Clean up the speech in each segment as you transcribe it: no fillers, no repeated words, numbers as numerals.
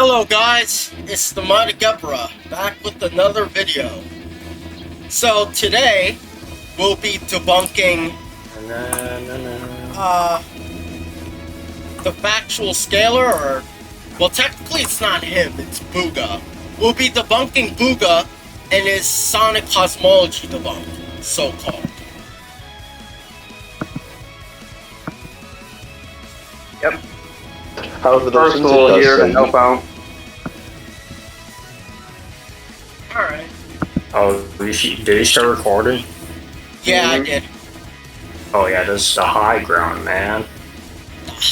Hello guys, it's the Mighty Gebra, back with another video. So today, we'll be debunking the factual scalar, or, well technically it's not him, it's Booga. We'll be debunking Booga and his Sonic Cosmology Doc, so-called. Yep. However, First of all, here to help out. Alright. Oh, did you start recording? Yeah, I did. Oh yeah, this is the high ground, man.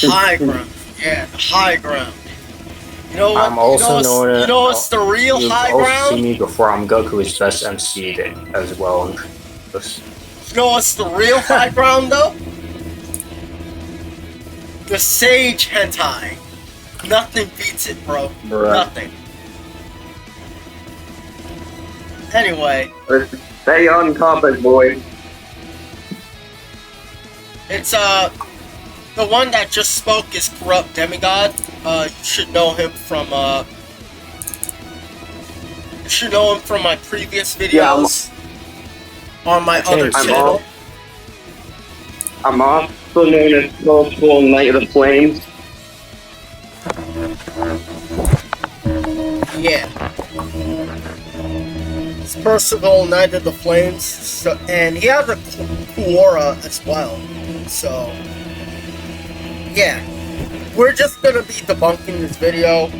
The high ground. Yeah, the high ground. You know what? I'm also known you know what's the real high You've ground? seen me before. I'm Goku's best MC as well. You know what's the real high ground, though? The Sage Hentai. Nothing beats it, bro. Bruh. Nothing. Anyway, Stay on topic, boy. it's the one that just spoke is Corrupt Demigod. You should know him from my previous videos on my other channel. I'm also known as Multiple Knight of the Flames. Yeah. It's Percival, Knight of the Flames, so, and he has a Quora as well. So, yeah. We're just gonna be debunking this video.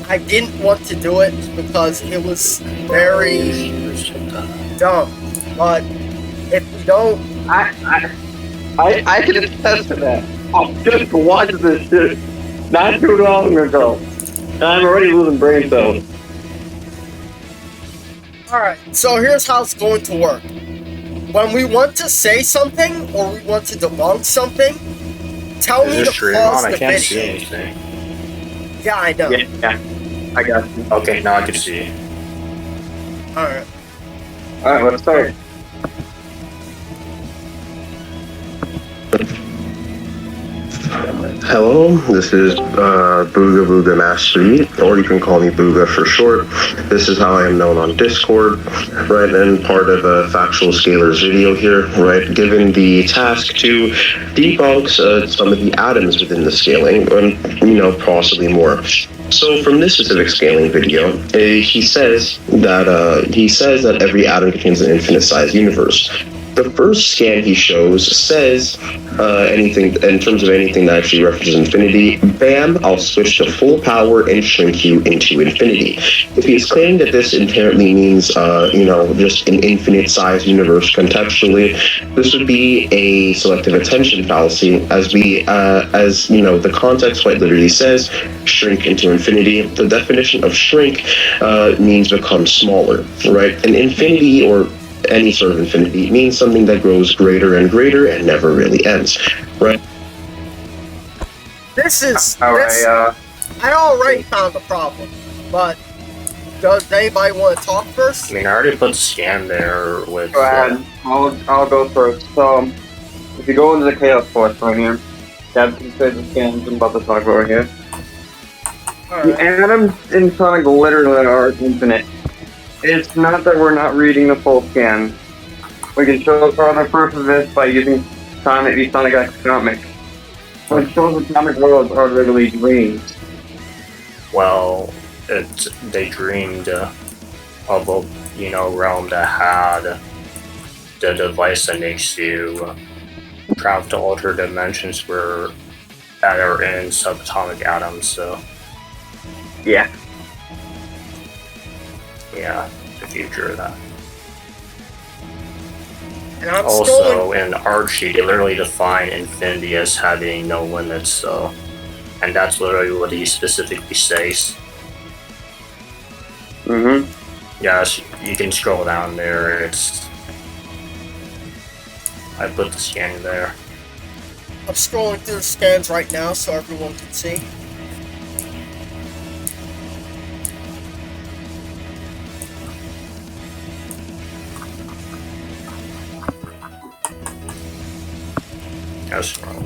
I didn't want to do it because it was very dumb. But if we don't... I can attest to that. I just watched this shit not too long ago. And I'm already losing brain cells. Alright, so here's how it's going to work. When we want to say something, or we want to debunk something, tell me to pause the I can't see video. anything. Yeah, I know. Yeah, I got you. Okay, now I can see. Alright. Alright, let's start. Hello, this is Booga Mastery, or you can call me Booga for short. This is how I am known on Discord, right, and part of a Factual Scalars video here, right, given the task to debunk some of the atoms within the scaling, and, possibly more. So from this specific scaling video, he says that every atom contains an infinite-sized universe. The first scan he shows says anything in terms of anything that actually references infinity. Bam! I'll switch to full power and shrink you into infinity. If he's claiming that this inherently means, just an infinite-sized universe contextually, this would be a selective attention fallacy, as the context quite literally says, shrink into infinity. The definition of shrink means become smaller, right? An infinity, or any sort of infinity, means something that grows greater and greater and never really ends, right? I already found the problem, but does anybody want to talk first? I mean, I already put the scan there with... Go ahead. I'll go first. So, if you go into the Chaos Force right here, that's the scans I'm about to talk about right here. The atoms in Sonic literally are infinite. It's not that we're not reading the full scan. We can show further proof of this by using the Sonic economic. It shows atomic worlds are literally dreams. Well, they dreamed of a realm that had the device that makes you travel to altered dimensions that are in subatomic atoms. So yeah, the future of that. And I'm also, in Archie, they literally define infinity as having no limits, so... And that's literally what he specifically says. Yes, you can scroll down there, I put the scan there. I'm scrolling through the scans right now so everyone can see.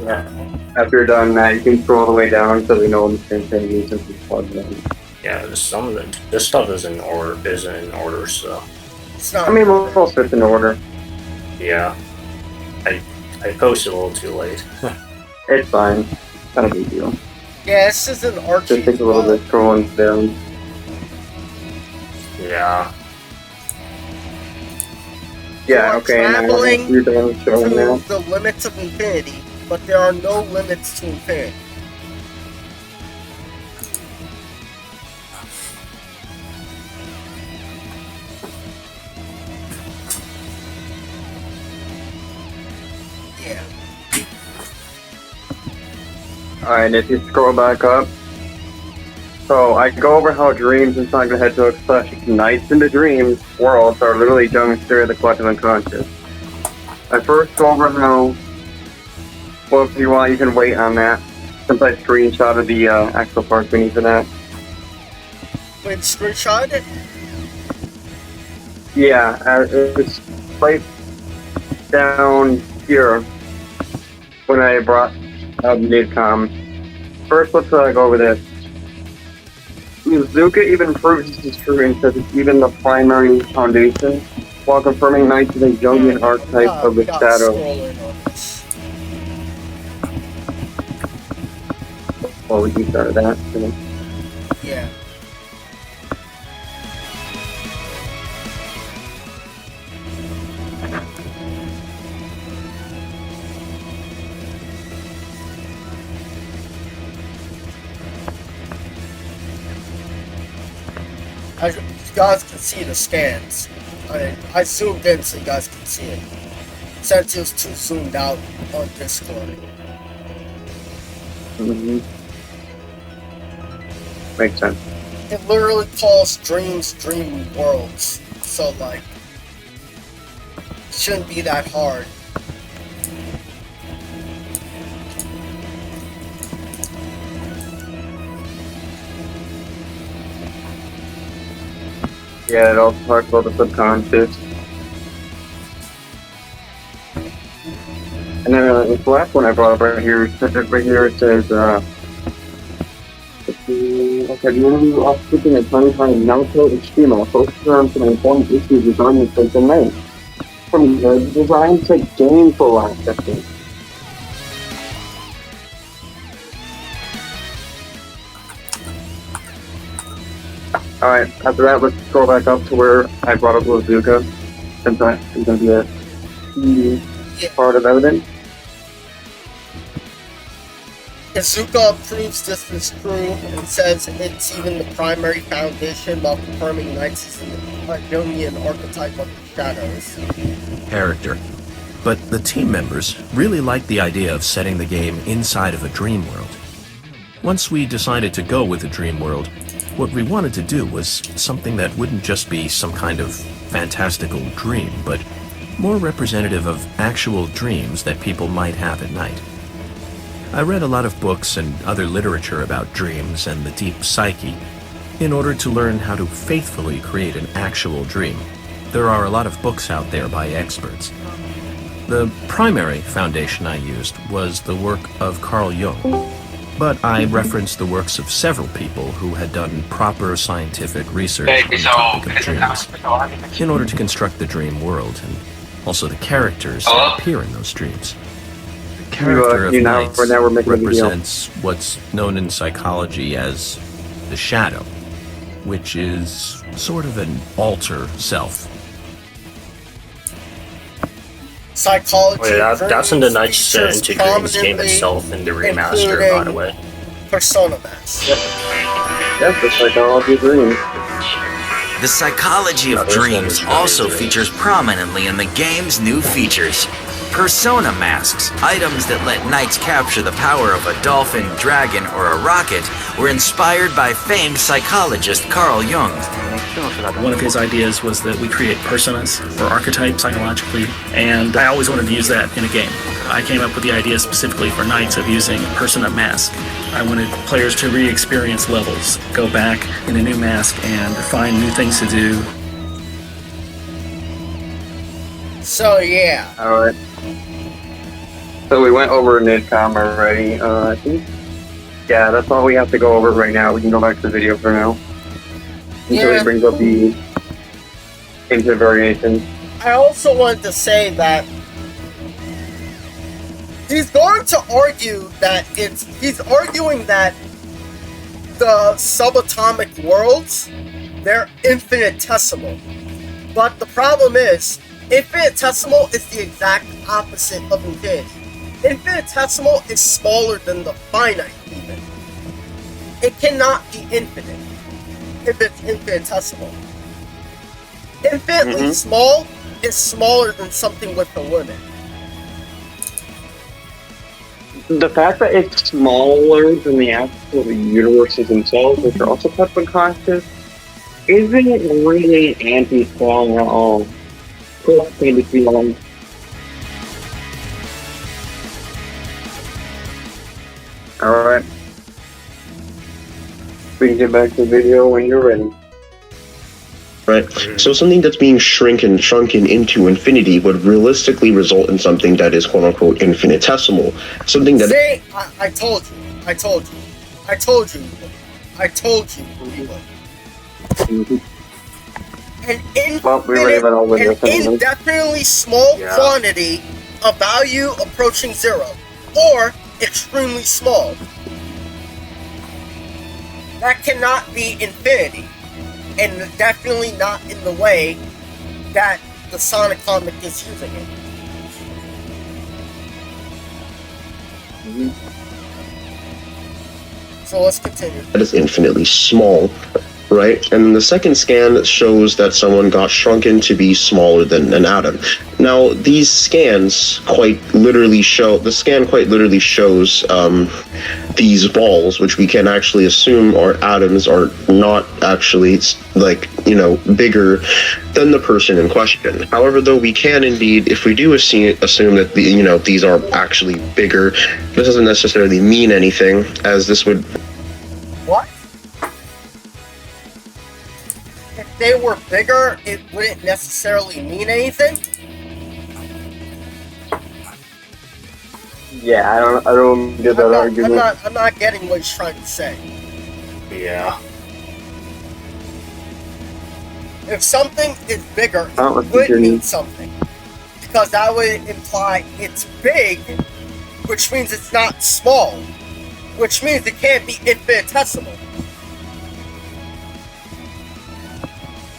Yeah. After you're done, Matt, you can scroll all the way down so we know when the same thing is since we plugged in. Yeah, some of this stuff isn't in order, so It's not. I mean, most of it's in order. yeah. I posted a little too late. It's fine. Not a big deal. Yeah, this is an Archie. Just takes a little bit scrolling down. Yeah. Yeah, okay, and traveling you're done showing now. to the limits of infinity, but there are no limits to infinity. Yeah. Alright, if you scroll back up. So, I go over how dreams and Sonic the Hedgehog / nights in the dreams worlds are literally demonstrated of the collective unconscious. I first go over how, well, if you want, you can wait on that, since I screenshotted the actual parts we need for that. Wait, screenshot it? Yeah, it's right down here when I brought up Midcom. First, let's go over this. Zuka even proves this is true and says it's even the primary foundation, while confirming Knights is a Jungian archetype of the shadow. Well, we can start that. Yeah. You guys can see the scans. I zoomed in so you guys can see it. Since it was too zoomed out on Discord. Mm-hmm. Makes sense. It literally calls dreams dream worlds. So, like, it shouldn't be that hard. Yeah, it also talks about the subconscious. And then the last one I brought up right here, it says, okay, the interview off speaking at time Naruto Extremo, focused on some important issues regarding the Fate and Night. From the design to gameful aspects. Alright, after that, let's scroll back up to where I brought up Zuka, since that is going to be a key part of evidence. Izuka proves this is true and says it's even the primary foundation while confirming Knights is a Jungian archetype of the shadows. Character. But the team members really liked the idea of setting the game inside of a dream world. Once we decided to go with a dream world, what we wanted to do was something that wouldn't just be some kind of fantastical dream, but more representative of actual dreams that people might have at night. I read a lot of books and other literature about dreams and the deep psyche in order to learn how to faithfully create an actual dream. There are a lot of books out there by experts. The primary foundation I used was the work of Carl Jung, but I referenced the works of several people who had done proper scientific research on the topic of dreams in order to construct the dream world and also the characters that appear in those dreams. The character of Knights represents what's known in psychology as the shadow, which is sort of an alter self. Psychology. Wait, that's in the Knights into Dreams game itself in the remaster, by the way. Persona Mask. Yep. That's the psychology of dreams. The psychology of dreams also features prominently in the game's new features. Persona masks, items that let knights capture the power of a dolphin, dragon, or a rocket, were inspired by famed psychologist Carl Jung. One of his ideas was that we create personas, or archetypes psychologically, and I always wanted to use that in a game. I came up with the idea specifically for Knights of using a persona mask. I wanted players to re-experience levels, go back in a new mask, and find new things to do. So, yeah. Alright. So we went over Nidcom already, I think. Yeah, that's all we have to go over right now. We can go back to the video for now. until Yeah. he brings up the infinite variation. I also wanted to say that he's going to argue that he's arguing that the subatomic worlds, they're infinitesimal. But the problem is, infinitesimal is the exact opposite of infinity. Infinitesimal is smaller than the finite even. It cannot be infinite if it's infinitesimal. Infinitely small is smaller than something with a limit. The fact that it's smaller than the actual universes themselves, which are also kept unconscious, isn't really anti-strong at all. Alright. We can get back to the video when you're ready. Right. So something that's being shrunken into infinity would realistically result in something that is quote unquote infinitesimal. Something that. See, I told you. I told you. I told you. I told you. An indefinitely small quantity of value approaching zero, or extremely small. That cannot be infinity. And definitely not in the way that the Sonic comic is using it. So let's continue. That is infinitely small, right? And the second scan shows that someone got shrunken to be smaller than an atom. Now, these scans quite literally shows these balls, which we can actually assume are atoms, are not actually bigger than the person in question. However, though, we can indeed, if we do assume that these are actually bigger, this doesn't necessarily mean anything, as this would. What? If they were bigger, it wouldn't necessarily mean anything? Yeah, I don't get that argument. I'm not getting what he's trying to say. Yeah. If something is bigger, I don't it would mean something. Because that would imply it's big, which means it's not small. Which means it can't be infinitesimal.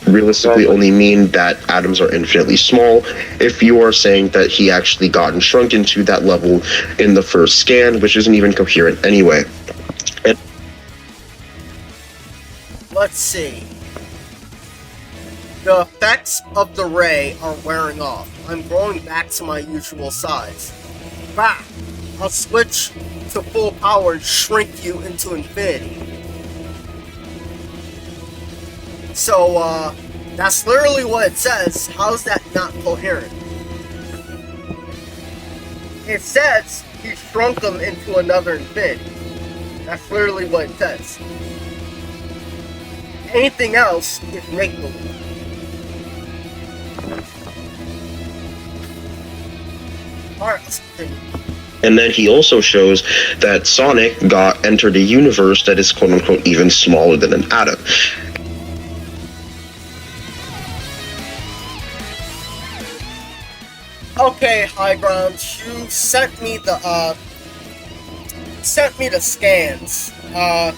Realistically only mean that atoms are infinitely small if you are saying that he actually gotten shrunken to that level in the first scan, which isn't even coherent anyway. Let's see. The effects of the ray are wearing off. I'm growing back to my usual size. Back! I'll switch to full power and shrink you into infinity. So, that's literally what it says. How is that not coherent? It says he shrunk them into another infinity. That's literally what it says. Anything else is make-believe. Alright, let's continue. And then he also shows that Sonic entered a universe that is quote unquote even smaller than an atom. Okay, High Ground, you sent me the scans. You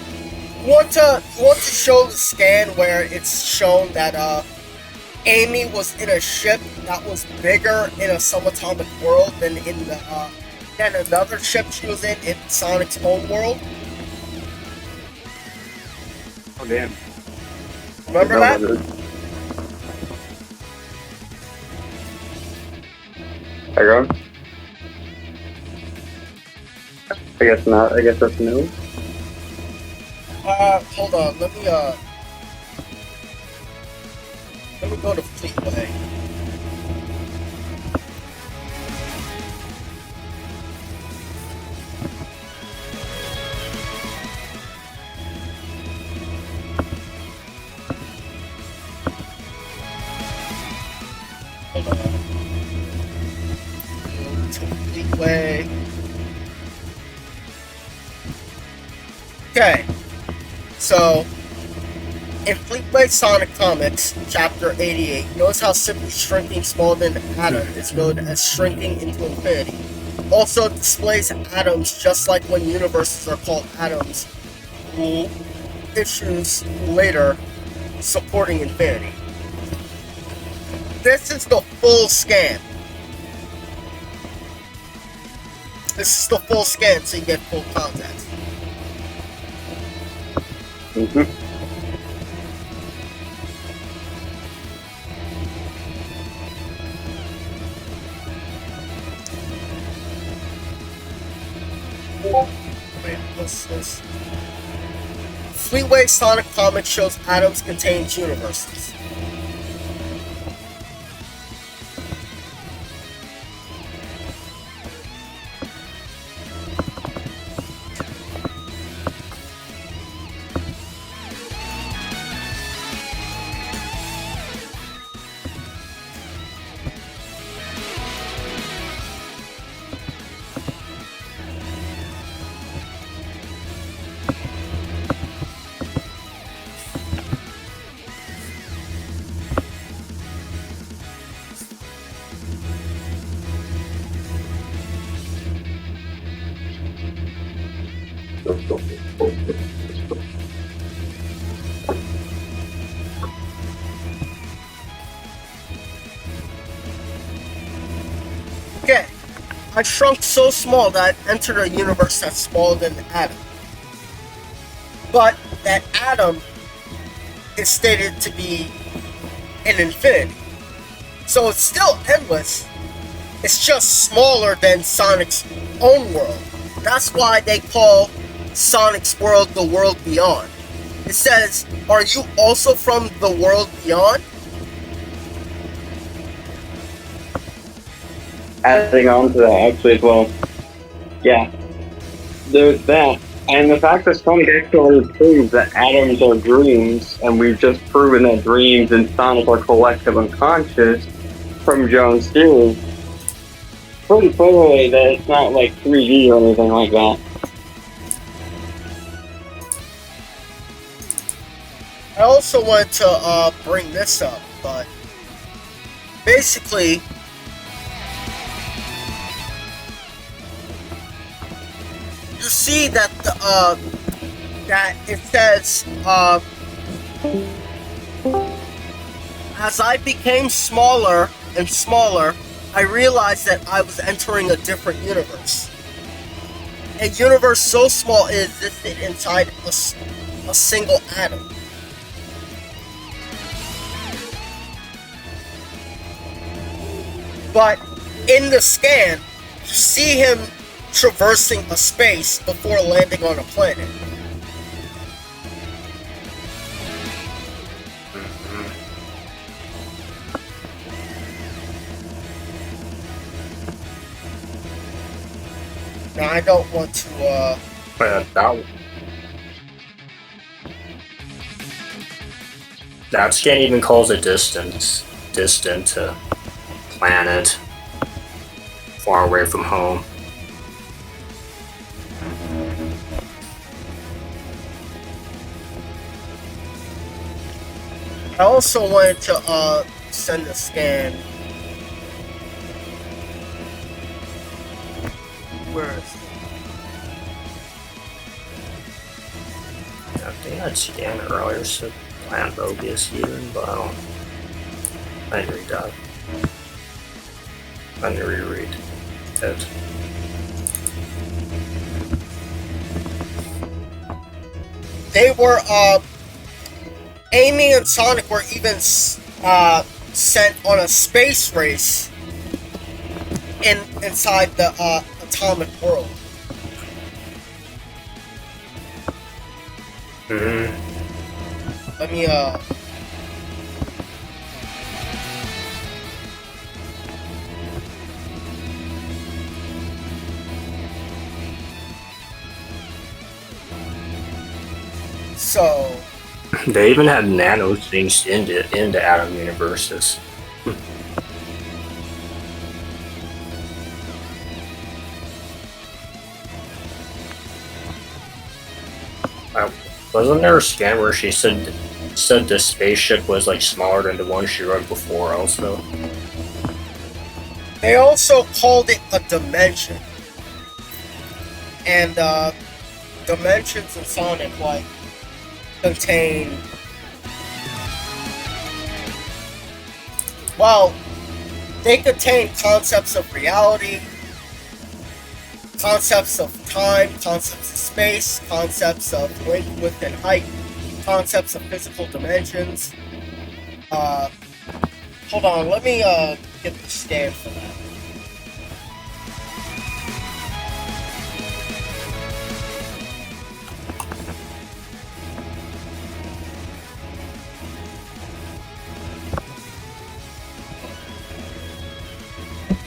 want to show the scan where it's shown that Amy was in a ship that was bigger in a subatomic world than than another ship she was in Sonic's own world? Oh damn! Remember that? I go. I guess not. I guess that's new. Hold on. Let me go to Fleetway. Hold on. Go to Fleetway. Okay. So, In Fleetway Sonic Comics, Chapter 88, notice how simply shrinking smaller than an atom is known as shrinking into infinity. Also displays atoms just like when universes are called atoms, issues later supporting infinity. This is the full scan. This is the full scan so you get full context. Wait, what's this? Fleetway Sonic Comics shows atoms contains universes. Okay, I shrunk so small that I entered a universe that's smaller than the atom. But that atom is stated to be an infinity. So it's still endless. It's just smaller than Sonic's own world. That's why they call Sonic's world the world beyond. It says, are you also from the world beyond? Adding on to that, actually, as well. Yeah. There's that. And the fact that Sonic actually proves that atoms are dreams, and we've just proven that dreams and Sonic are collective unconscious from Jones' theory, pretty clearly that it's not like 3D or anything like that. I also wanted to bring this up, but basically, you see that that it says as I became smaller and smaller, I realized that I was entering a different universe. A universe so small it existed inside a single atom. But in the scan, you see him traversing a space before landing on a planet. Now I don't want to that scan even calls it distant planet far away from home. I also wanted to send a scan. Where is it? I think I'd scanned earlier, so plan bogus even, but I didn't read that. I didn't reread it. They were, Amy and Sonic were even sent on a space race inside the atomic world. Let me so they even had nano things into atom universes. Wasn't there a scan where she said said the spaceship was like smaller than the one she rode before also. They also called it a dimension. And dimensions in Sonic like contain, well, they contain concepts of reality, concepts of time, concepts of space, concepts of length, width, and height, concepts of physical dimensions. Hold on, let me get the stand for that.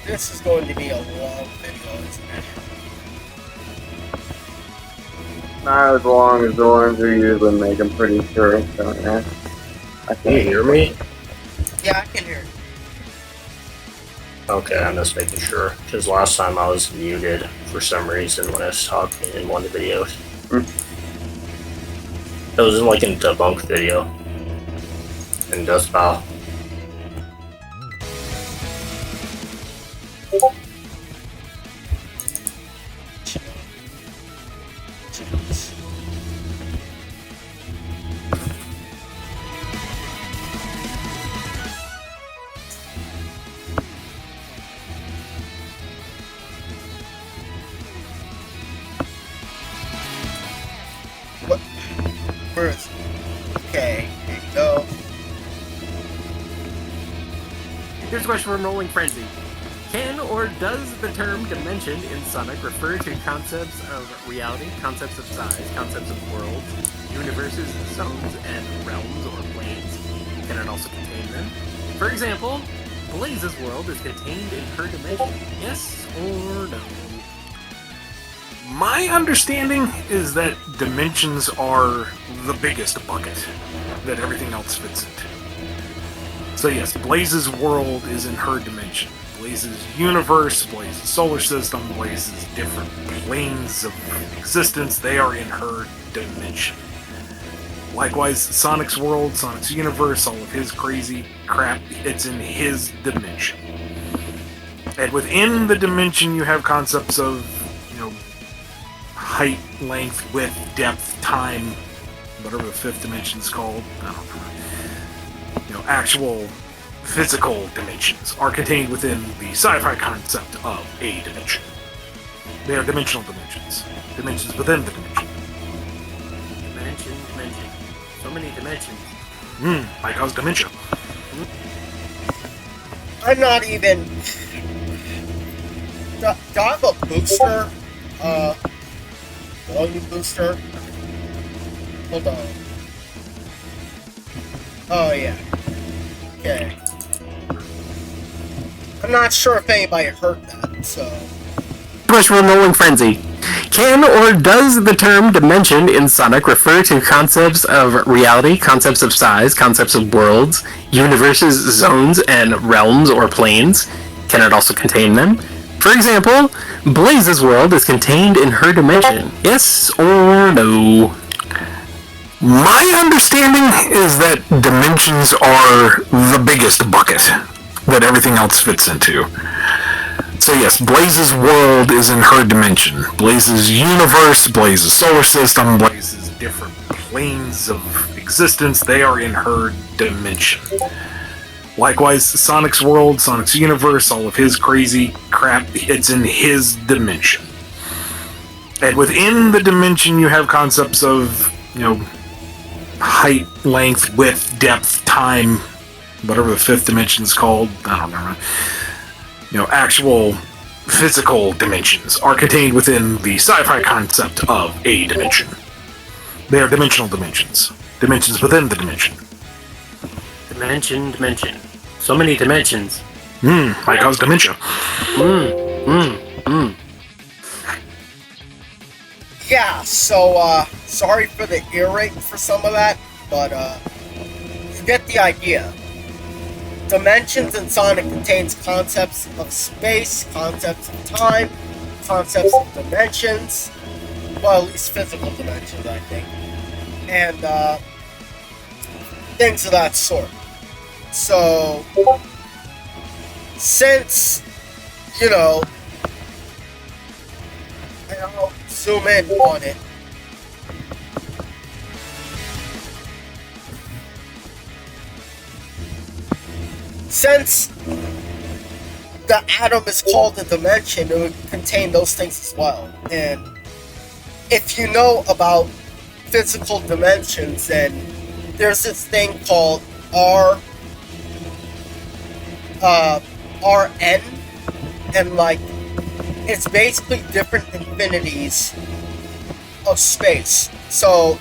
This is going to be a long video, isn't it? Not as long as the ones we usually make, I'm pretty sure. So, yeah. Can you hear me? Yeah, I can hear you. Okay, I'm just making sure. Because last time I was muted for some reason when I was talking in one of the videos. It was in like a Debunk video. And just about. What? Where is it? Okay, here you go. Here's a question from Rolling Frenzy. Can or does the term dimension in Sonic refer to concepts of reality, concepts of size, concepts of worlds, universes, zones, and realms or planes? Can it also contain them? For example, Blaze's world is contained in her dimension. Yes or no? My understanding is that dimensions are the biggest bucket that everything else fits into. So yes, Blaze's world is in her dimension. Blaze's universe, Blaze's solar system, Blaze's different planes of existence, they are in her dimension. Likewise, Sonic's world, Sonic's universe, all of his crazy crap, it's in his dimension. And within the dimension you have concepts of, height, length, width, depth, time, whatever the fifth dimension is called, I don't know. Actual physical dimensions are contained within the sci-fi concept of a dimension. They are dimensional dimensions. Dimensions within the dimension. Dimension. So many dimensions. Might cause dementia. I'm not even... Do I have a booster? Volume booster? Hold on. Oh, yeah. Okay. I'm not sure if anybody heard that, so... Question from Rolling Frenzy. Can or does the term dimension in Sonic refer to concepts of reality, concepts of size, concepts of worlds, universes, zones, and realms or planes? Can it also contain them? For example, Blaze's world is contained in her dimension. Yes or no? My understanding is that dimensions are the biggest bucket that everything else fits into. So yes, Blaze's world is in her dimension. Blaze's universe, Blaze's solar system, Blaze's different planes of existence, they are in her dimension. Likewise, Sonic's world, Sonic's universe, all of his crazy crap, it's in his dimension. And within the dimension you have concepts of, height, length, width, depth, time, whatever the fifth dimension is called, I don't remember. Actual physical dimensions are contained within the sci-fi concept of a dimension. They are dimensional dimensions. Dimensions within the dimension. Dimension. So many dimensions. Might cause dementia. Yeah, so, sorry for the ear rape for some of that, but, you get the idea. Dimensions in Sonic contains concepts of space, concepts of time, concepts of dimensions, well, at least physical dimensions, I think. And, things of that sort. So, since, you know, and I'll zoom in on it. Since the atom is called a dimension, it would contain those things as well. And if you know about physical dimensions, then there's this thing called Rn, and like it's basically different infinities of space. So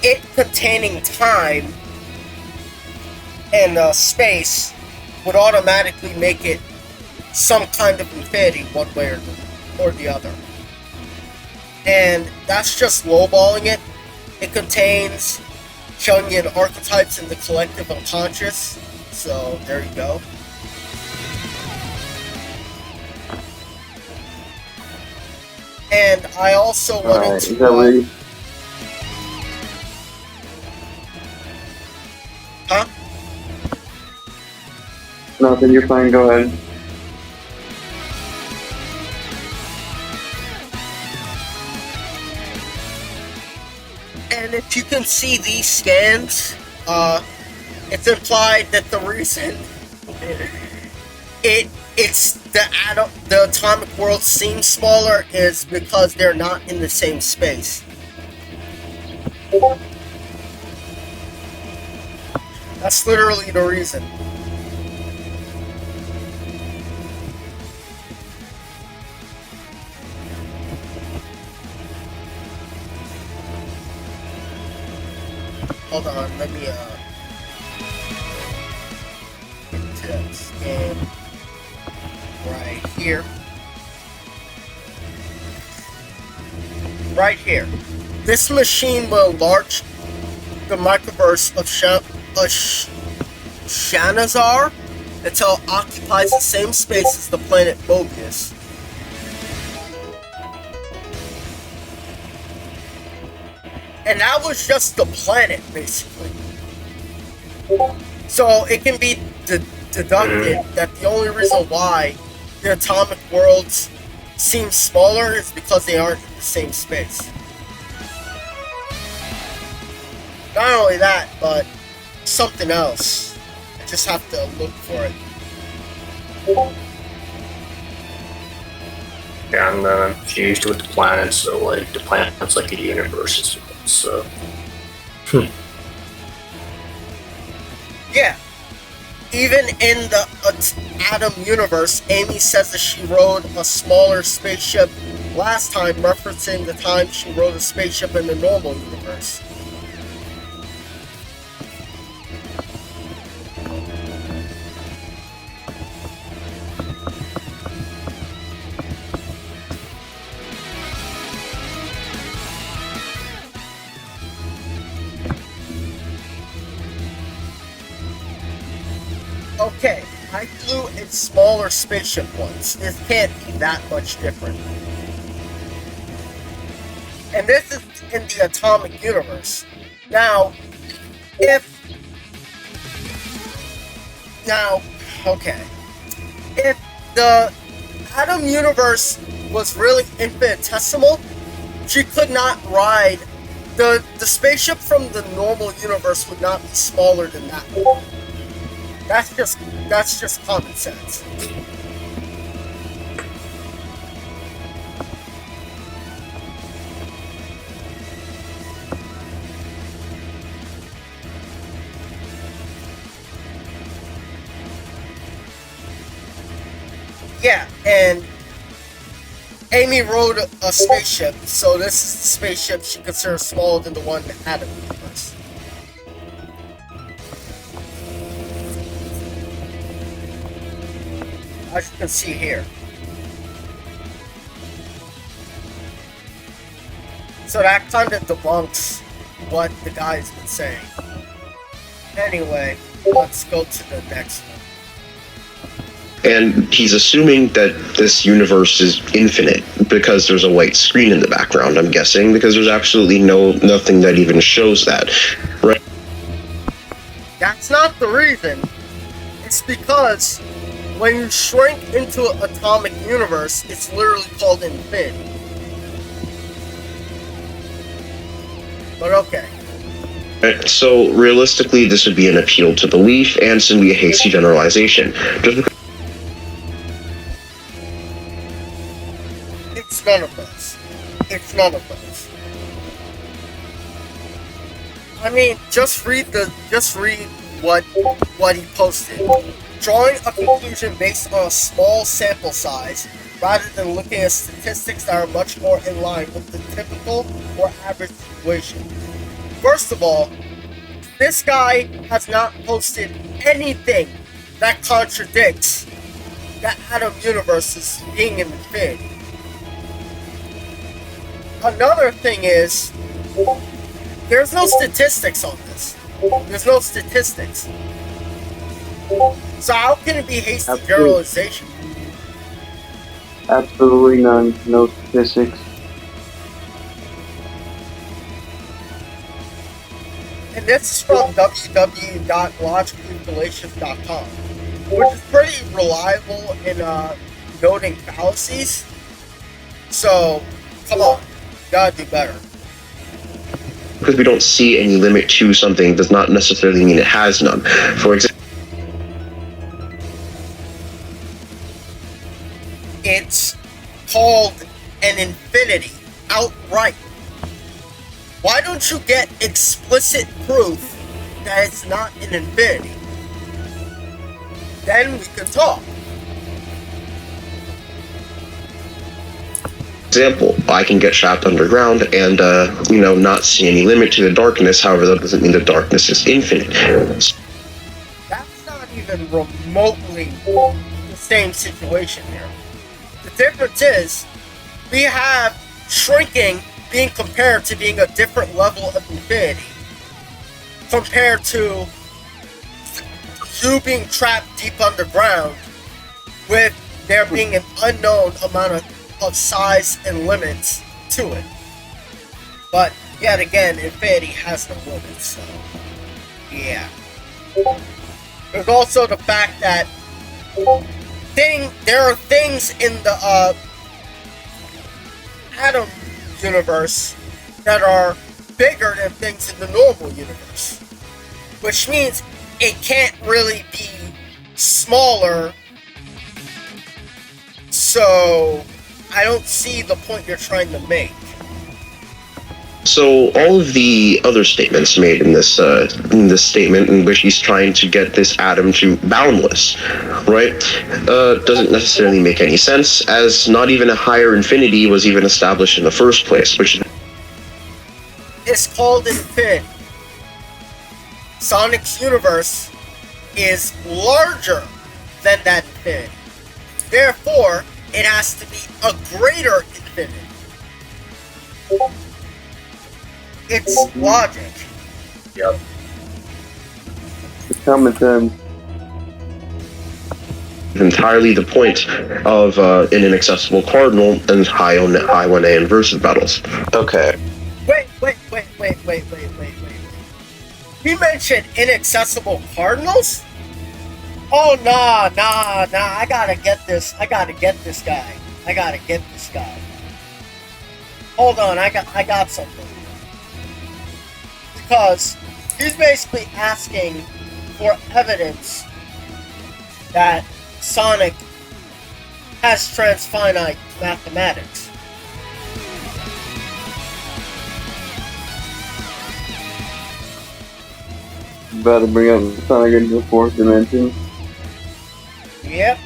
it containing time and space would automatically make it some kind of infinity one way or the other. And that's just lowballing it. It contains Jungian archetypes in the collective unconscious. So there you go. And I also wanted to... Huh? Nothing, you're fine, go ahead. And if you can see these scans, it's implied that the reason the atomic world seems smaller is because they're not in the same space. That's literally the reason. Hold on, let me get to that scan right here. Right here. This machine will enlarge the multiverse of Shanazar until it occupies the same space as the planet Mobius. And that was just the planet, basically. So it can be deducted that the only reason why the atomic worlds seem smaller is because they aren't in the same space. Not only that, but something else. I just have to look for it. And fused with the planets, so like the planet's like a universe. So. Yeah. Even in the Atom universe, Amy says that she rode a smaller spaceship last time, referencing the time she rode a spaceship in the normal universe. Okay, I flew a smaller spaceship once. This can't be that much different. And this is in the atomic universe. Now, if the Atom universe was really infinitesimal, she could not ride the spaceship from the normal universe would not be smaller than that. That's just common sense. Yeah, and Amy rode a spaceship, so this is the spaceship she considers smaller than the one in the Atom universe. As you can see here. So that kind of debunks what the guy's been saying. Anyway, let's go to the next one. And he's assuming that this universe is infinite because there's a white screen in the background, I'm guessing, because there's absolutely nothing that even shows that, right? That's not the reason. It's because when you shrink into an atomic universe, it's literally called infinity. But okay. So realistically, this would be an appeal to belief and simply a hasty generalization. Just because it's none of those. It's none of those. I mean, just read what he posted. Drawing a conclusion based on a small sample size, rather than looking at statistics that are much more in line with the typical or average situation. First of all, this guy has not posted anything that contradicts the atom universes being in infinity. Another thing is, there's no statistics on this. There's no statistics. So how can it be hasty generalization? Absolutely none. No statistics. And this is from www.logicalrelations.com, which is pretty reliable in noting fallacies. So, come on, you gotta do better. because we don't see any limit to something does not necessarily mean it has none. For example, it's called an infinity outright. Why don't you get explicit proof that it's not an infinity? Then we can talk. I can get trapped underground and, not see any limit to the darkness. However, that doesn't mean the darkness is infinite. That's not even remotely the same situation here. The difference is, we have shrinking being compared to being a different level of infinity, compared to you being trapped deep underground with there being an unknown amount of size and limits to it. But yet again, infinity has no limits, so yeah. There's also the fact that there are things in the atom universe that are bigger than things in the normal universe, which means it can't really be smaller. So I don't see the point you're trying to make. So all of the other statements made in this statement, in which he's trying to get this atom to boundless, right, doesn't necessarily make any sense, as not even a higher infinity was even established in the first place, which it's called infinity. Sonic's universe is larger than that infinity. Therefore, it has to be a greater infinity. It's logic. Yep. It's common sense. entirely the point of an inaccessible cardinal and high 1A inverses battles. Okay. Wait. He mentioned inaccessible cardinals? Oh, nah. I gotta get this guy. Hold on, I got something. Because he's basically asking for evidence that Sonic has transfinite mathematics. About to bring up Sonic into the fourth dimension. Yep.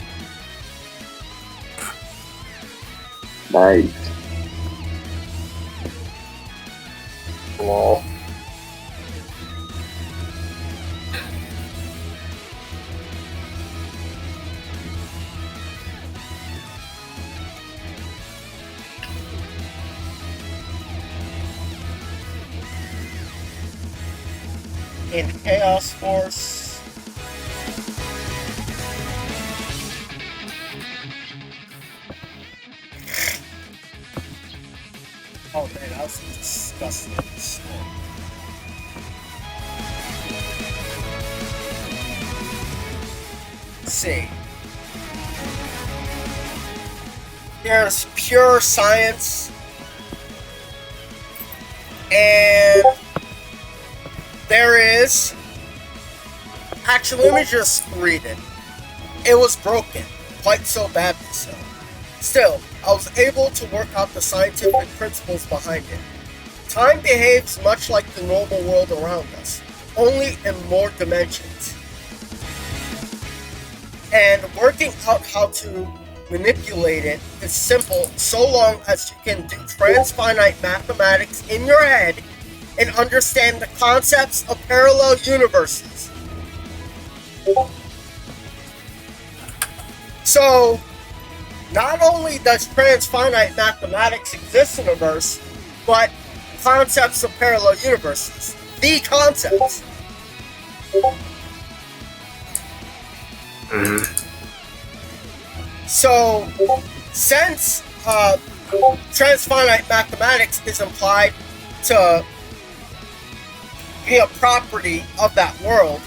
Nice. Lol. In Chaos Force. Oh man, that was disgusting. see. There's pure science, and there is. Actually, let me just read it. It was broken, quite so badly so. Still, I was able to work out the scientific principles behind it. Time behaves much like the normal world around us, only in more dimensions. And working out how to manipulate it is simple so long as you can do transfinite mathematics in your head and understand the concepts of parallel universes. So, not only does transfinite mathematics exist in a verse, but concepts of parallel universes. The concepts. So, since transfinite mathematics is implied to be a property of that world,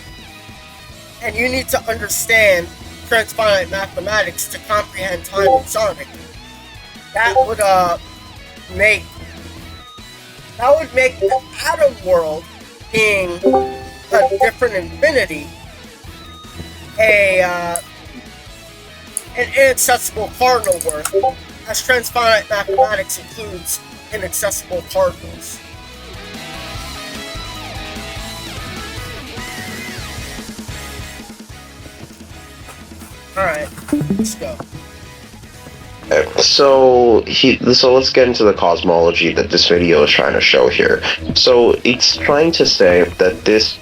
and you need to understand transfinite mathematics to comprehend time in Sonic, that would make the Atom world being a different infinity an inaccessible cardinal worth, as transfinite mathematics includes inaccessible cardinals. Alright, let's go. So let's get into the cosmology that this video is trying to show here. So it's trying to say that this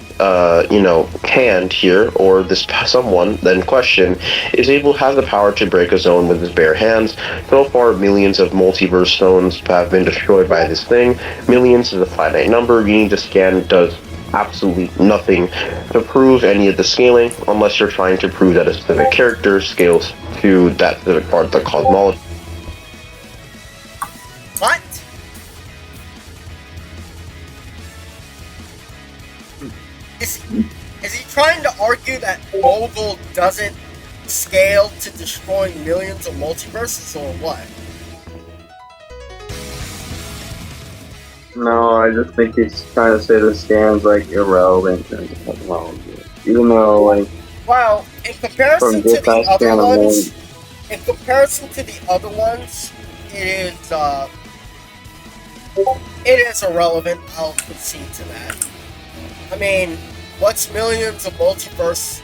hand here, or this someone then question, has the power to break a zone with his bare hands. So far, millions of multiverse zones have been destroyed by this thing. Millions is a finite number. You need to scan does absolutely nothing to prove any of the scaling, unless you're trying to prove that a specific character scales to that specific part of the cosmology. What? Is he trying to argue that Mogul doesn't scale to destroying millions of multiverses, or what? No, I just think he's trying to say the scan's like irrelevant in technology. Even though, like, well, in comparison to the other ones, it is irrelevant. I'll concede to that. I mean, what's millions of multiverse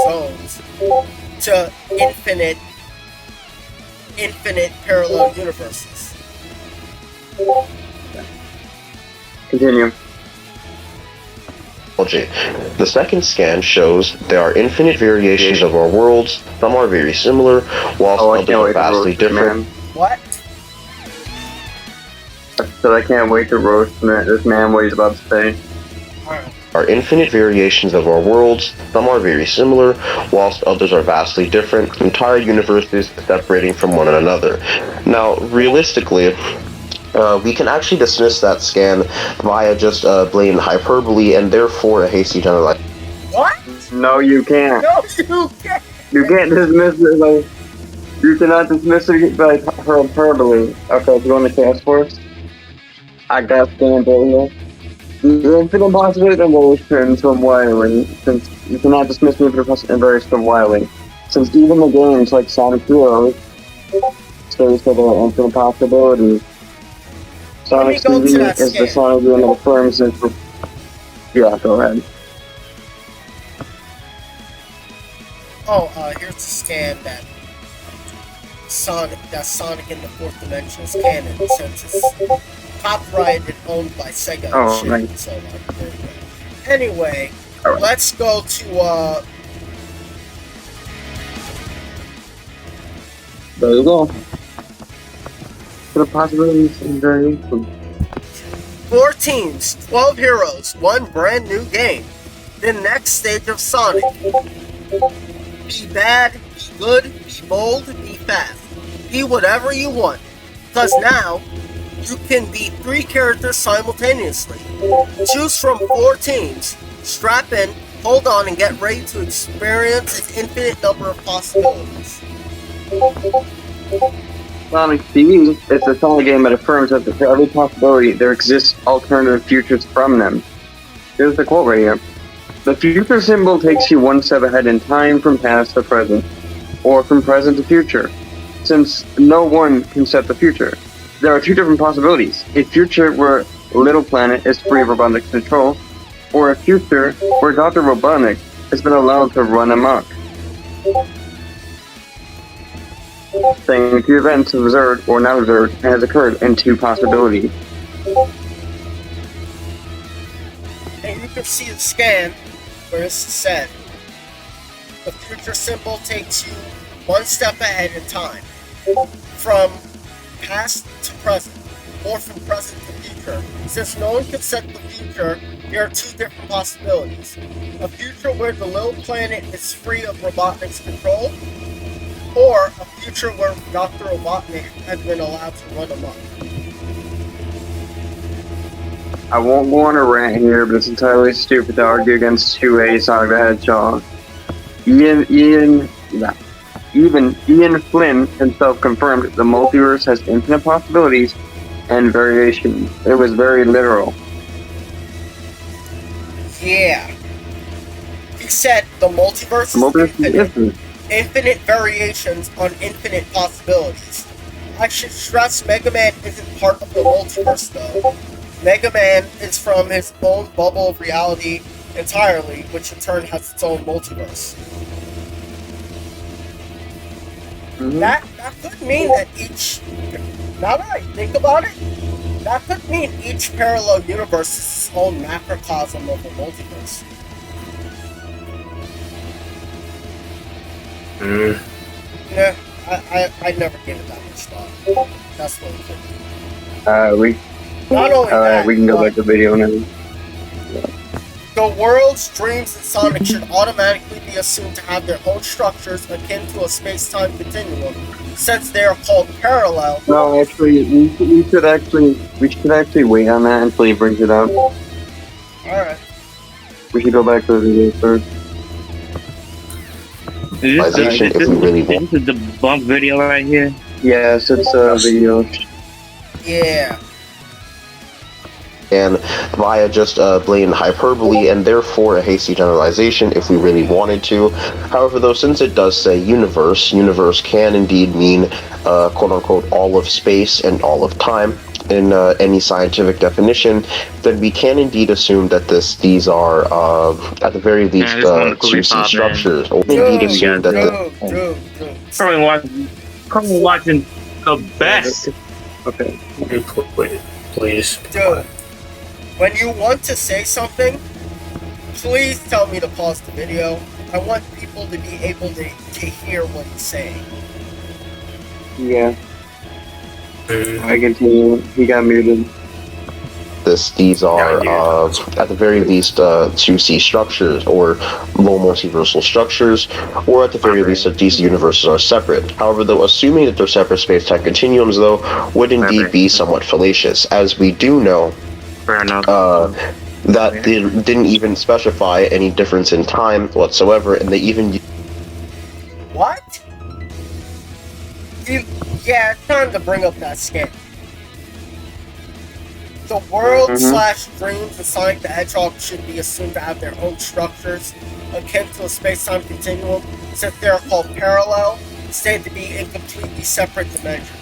zones to infinite parallel universes? continue. The second scan shows there are infinite variations of our worlds. Some are very similar, whilst others are vastly different. What? So I can't wait to roast this man what he's about to say. Are infinite variations of our worlds. Some are very similar, whilst others are vastly different. Entire universes separating from one another. Now, realistically, we can actually dismiss that scan via just blatant hyperbole and therefore a hasty generalization. What? No, you can't. No, you can't. You can't dismiss it by... You cannot dismiss it by hyperbole. Okay, if you want to cast first, I got scanned earlier. The infinite possibility evolutions from wiring, since you cannot dismiss the infinite possibilities from wiring. Since even the games like Sonic Heroes states that there are infinite possibilities. Sonic CD is the Sonic game that affirms it. Yeah, go ahead. Oh, here's the scan that Sonic in the fourth dimension is canon, since it's copyrighted and owned by Sega. Oh, shit. right. So, anyway, right. Let's go to there you go. The possibilities is very equal. 4 teams, 12 heroes, 1 brand new game. The next stage of Sonic. Be bad, be good, be bold, be fast. Be whatever you want. Because now, you can be 3 characters simultaneously. Choose from 4 teams. Strap in, Hold on and get ready to experience an infinite number of possibilities. Sonic TV is a Sonic game that affirms that for every possibility, there exists alternative futures from them. Here's the quote right here. The future symbol takes you one step ahead in time from past to present, or from present to future, since no one can set the future. There are two different possibilities. A future where Little Planet is free of robotic control, or a future where Dr. Robotnik has been allowed to run amok. Saying two events observed or not observed has occurred in two possibilities. And you can see the scan where this is said. The future symbol takes you one step ahead in time, from past to present, or from present to future. Since no one can set the future, there are two different possibilities. A future where the little planet is free of Robotnik's control, or a future where Dr. Robotnik has been allowed to run amok. I won't go on a rant here, but it's entirely stupid to argue against 2A Sonic the Hedgehog. Even Ian Flynn himself confirmed the multiverse has infinite possibilities and variations. It was very literal. Yeah. He said the multiverse is infinite variations on infinite possibilities. I should stress Mega Man isn't part of the multiverse though. Mega Man is from his own bubble of reality entirely, which in turn has its own multiverse. Mm-hmm. That could mean that each, now that I think about it, that could mean each parallel universe is its own macrocosm of a multiverse. Yeah, I never gave it that much thought. That's what it could be. Not only that, we can go back to video now. The world's dreams in Sonic should automatically be assumed to have their own structures akin to a space-time continuum, since they are called parallel. No, actually, we should actually wait on that until he brings it up. Alright. We should go back to the video first. Is this a debunk video right here? Yes, it's a video. Yeah. And via just blatant hyperbole and therefore a hasty generalization if we really wanted to. However, though, since it does say universe can indeed mean quote-unquote all of space and all of time in any scientific definition, then we can indeed assume that these are at the very least juicy structures. Or indeed assume that Probably watching the best. Okay. Please. Dude, when you want to say something, please tell me to pause the video. I want people to be able to hear what he's saying. Yeah. I continue. He got muted. These are at the very least juicy structures or low multiversal structures, or at the very least that these universes are separate. However, though, assuming that they're separate space-time continuums, though, would indeed be somewhat fallacious, as we do know that they didn't even specify any difference in time whatsoever, and they even... What? Yeah, it's time to bring up that scan. The world / dreams of Sonic the Hedgehog should be assumed to have their own structures akin to a space-time continuum, since they are called parallel, stated to be in completely separate dimensions.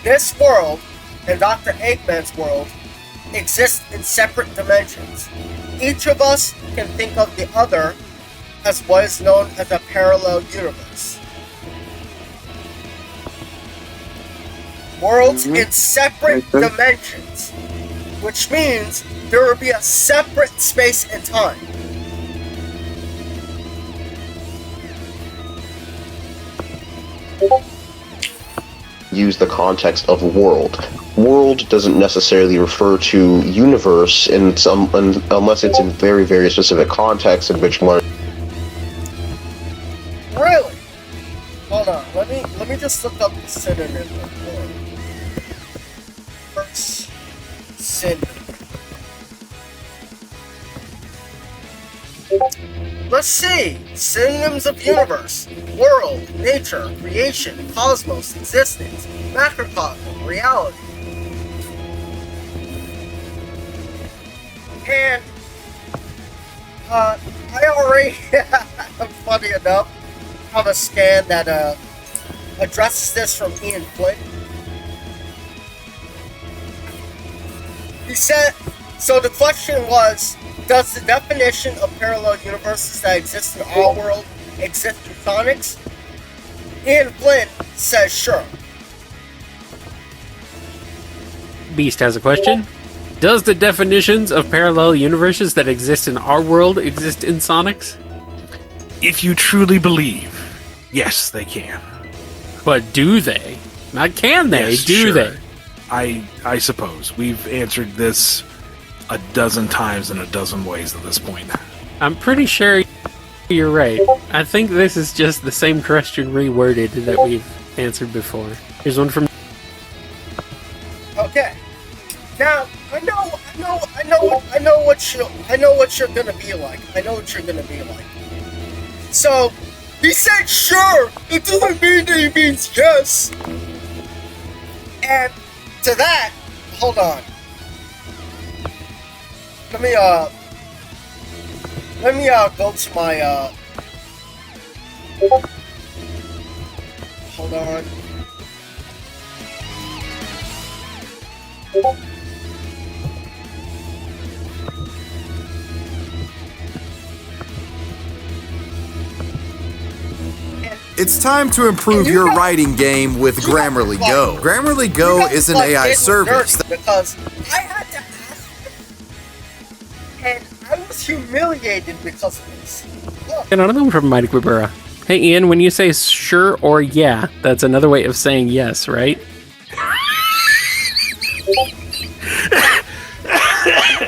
This world and Dr. Eggman's world exist in separate dimensions. Each of us can think of the other as what is known as a parallel universe. Worlds in separate dimensions, which means there will be a separate space and time. Use the context of world. World doesn't necessarily refer to universe unless it's in very, very specific contexts in which one. Really? Hold on. Let me just look up the synonym of world. First synonym. Let's see. Synonyms of universe: world, nature, creation, cosmos, existence, macrocosm, reality. And I already, funny enough, have a scan that addresses this from Ian Flynn. He said, so the question was, does the definition of parallel universes that exist in our world exist in Sonic's? Ian Flynn says sure. Beast has a question. Does the definitions of parallel universes that exist in our world exist in Sonic's? If you truly believe, yes, they can. But do they? Not can they, Yes, do sure. they? I suppose. We've answered this a dozen times in a dozen ways at this point. I'm pretty sure you're right. I think this is just the same question reworded that we've answered before. Here's one from... Okay. Now, I know what you're gonna be like. I know what you're gonna be like. So, he said sure. It doesn't mean that he means yes. And to that, hold on. Let me go to my hold on. It's time to improve your writing game with Grammarly Go. Grammarly Go is an AI service. Because I had to ask, and I was humiliated because of this. Look, Another one from Mighty Quibura. Hey Ian, when you say sure or yeah, that's another way of saying yes, right?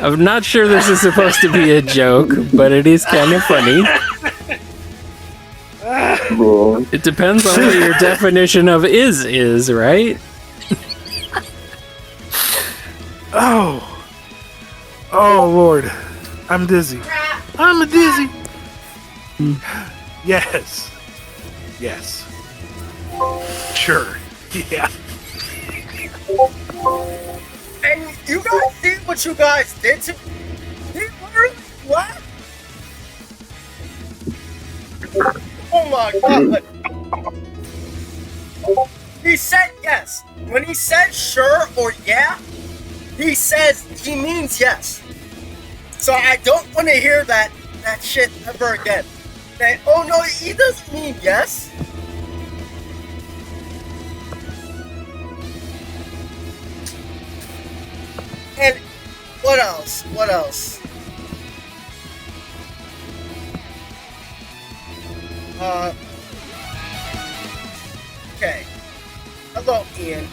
I'm not sure this is supposed to be a joke, but it is kind of funny. It depends on what your definition of is, right? Oh Lord, I'm dizzy. I'm dizzy. Yes. Sure. Yeah. and you guys see what you guys did to me? He literally laughed. Oh my god. He said yes. When he said sure or yeah, he says he means yes. So I don't want to hear that shit ever again. That, oh no, he doesn't mean yes. And what else? Okay. Hello, Ian.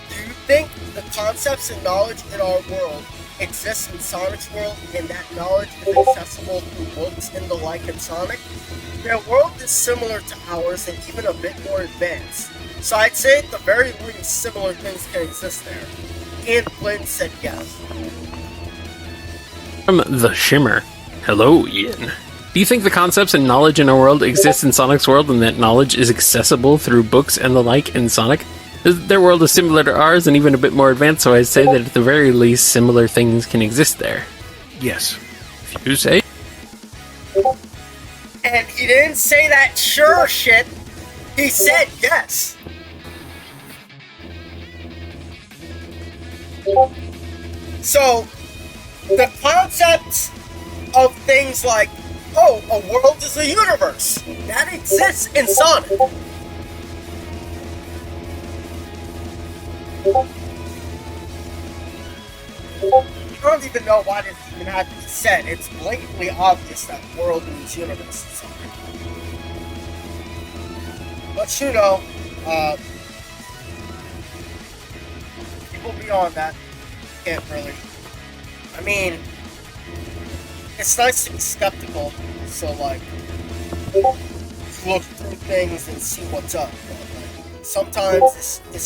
Do you think the concepts and knowledge in our world exists in Sonic's world, and that knowledge is accessible through books and the like in Sonic? Their world is similar to ours and even a bit more advanced. So I'd say at the very least similar things can exist there. Ian Flynn said yes. From The Shimmer. Hello, Ian. Do you think the concepts and knowledge in our world exist in Sonic's world and that knowledge is accessible through books and the like in Sonic? Their world is similar to ours and even a bit more advanced, so I'd say that at the very least similar things can exist there. Yes. If you say. And he didn't say that sure shit. He said yes. So, the concepts of things like, oh, a world is a universe, that exists in Sonic. I don't even know why this even had to be said. It's blatantly obvious that world means universe in Sonic. But you know, people beyond that can't really. I mean, it's nice to be skeptical, so like, look through things and see what's up. But, like, sometimes it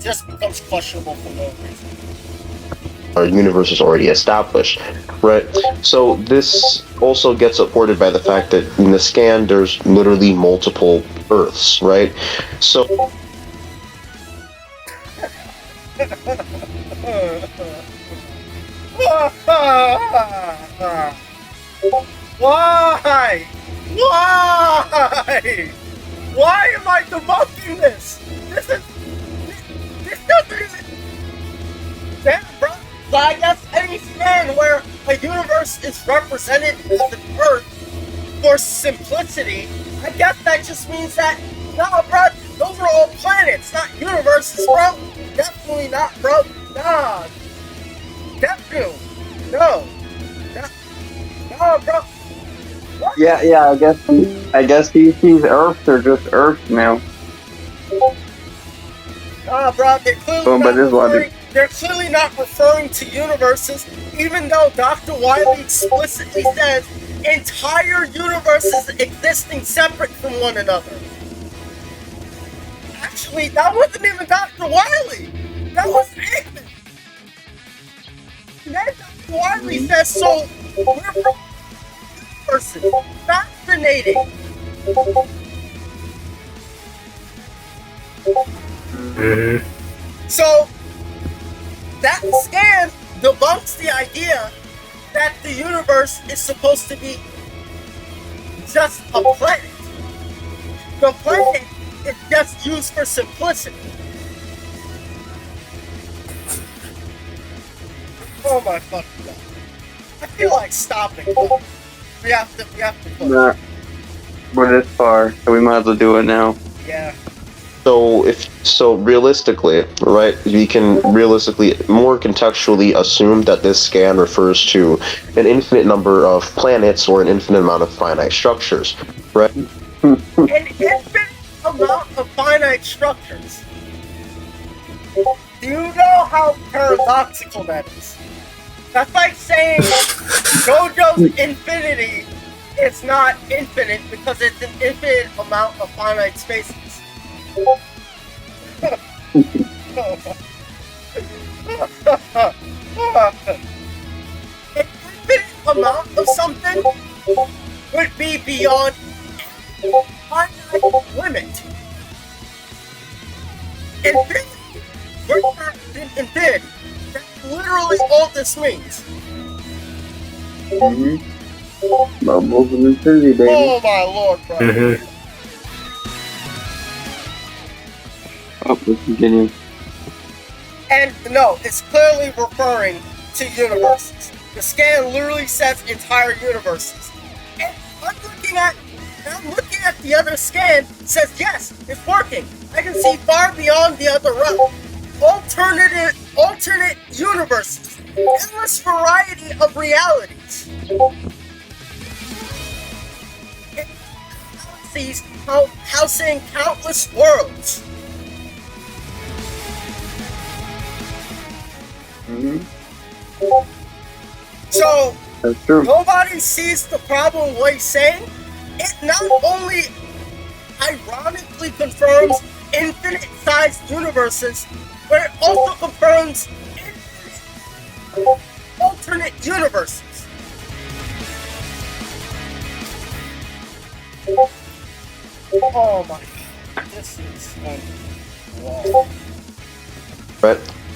just becomes questionable for no reason. universe is already established, right? So this also gets supported by the fact that in the scan there's literally multiple Earths, right? So Why? Why am I debunking this? This doesn't even... Damn, bro. So I guess any scan where a universe is represented as an Earth for simplicity, I guess that just means that, nah, bro, those are all planets, not universes, bro. Definitely not, bro. Nah. Definitely. No. Nah, bro. What? Yeah, I guess these Earths are just Earths now. Nah, bro, they're clearly not referring to universes, even though Dr. Wily explicitly says entire universes existing separate from one another. Actually, that wasn't even Dr. Wily. That was Aikman. And then Dr. Wily says, so we're from person. Fascinating. So that scan debunks the idea that the universe is supposed to be just a planet. The planet is just used for simplicity. Oh my fucking god. I feel like stopping. We have to close. Nah, we're this far, so we might as well do it now. Yeah. So realistically, right, we can realistically more contextually assume that this scan refers to an infinite number of planets or an infinite amount of finite structures, right? An infinite amount of finite structures. Do you know how paradoxical that is? That's like saying JoJo's infinity is not infinite because it's an infinite amount of finite spaces. An infinite amount of something would be beyond any finite limit. Infinity. We're not in infinity. That's literally all this means. Bubbles of infinity, baby. Oh my lord, bro. Oh, let's continue. And no, it's clearly referring to universes. The scan literally says entire universes. And I'm looking at the other scan, says yes, it's working. I can see far beyond the other realm. Alternate universes. Endless variety of realities. Galaxies housing countless worlds. So, that's true. Nobody sees the problem what he's saying. It not only ironically confirms infinite-sized universes, but it also confirms infinite alternate universes. Oh my god, this is wow.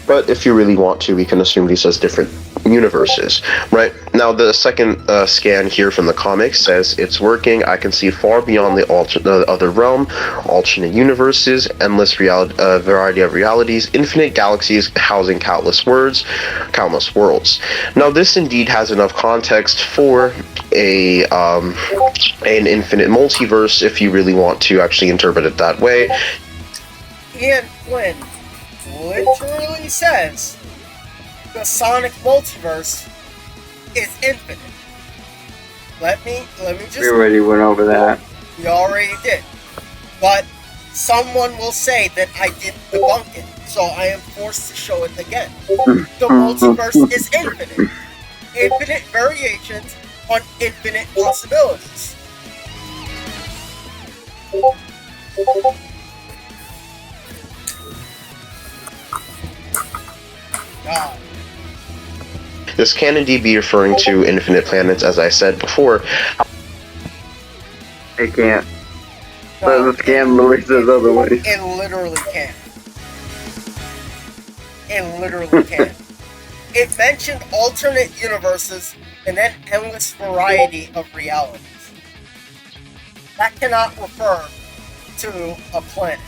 But if you really want to, we can assume these as different universes, right? Now, the second scan here from the comics says it's working. I can see far beyond the other realm, alternate universes, endless variety of realities, infinite galaxies housing countless worlds. Now, this indeed has enough context for an infinite multiverse, if you really want to actually interpret it that way. Ian Flynn literally says the Sonic Multiverse is infinite. Let me just... We already went over that. We already did. But someone will say that I didn't debunk it, so I am forced to show it again. The multiverse is infinite. Infinite variations on infinite possibilities. God. This can indeed be referring to infinite planets, as I said before. It can't. The scan literally says otherwise. It literally can. It literally can. It mentioned alternate universes and then endless variety of realities. That cannot refer to a planet.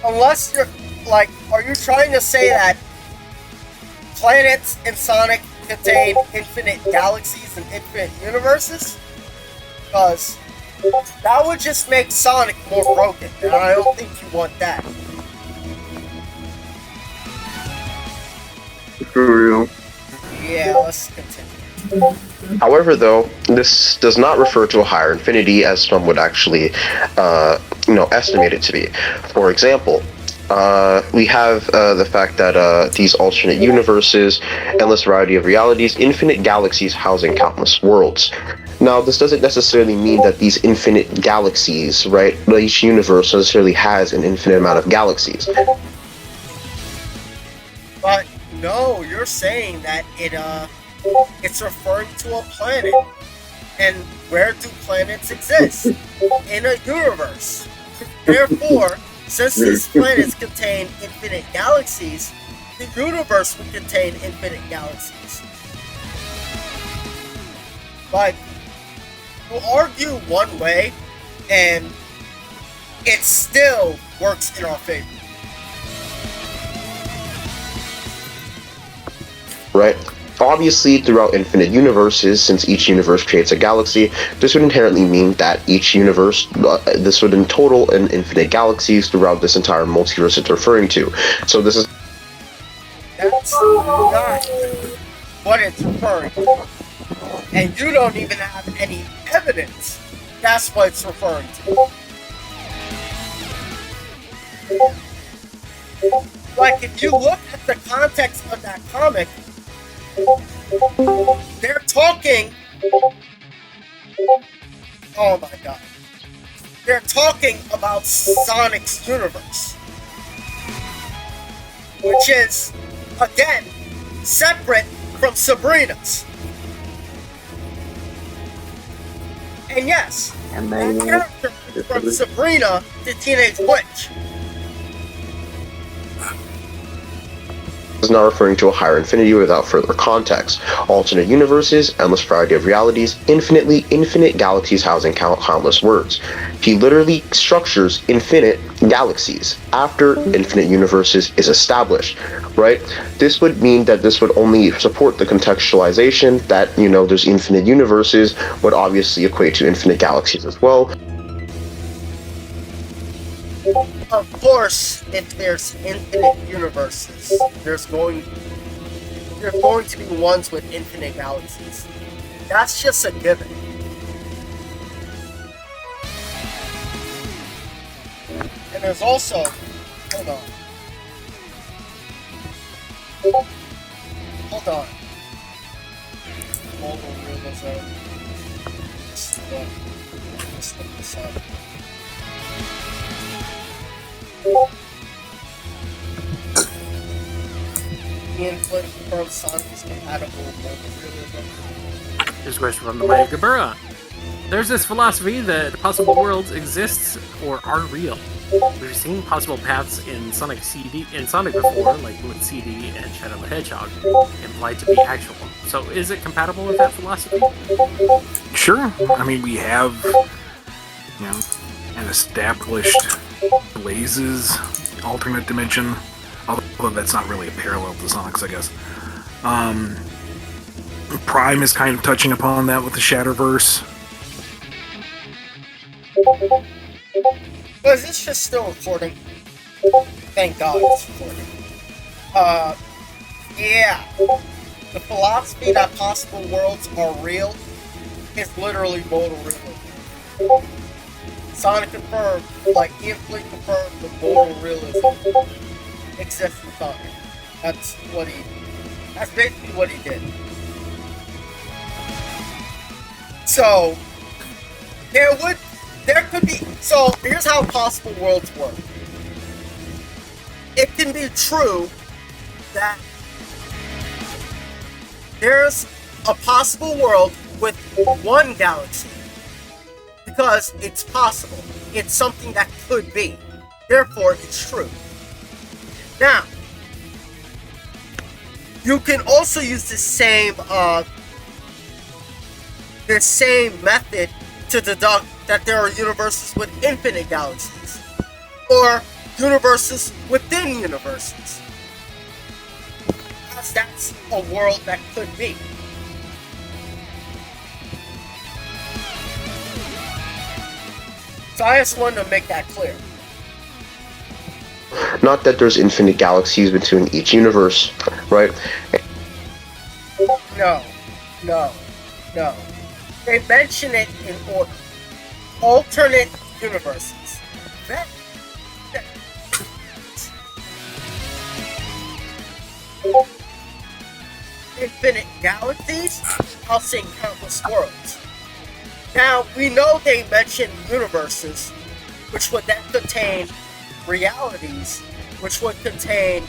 Unless you're, like, are you trying to say that planets in Sonic contain infinite galaxies and infinite universes? Because that would just make Sonic more broken, and I don't think you want that. For real. Yeah, let's continue. However, though, this does not refer to a higher infinity as some would actually, estimate it to be. For example, we have the fact that these alternate universes, endless variety of realities, infinite galaxies housing countless worlds. Now, this doesn't necessarily mean that these infinite galaxies, right, each universe necessarily has an infinite amount of galaxies. But no, you're saying that it's referring to a planet. And where do planets exist? In a universe. Therefore, since these planets contain infinite galaxies, the universe would contain infinite galaxies. Like, you argue one way, and it still works in our favor. Right? Obviously, throughout infinite universes, since each universe creates a galaxy, this would inherently mean that each universe, this would in total an infinite galaxies throughout this entire multiverse it's referring to. So this is... That's not what it's referring to. And you don't even have any evidence that's what it's referring to. Like, if you look at the context of that comic, they're talking... Oh my god. They're talking about Sonic's universe. Which is, again, separate from Sabrina's. And yes, that character from Sabrina to Teenage Witch. is not referring to a higher infinity without further context. Alternate universes, endless variety of realities, infinite galaxies housing countless worlds. He literally structures infinite galaxies after infinite universes is established, right? This would mean that this would only support the contextualization that, there's infinite universes would obviously equate to infinite galaxies as well. Of course, if there's infinite universes, there's going to be ones with infinite galaxies. That's just a given. And there's also... Hold on. Hold on. Mobile realism. Let's look this up. Input from Sonic is compatible with mobile realism. Here's a question from the Mighty Gabura. There's this philosophy that possible worlds exist or are real. We've seen possible paths in Sonic before, like with CD and Shadow the Hedgehog, implied to be actual. So is it compatible with that philosophy? Sure. I mean, we have, an established Blaze's alternate dimension, although that's not really a parallel to Sonic's, I guess. Prime is kind of touching upon that with the Shatterverse. But is this just still recording? Thank God it's recording. Yeah. The philosophy that possible worlds are real is literally modal realism. Sonic confirmed, like Ian Fleet confirmed, the modal realism exists in Sonic. That's basically what he did. So, there could be, so here's how possible worlds work. It can be true that there's a possible world with one galaxy. Because it's possible. It's something that could be. Therefore, it's true. Now, you can also use the same method to deduct that there are universes with infinite galaxies, or universes within universes. Because that's a world that could be. So I just wanted to make that clear. Not that there's infinite galaxies between each universe, right? No. They mention it in order. Alternate universes. Infinite galaxies? I'll say countless worlds. Now, we know they mention universes, which would then contain realities, which would contain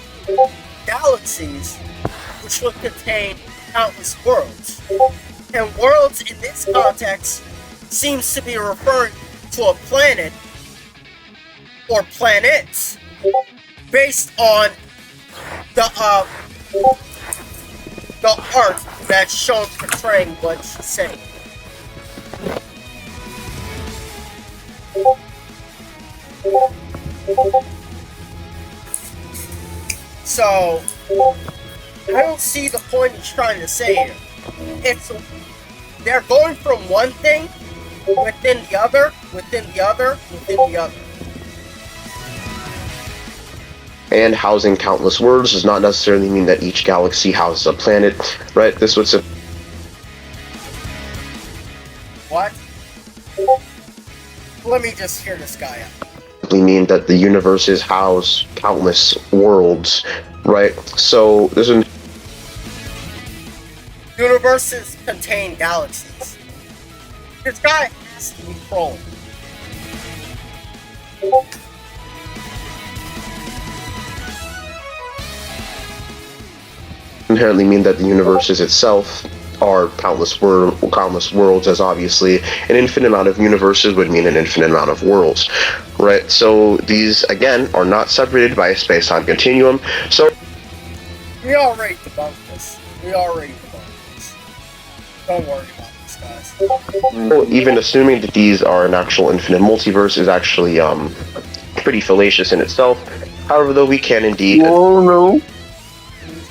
galaxies, which would contain countless worlds. And worlds in this context seems to be referring to a planet or planets based on the art that's shown portraying what she's saying. So, I don't see the point he's trying to say here. They're going from one thing within the other, within the other, within the other. And housing countless worlds does not necessarily mean that each galaxy houses a planet, right? This would What? Let me just hear this guy out. simply mean that the universes house countless worlds, right? So there's an Universes contain galaxies. This guy has to be trolling. inherently mean that the universes itself are countless worlds, as obviously an infinite amount of universes would mean an infinite amount of worlds, right? So these, again, are not separated by a space-time continuum, so... We already debunked this. Don't worry about this, guys. Well, even assuming that these are an actual infinite multiverse is actually, pretty fallacious in itself. However, though, we can indeed... Oh, no.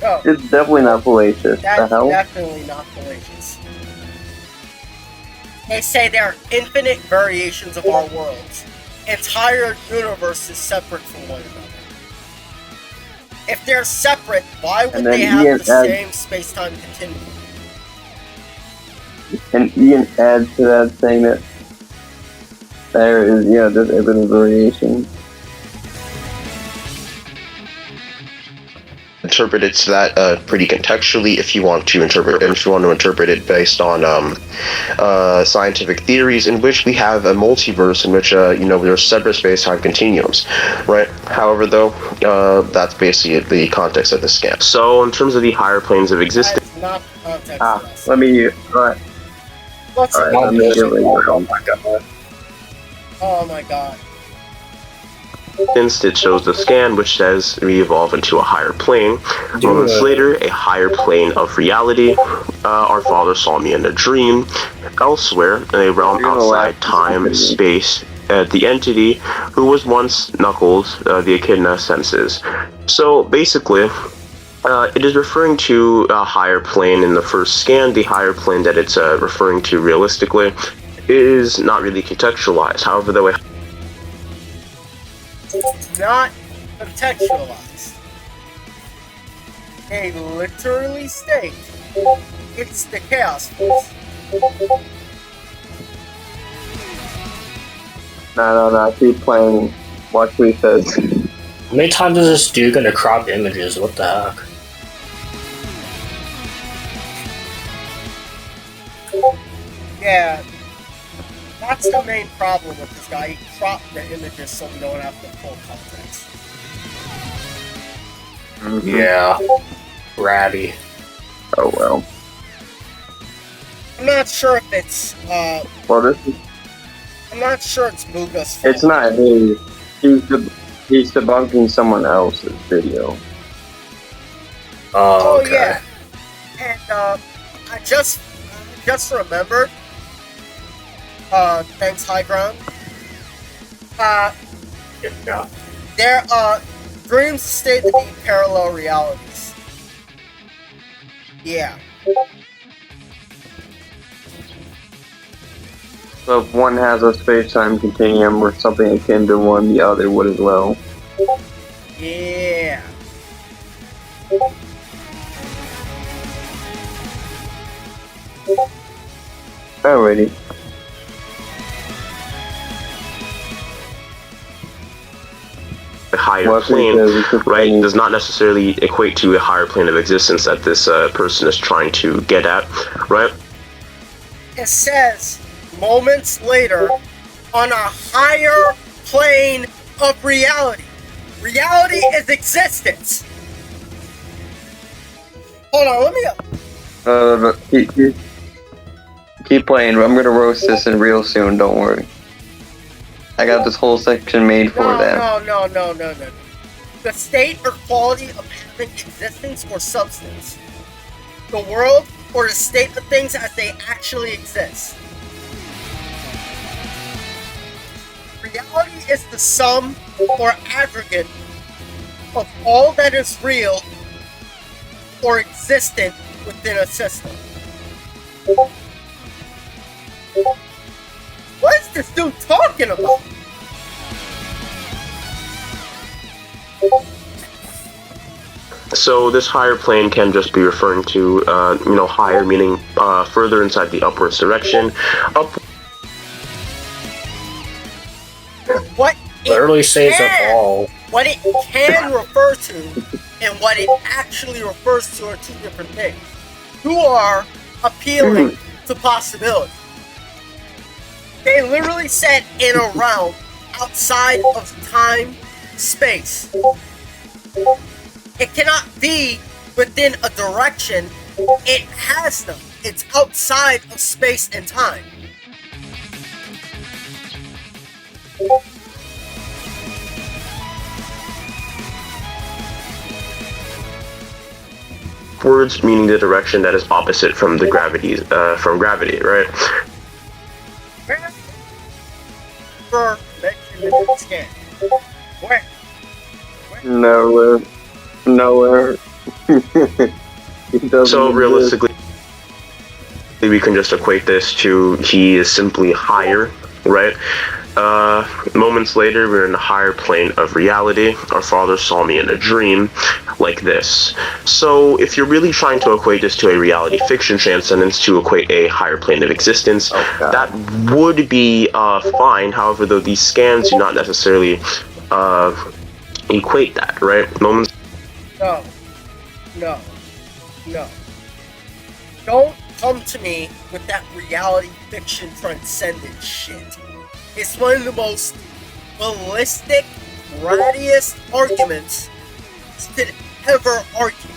Oh, It's definitely not fallacious. The that's hell? definitely not fallacious. They say there are infinite variations of our worlds. Entire universes separate from one another. If they're separate, why would And then they have Ian the adds- same space-time continuum? And Ian adds to that saying that there is, there's infinite variation. Interpret it that pretty contextually if you want to interpret it based on scientific theories in which we have a multiverse in which there are separate space-time continuums, right? However, though, that's basically the context of the scam. So in terms of the higher planes of existence, That is not the context of this. Let me, alright. Let's Alright, let me get rid of it. Oh my god. it shows the scan which says we evolve into a higher plane. Moments later, a higher plane of reality. Our father saw me in a dream. Elsewhere, in a realm outside time, space, the entity who was once Knuckles, the echidna senses. So basically, it is referring to a higher plane in the first scan. The higher plane that it's referring to realistically is not really contextualized. However, though, Not contextualized. They literally state it's the chaos force. No, keep playing. Watch what he says. How many times is this dude gonna crop images? What the heck? Yeah, that's the main problem with this guy. He cropped the images so we don't have the full context. Yeah. Ratty. Oh well. I'm not sure if it's, Well, this is... I'm not sure it's Booga's fault. It's not his. He's debunking someone else's video. Oh, okay. Yeah. And, I just remembered, thanks High Ground, Yeah. there, dreams state to be parallel realities. Yeah. So if one has a space-time continuum or something akin to one, the other would as well. Yeah. Alrighty. A higher plane, right, does not necessarily equate to a higher plane of existence that this person is trying to get at, right? It says, moments later, on a higher plane of reality. Reality is existence. Hold on, let me... Keep playing. I'm gonna roast this in real soon, don't worry. I got this whole section made for that. No. The state or quality of having existence or substance. The world or the state of things as they actually exist. Reality is the sum or aggregate of all that is real or existent within a system. What is this dude talking about? So this higher plane can just be referring to, higher meaning further inside the upwards direction. What literally says it all. What it can refer to and what it actually refers to are two different things. Who are appealing to possibility. They literally said in a realm outside of time, space. It cannot be within a direction. It has them. It's outside of space and time. Words meaning the direction that is opposite from the gravity, right? For mentioned scan. Where? Nowhere. So realistically, we can just equate this to he is simply higher, right? Moments later, we're in a higher plane of reality. Our father saw me in a dream, like this. So, if you're really trying to equate this to a reality fiction transcendence to equate a higher plane of existence, that would be fine. However, though, these scans do not necessarily equate that, right? Moments. No. Don't come to me with that reality fiction transcendent shit. It's one of the most ballistic, rattiest arguments you could ever argue.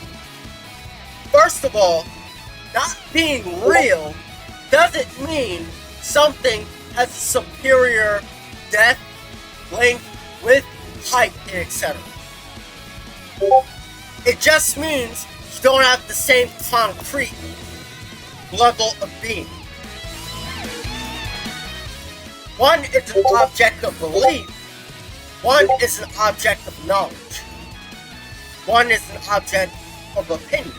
First of all, not being real doesn't mean something has a superior depth, length, width, height, etc. It just means you don't have the same concrete level of being. One is an object of belief. One is an object of knowledge. One is an object of opinion.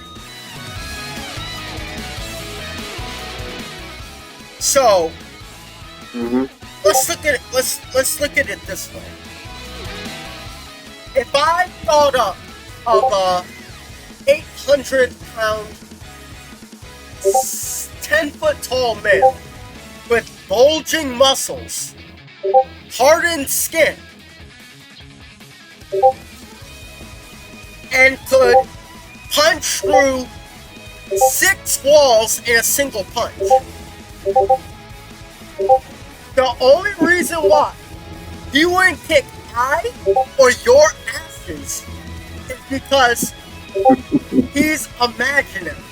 So, let's look at it. Let's look at it this way. If I thought up of a 800-pound, 10-foot tall male with bulging muscles, hardened skin, and could punch through 6 walls in a single punch. The only reason why he wouldn't kick I or your asses is because he's imaginary.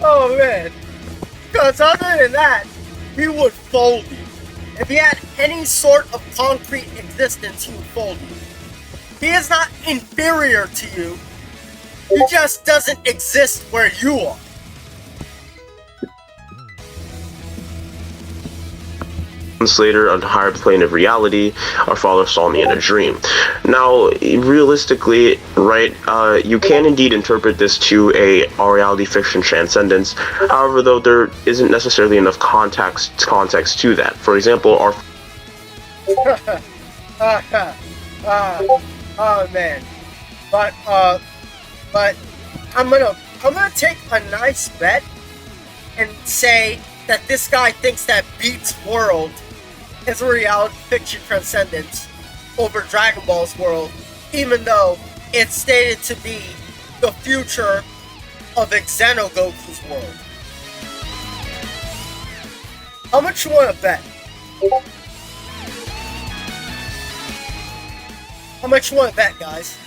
Oh man. Because other than that, he would fold you. If he had any sort of concrete existence, he would fold you. He is not inferior to you. He just doesn't exist where you are. Later, on a higher plane of reality, our father saw me in a dream. Now, realistically, right, you can indeed interpret this to a reality fiction transcendence. However, though, there isn't necessarily enough context to that. For example, our oh man, but I'm gonna take a nice bet and say that this guy thinks that Beats' world is a reality fiction transcendence over Dragon Ball's world, even though it's stated to be the future of Xenogoku's world. How much you want to bet? How much you want to bet, guys?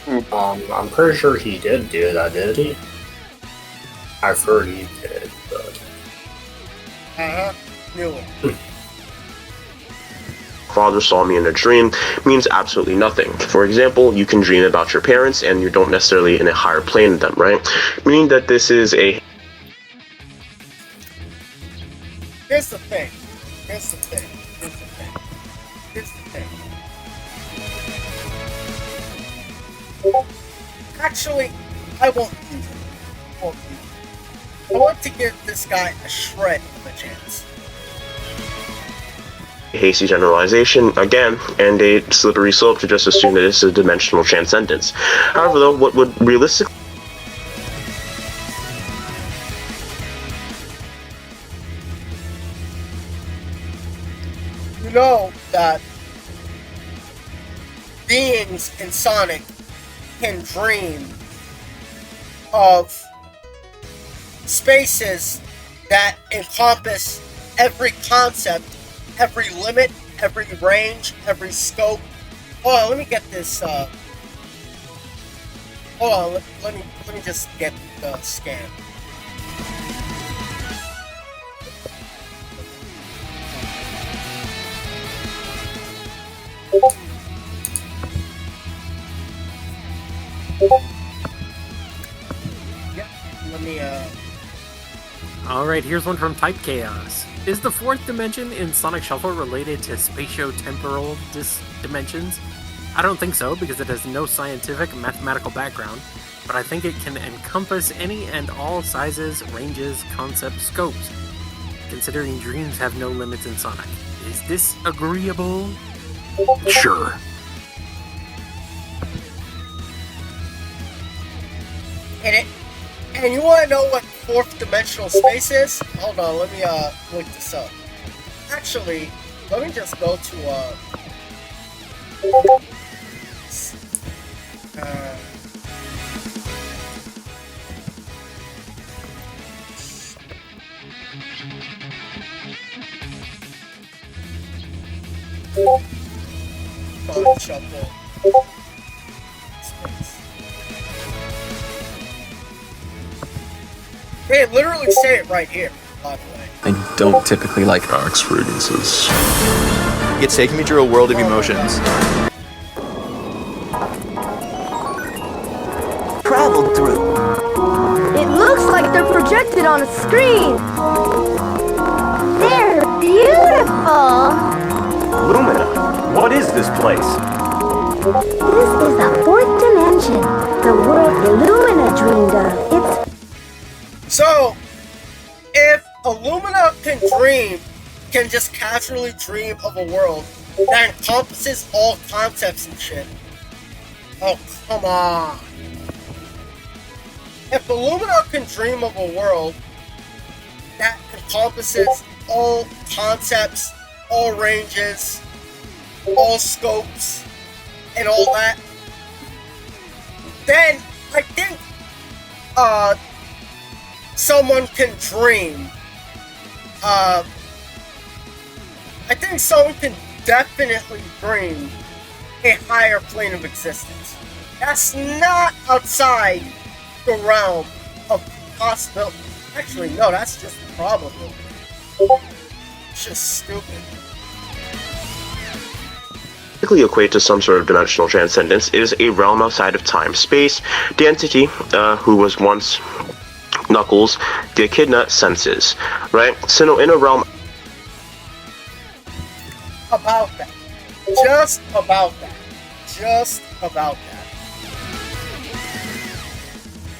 I'm pretty sure he did do that, did he? I've heard he did, but... Knew it. father saw me in a dream means absolutely nothing. For example, you can dream about your parents and you don't necessarily in a higher plane than them, right? Meaning that this is a... Here's the thing. Actually, I won't use it. I want to give this guy a shred of a chance. hasty generalization, again, and a slippery slope to just assume that this is a dimensional transcendence. However, though, what would realistically... You know that beings in Sonic can dream of spaces that encompass every concept, every limit, every range, every scope. Hold on, let me get this, hold on, let me just get the scan. Yeah, let me, Alright, here's one from Type Chaos. Is the fourth dimension in Sonic Shuffle related to spatio-temporal dimensions? I don't think so, because it has no scientific mathematical background, but I think it can encompass any and all sizes, ranges, concepts, scopes, considering dreams have no limits in Sonic. Is this agreeable? Sure. And you want to know what fourth dimensional space is? Hold on, let me look this up. Actually, let me just go to Sonic Shuffle. They literally say it right here, by the way. I don't typically like experiences. It's taking me through a world of emotions. Traveled through. It looks like they're projected on a screen. They're beautiful. Lumina, what is this place? This is the fourth dimension, the world Illumina dreamed of. It's So, if Illumina can just casually dream of a world that encompasses all concepts and shit. Oh, come on. If Illumina can dream of a world that encompasses all concepts, all ranges, all scopes, and all that, then I think, someone can dream. I think someone can definitely dream a higher plane of existence. That's not outside the realm of possibility. Actually, no, that's just probable. It's just stupid. Typically equate to some sort of dimensional transcendence is a realm outside of time, space. The entity, who was once Knuckles, the echidna senses, right? So in a realm about that. Just about that. Just about that.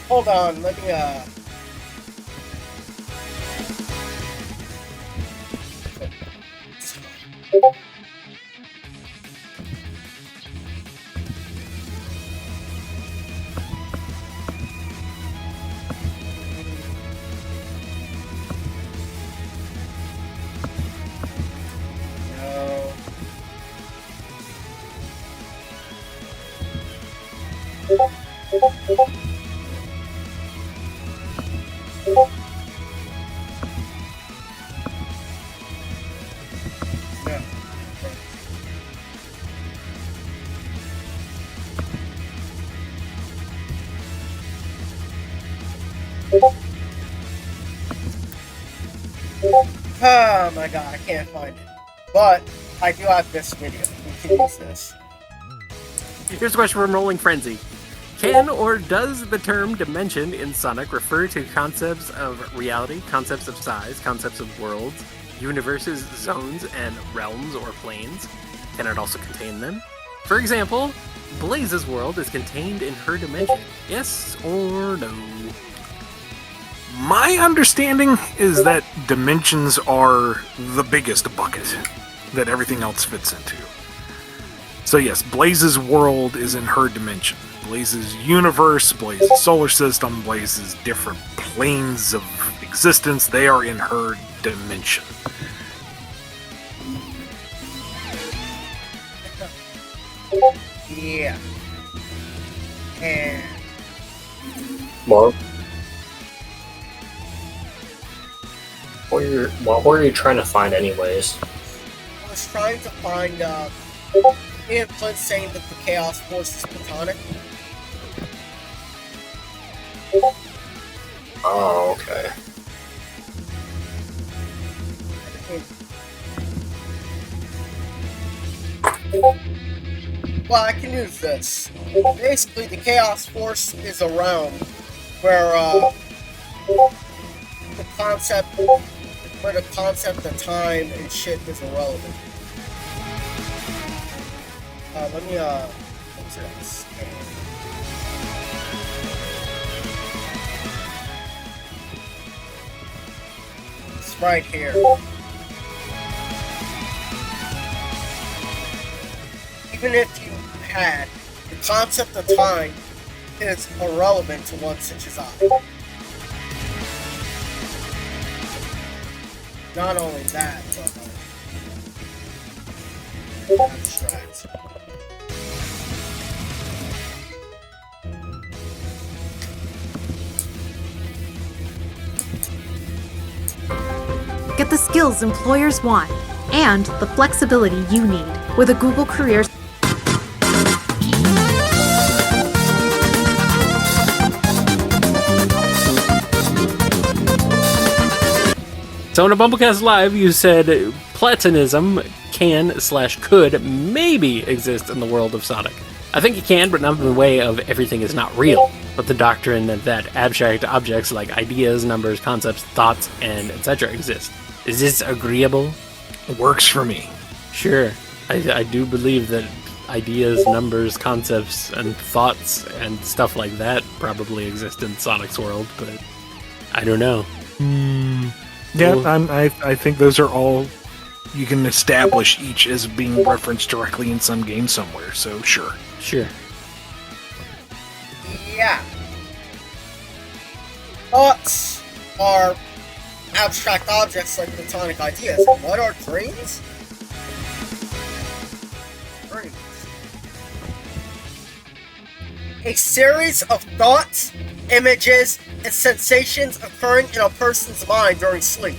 Hold on, let me oh my god, I can't find it. But I do have this video. We can use this. Here's a question from Rolling Frenzy. Can or does the term dimension in Sonic refer to concepts of reality, concepts of size, concepts of worlds, universes, zones, and realms or planes? Can it also contain them? For example, Blaze's world is contained in her dimension. Yes or no? My understanding is that dimensions are the biggest bucket that everything else fits into. So yes, Blaze's world is in her dimension. Blaze's universe, Blaze's solar system, Blaze's different planes of existence, they are in her dimension. Yeah. And Mark? What were you trying to find anyways? I was trying to find me and Clint saying that the Chaos Force is platonic. Oh, okay. Well, I can use this. Basically, the Chaos Force is a realm where the concept of time and shit is irrelevant. Let me what's this? It's right here. Even if you had, the concept of time is irrelevant to one such as I. Not only that, but abstract. Get the skills employers want and the flexibility you need with a Google Careers. So in a Bumblecast Live, you said platonism can/could maybe exist in the world of Sonic. I think it can, but not in the way of everything is not real, but the doctrine that abstract objects like ideas, numbers, concepts, thoughts, and etc. exist. Is this agreeable? It works for me. Sure. I do believe that ideas, numbers, concepts, and thoughts and stuff like that probably exist in Sonic's world, but I don't know. Yeah, I think those are all, you can establish each as being referenced directly in some game somewhere, so sure. Sure. Yeah. Thoughts are abstract objects like platonic ideas. And what are dreams? Dreams. A series of thoughts, images, and sensations occurring in a person's mind during sleep.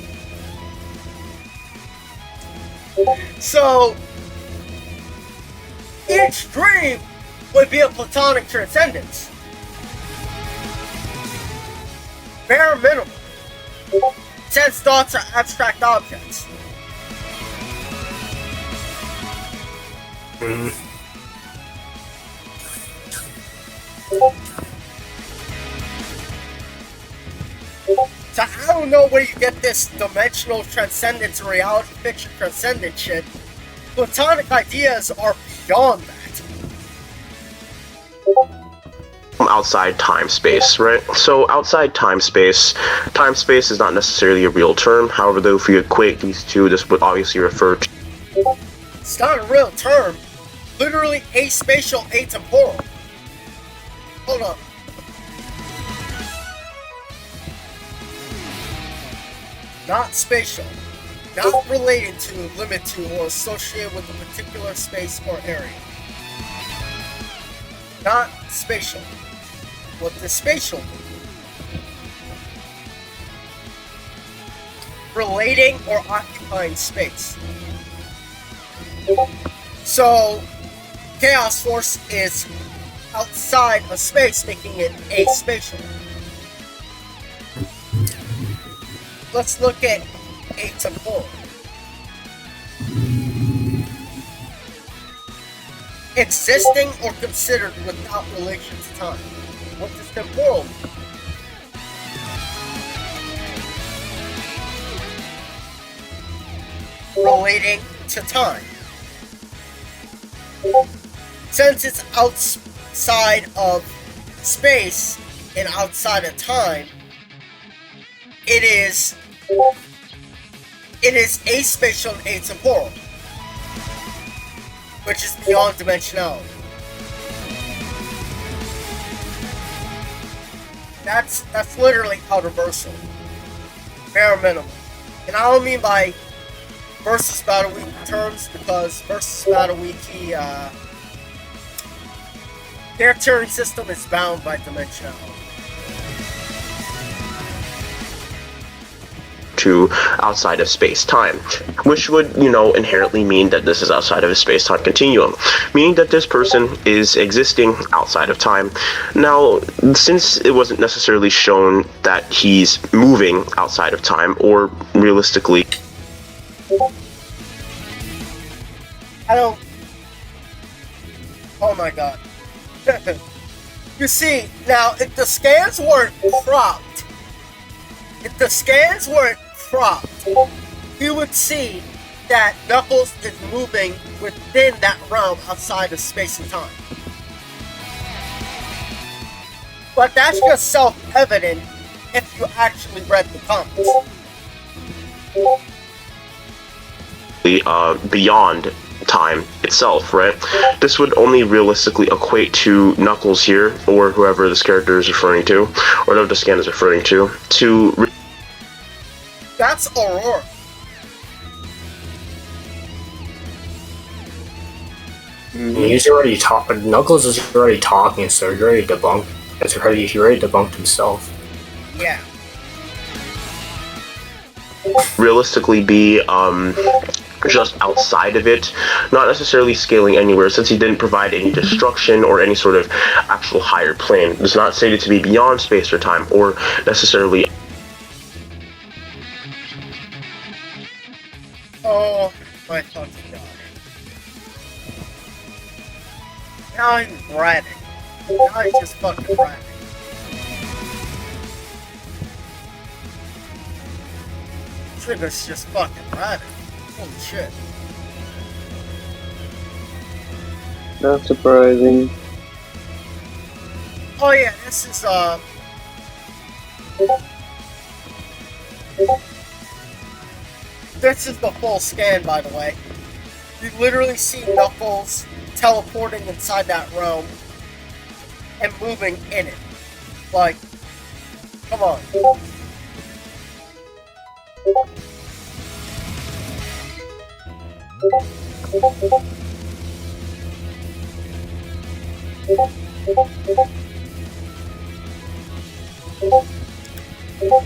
So, each dream would be a platonic transcendence. Bare minimum. Since thoughts are abstract objects. So I don't know where you get this dimensional transcendence, reality fiction transcendence shit. Platonic ideas are beyond that. Outside time-space, right? So outside time-space is not necessarily a real term. However, though, if you equate these two, this would obviously refer to... It's not a real term. Literally aspatial, atemporal. Hold on. Not spatial. Not related to, limited to, or associated with a particular space or area. Not spatial. What does spatial mean? Relating or occupying space. So, chaos force is outside of space, making it aspatial. Let's look at atemporal. Existing or considered without relation to time. What does temporal mean? Relating to time. Since it's outside of space and outside of time, it is aspatial and atemporal, which is beyond dimensionality. That's literally universal, bare minimum. And I don't mean by versus Battle Week terms, because versus Battle Week, their Turing system is bound by dimensionality. To outside of space-time, which would, inherently mean that this is outside of a space-time continuum, meaning that this person is existing outside of time. Now, since it wasn't necessarily shown that he's moving outside of time, or realistically... Oh my god. You see, now, if the scans weren't cropped, you would see that Knuckles is moving within that realm outside of space and time. But that's just self-evident if you actually read the comics. Beyond time itself, right? This would only realistically equate to Knuckles here, or whoever this character is referring to, or whatever the scan is referring to. That's Aurora. He's already talking. Knuckles is already talking, so he's already debunked. He already debunked himself. Yeah. Realistically be just outside of it, not necessarily scaling anywhere, since he didn't provide any destruction or any sort of actual higher plane. It's not stated to be beyond space or time, or necessarily... Oh my fucking god. Now he's bragging. Now he's just fucking bragging. Trigger's just fucking bragging. Holy shit. Not surprising. Oh yeah, this is this is the full scan, by the way. You literally see Knuckles teleporting inside that realm and moving in it. Like, come on.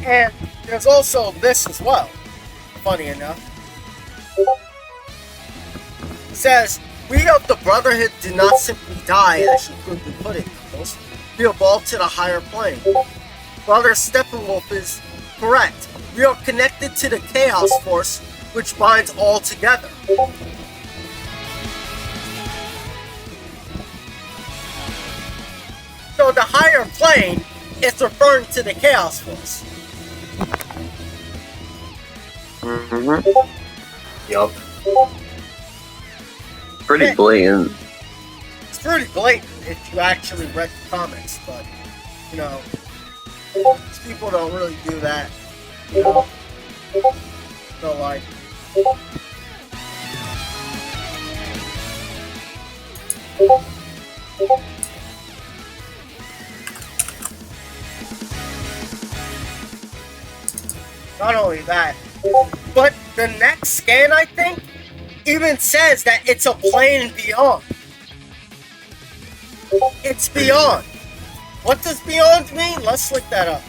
And there's also this as well, funny enough. It says, We of the Brotherhood did not simply die, as you crudely put it, Knuckles. We evolved to the higher plane. Brother Steppenwolf is correct. We are connected to the Chaos Force, which binds all together. So the higher plane is referring to the Chaos Force. Yup. Pretty blatant. It's pretty blatant if you actually read the comics, but, you know, these people don't really do that. You know? So, like... Not only that, but the next scan, I think, even says that it's a plane beyond. It's beyond. What does beyond mean? Let's look that up.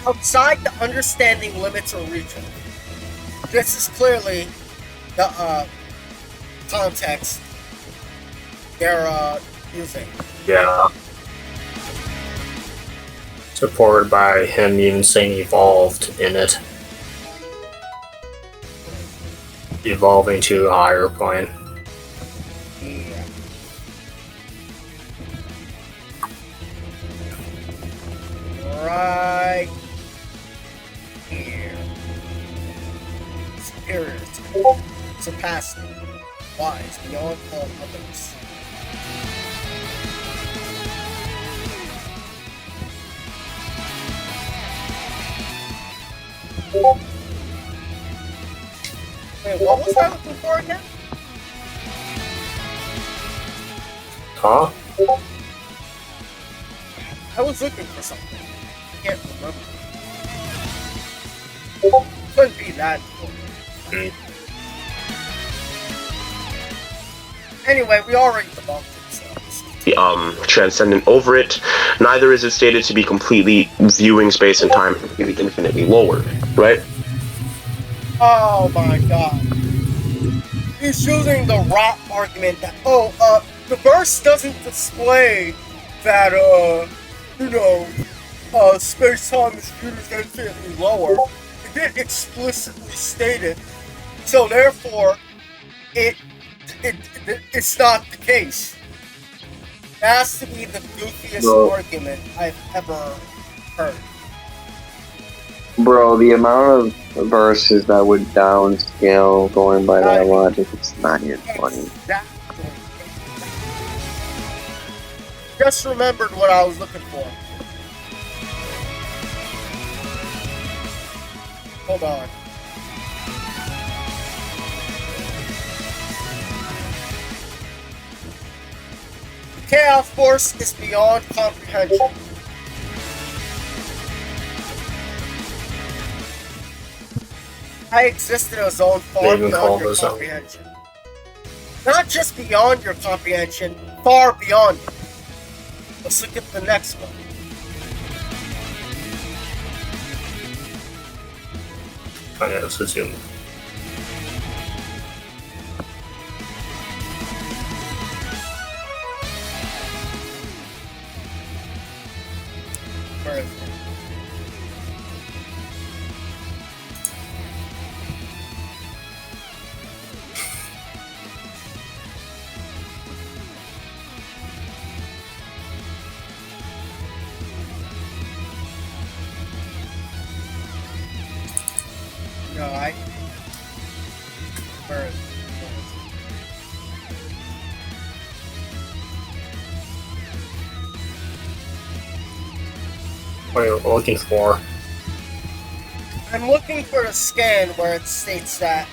Outside the understanding limits or region. This is clearly the context they're using. Yeah. Supported by him even saying evolved in it. Evolving to a higher plane. Yeah. Right here. Superior to, surpassing, wise, beyond all others. Wait, what was I looking for again? Huh? I was looking for something. I can't remember. Couldn't be that important. Anyway, we already debunked it, so. Transcendent over it. Neither is it stated to be completely viewing space and time completely infinitely lower, right? Oh my god. He's using the rap argument that, the verse doesn't display that, space-time is viewed as infinitely lower. It didn't explicitly state it. So therefore, it's not the case. It has to be the goofiest argument I've ever heard. Bro, the amount of verses that would downscale going by that logic, it's not even funny. Exactly. Just remembered what I was looking for. Hold on. The Chaos Force is beyond comprehension. I exist in a zone far beyond your comprehension. Not just beyond your comprehension, far beyond it. Let's look at the next one. Oh yeah, let's assume. Where is it? No, where is it? What are you looking for? I'm looking for a scan where it states that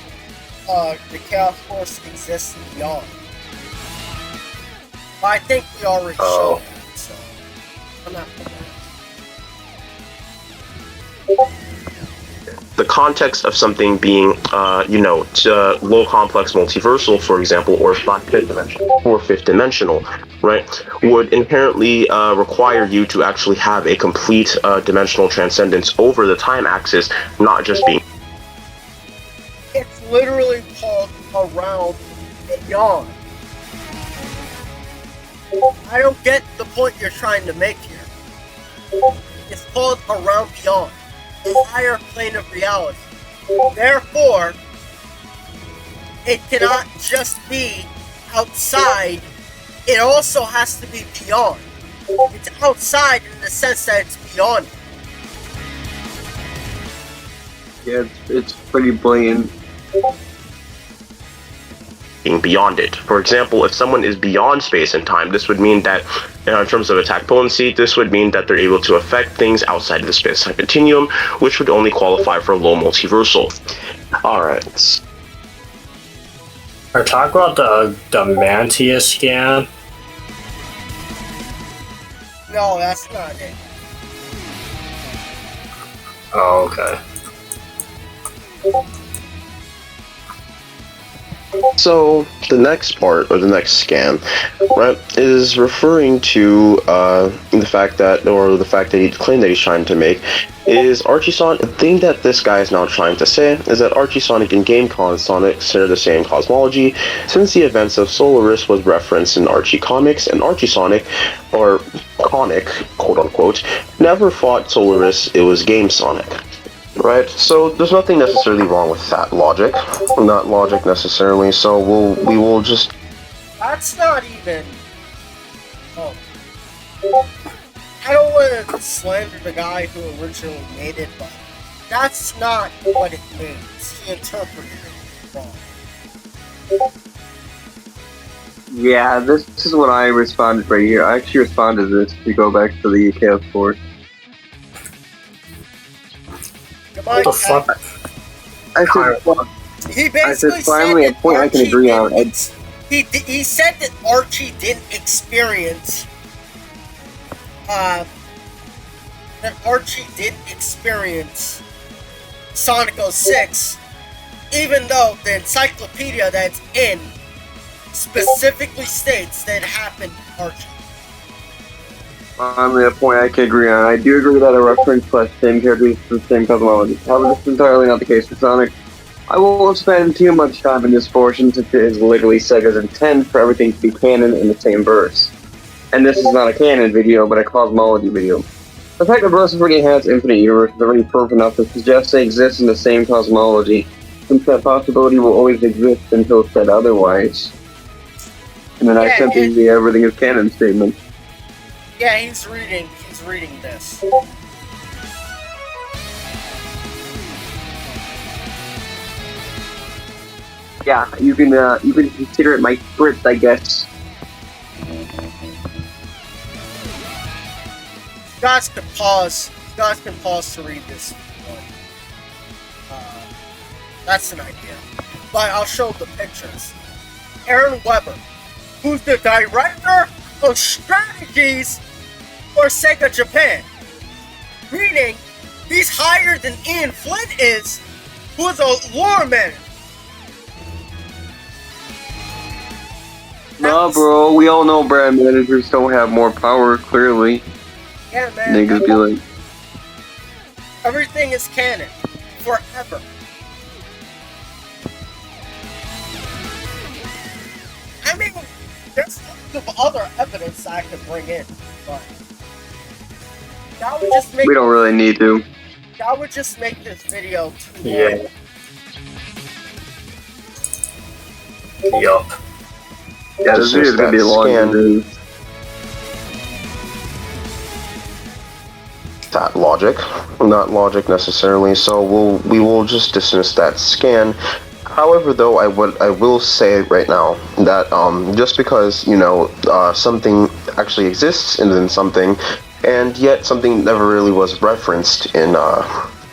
the Chaos Force exists beyond. But I think we already showed that, so I'm not gonna. the context of something being, low complex multiversal, for example, or fifth dimensional, right, would inherently require you to actually have a complete dimensional transcendence over the time axis, not just being. It's literally called around beyond. I don't get the point you're trying to make here. It's called around beyond, a higher plane of reality. Therefore, it cannot just be outside, it also has to be beyond. It's outside in the sense that it's beyond it. Yeah, it's pretty blatant. Beyond it. For example, if someone is beyond space and time, this would mean that, in terms of attack potency, this would mean that they're able to affect things outside of the space-time continuum, which would only qualify for low multiversal. Alright. Or talk about the Mantia scan. No, that's not it. Oh, okay. So the next part, or the next scan, right, is referring to the fact that he claimed that he's trying to make is Archie-Sonic. The thing that this guy is now trying to say is that Archie-Sonic and GameCon Sonic share the same cosmology, since the events of Solaris was referenced in Archie comics, and Archie-Sonic, or Conic, quote-unquote, never fought Solaris, it was Game Sonic. Right, so there's nothing necessarily wrong with that logic, not logic necessarily. So we will just. That's not even. Oh, I don't want to slander the guy who originally made it, but that's not what it means. He interpreted it wrong. Yeah, this is what I responded right here. I actually responded to this if you go back to the Chaos Force. What the fuck? He basically finally said a point I can Archie agree on. He said that Archie didn't experience Sonic 06, even though the encyclopedia that's in specifically states that it happened to Archie. Finally, a point I can agree on. I do agree that a reference plus same characters to the same cosmology. However, this is entirely not the case for Sonic. I won't spend too much time in this portion since it is literally Sega's intent for everything to be canon in the same verse. And this is not a canon video, but a cosmology video. The fact that Verse already has infinite universe is already proof enough to suggest they exist in the same cosmology, since that possibility will always exist until said otherwise. And then I simply see everything is canon statement. Yeah, he's reading this. Yeah, you can consider it my script, I guess. You guys can pause to read this one. That's an idea. But I'll show the pictures. Aaron Weber, who's the director of strategies for Sega Japan. Meaning, he's higher than Ian Flint is, who is a lore manager. Nah, bro, we all know brand managers don't have more power, clearly. Yeah, man. Niggas be like... Everything is canon. Forever. I mean, there's lots of other evidence I could bring in, but... That would just make... We don't really need to. That would just make this video too long. Yup. Yeah, this video is gonna be long as it is. That logic, not logic necessarily. So we will just dismiss that scan. However, though, I will say right now that just because something actually exists and then something, and yet something never really was referenced in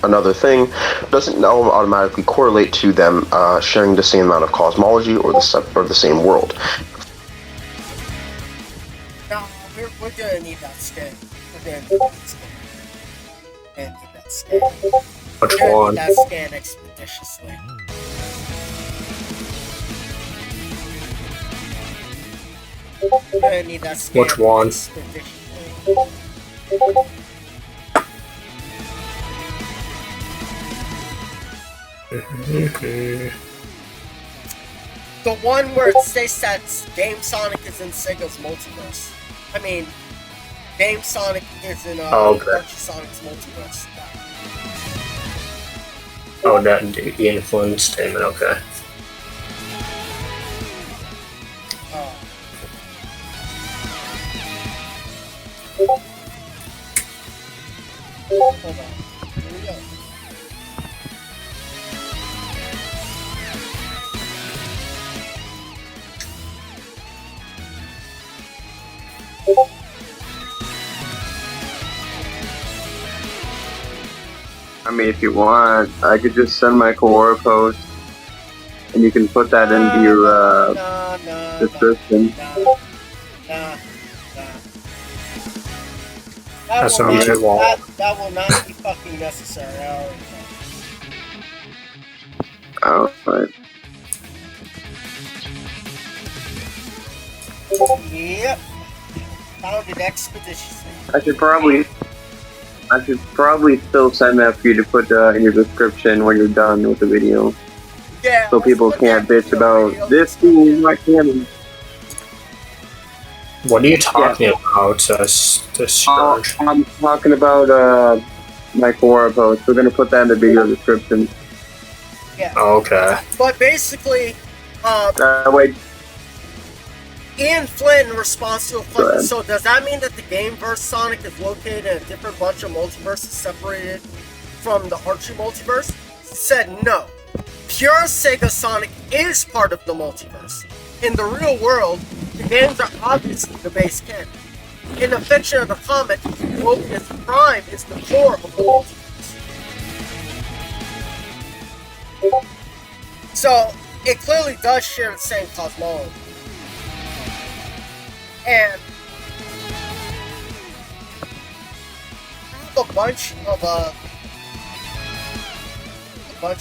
another thing, doesn't now automatically correlate to them sharing the same amount of cosmology or the same world. No, we're gonna need that scan. We're gonna need that scan. And get that scan. Which You're gonna one? need that scan expeditiously. You're gonna need that scan Which one? expeditiously. The one where it states that Game Sonic is in Sega's Multiverse. I mean, Game Sonic is in Archie Sonic's Multiverse. Oh, that the influence statement, okay. Hold on. Here we go. I mean, if you want, I could just send my Quora post, and you can put that into your description. That sounds too long. That will not be fucking necessary. I already know. Oh, right. Yep. Found it expeditiously. I should probably still send that for you to put in your description when you're done with the video. Yeah. So people can't bitch about this being my canon. What are you talking about, Scourge? I'm talking about my Quora post. We're gonna put that in the video description. Yeah. Okay. But basically, Wait. Ian Flynn in response to a question. So does that mean that the Gameverse Sonic is located in a different bunch of multiverses separated from the Archie multiverse? Said no. Pure Sega Sonic is part of the multiverse. In the real world, the games are obviously the base canon. In the fiction of the comic, Mobius Prime is the core of the multiverse. So, it clearly does share the same cosmology. And I have a bunch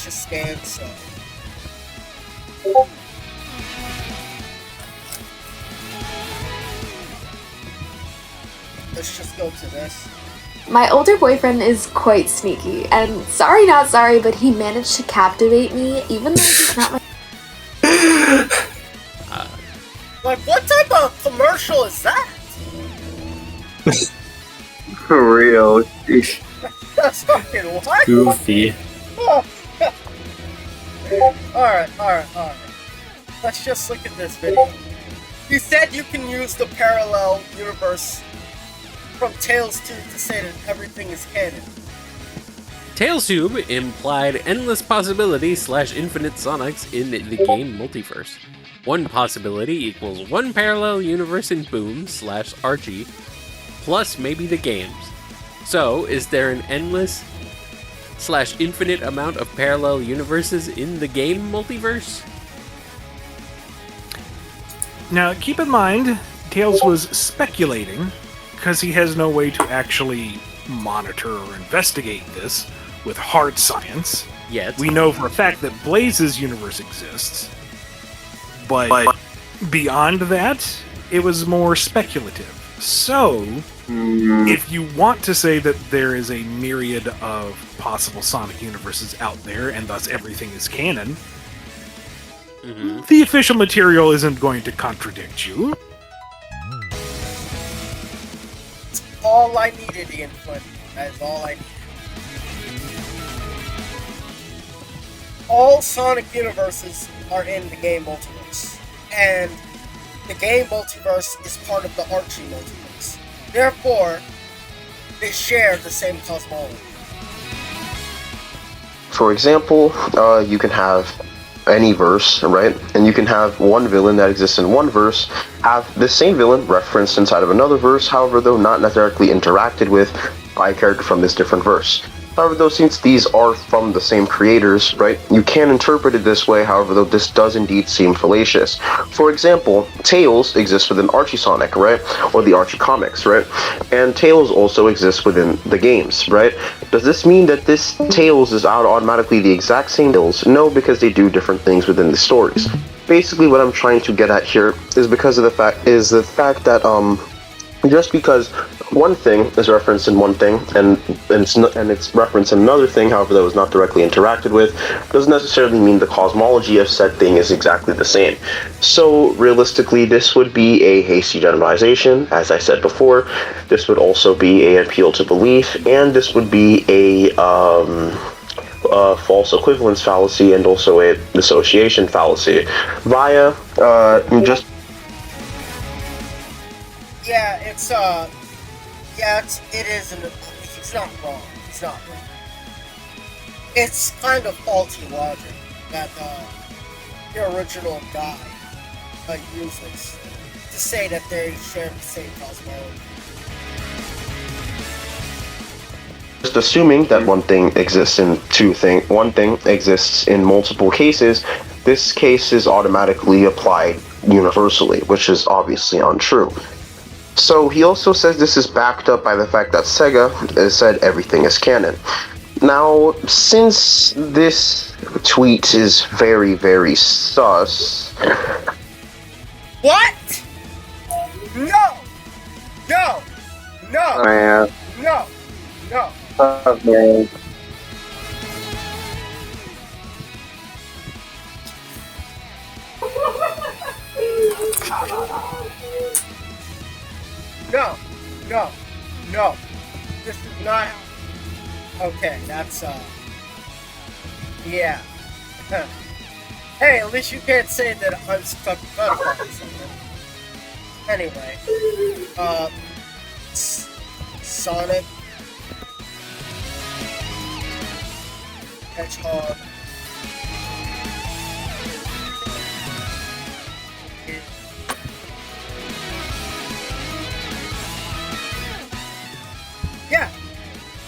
of scans, so let's just go to this. My older boyfriend is quite sneaky, and sorry not sorry, but he managed to captivate me even though he's not my... Like, what type of commercial is that? For real. That's fucking what? Goofy. Alright. Let's just look at this video. You said you can use the parallel universe from Tales 2 to say that everything is canon. TalesTube implied endless possibility / infinite Sonics in the game Multiverse. One possibility equals one parallel universe in Boom / Archie, plus maybe the games. So, is there an endless / infinite amount of parallel universes in the game Multiverse? Now, keep in mind, Tails was speculating, because he has no way to actually monitor or investigate this with hard science. Yet. We know for a fact that Blaze's universe exists, but beyond that, it was more speculative. So, if you want to say that there is a myriad of possible Sonic universes out there, and thus everything is canon, the official material isn't going to contradict you. All I needed, Ian Flynn. That is all I needed. All Sonic universes are in the game Multiverse. And the game Multiverse is part of the Archie Multiverse. Therefore, they share the same cosmology. For example, you can have any verse, right? And you can have one villain that exists in one verse, have the same villain referenced inside of another verse, however, though not necessarily interacted with by a character from this different verse. However, though, since these are from the same creators, right, you can interpret it this way, however, though this does indeed seem fallacious. For example, Tails exists within Archie Sonic, right, or the Archie comics, right, and Tails also exists within the games, right? Does this mean that this Tails is automatically the exact same Tails? No, because they do different things within the stories. Basically, what I'm trying to get at here is because of the fact that just because one thing is referenced in one thing and it's referenced in another thing, however, that was not directly interacted with, doesn't necessarily mean the cosmology of said thing is exactly the same. So realistically, this would be a hasty generalization, as I said before. This would also be an appeal to belief, and this would be a false equivalence fallacy and also a dissociation fallacy via just. Yeah, he's not wrong. It's not wrong. It's kind of faulty logic that the original guy uses to say that they share the same cosmology. Just assuming that one thing exists in one thing exists in multiple cases, this case is automatically applied universally, which is obviously untrue. So he also says this is backed up by the fact that Sega has said everything is canon. Now, since this tweet is very, very sus... What? No! No! No! Man. No! No! Okay. No! No! No! This is not... Okay, that's, yeah. Hey, at least you can't say that I'm stuck with or something. Anyway. Sonic Hedgehog yeah,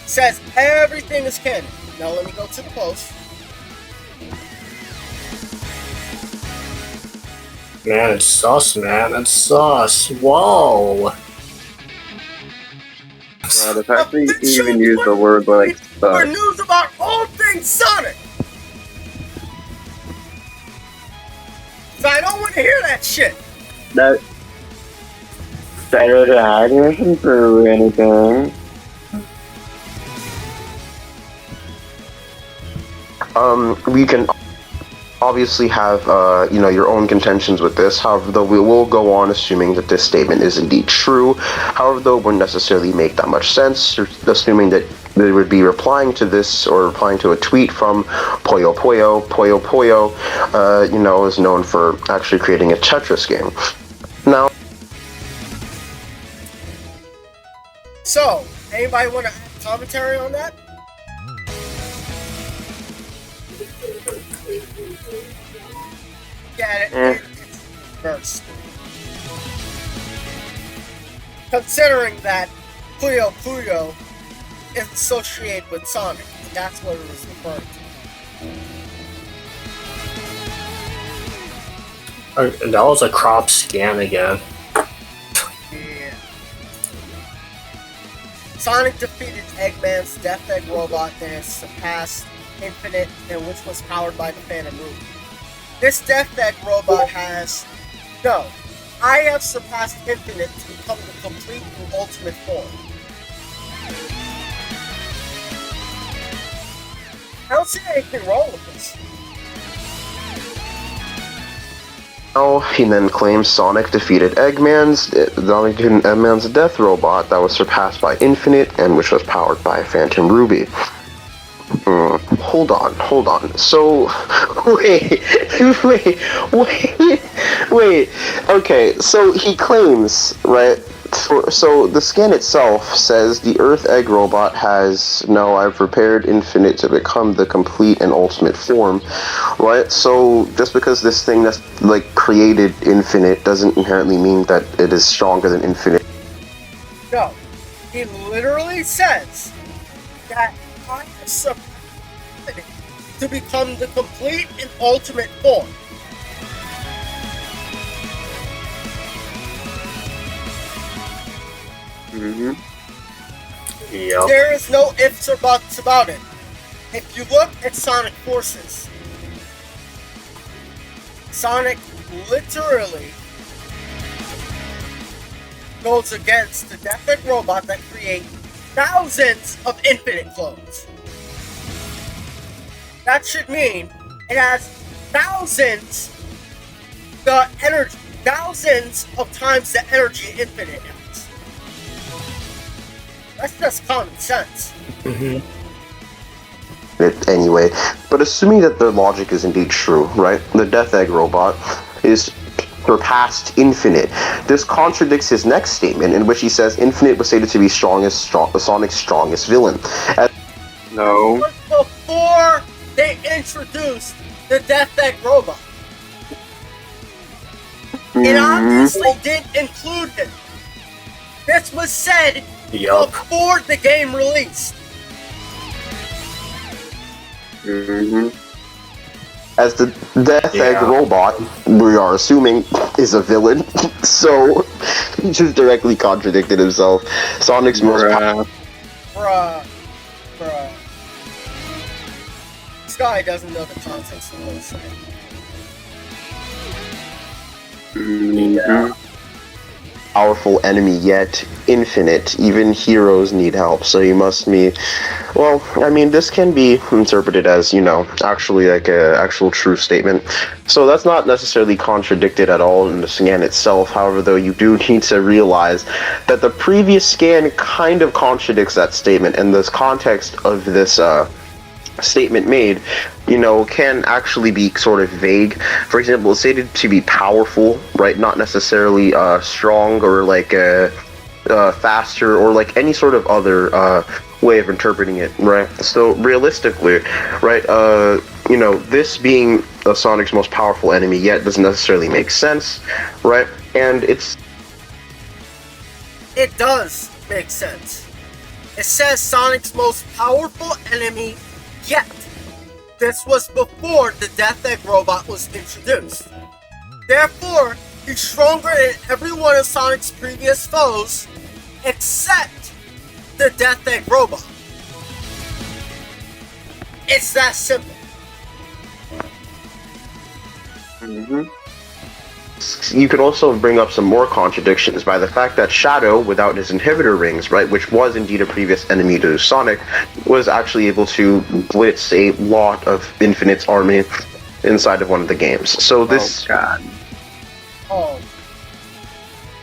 says everything is canon. Now let me go to the post. Man, it's sus, man. It's sus. Whoa. The fact that you even use the word like For news about all things Sonic. So I don't want to hear that shit. That doesn't prove anything. We can obviously have, your own contentions with this. However, though, we will go on assuming that this statement is indeed true. However, though, it wouldn't necessarily make that much sense, assuming that they would be replying to this or replying to a tweet from Poyo Poyo. Poyo Poyo, is known for actually creating a Tetris game. Now, so, anybody want to add commentary on that? Yeah, it's reversed. Considering that Puyo Puyo is associated with Sonic, and that's what it was referring to. That was a crop scan again. Yeah. Sonic defeated Eggman's Death Egg robot that has surpassed Infinite and which was powered by the Phantom Ruby. This Death Egg robot has... No. I have surpassed Infinite to become the complete and ultimate form. I don't see anything wrong with this. Now, he then claims Sonic defeated Eggman's Death robot that was surpassed by Infinite and which was powered by Phantom Ruby. Hold on. So, wait. Okay, so he claims, right? So the scan itself says the Earth Egg robot has, no, I've prepared Infinite to become the complete and ultimate form, right? So just because this thing that's created Infinite doesn't inherently mean that it is stronger than Infinite. No, he literally says that highest supremacy to become the complete and ultimate form. Yep. There is no ifs or buts about it. If you look at Sonic Forces, Sonic literally goes against the Death Egg robot that creates thousands of infinite clones. That should mean it has thousands of times the energy infinite has. That's just common sense. Anyway, but assuming that the logic is indeed true, right? The Death Egg robot is surpassed infinite. This contradicts his next statement, in which he says Infinite was stated to be Sonic's strongest villain. No. Before they introduced the Death Egg robot, it obviously didn't include him. This was said before the game released. As the Death Egg robot, we are assuming, is a villain, so he just directly contradicted himself. Sonic's most Bruh. This guy doesn't know the context of what he's saying. powerful enemy yet infinite. Even heroes need help, so you must be... Well, I mean, this can be interpreted as, actually like a actual true statement. So that's not necessarily contradicted at all in the scan itself. However, though, you do need to realize that the previous scan kind of contradicts that statement, and the context of this statement made, can actually be sort of vague. For example, it's stated to be powerful, right? Not necessarily strong or like faster or like any sort of other way of interpreting it, right? So realistically, right, this being Sonic's most powerful enemy yet doesn't necessarily make sense, right? And it does make sense. It says Sonic's most powerful enemy yet. This was before the Death Egg robot was introduced. Therefore, he's stronger than every one of Sonic's previous foes, except the Death Egg robot. It's that simple. You could also bring up some more contradictions by the fact that Shadow, without his inhibitor rings, right, which was indeed a previous enemy to Sonic, was actually able to blitz a lot of Infinite's army inside of one of the games. So this... Oh, God. Oh.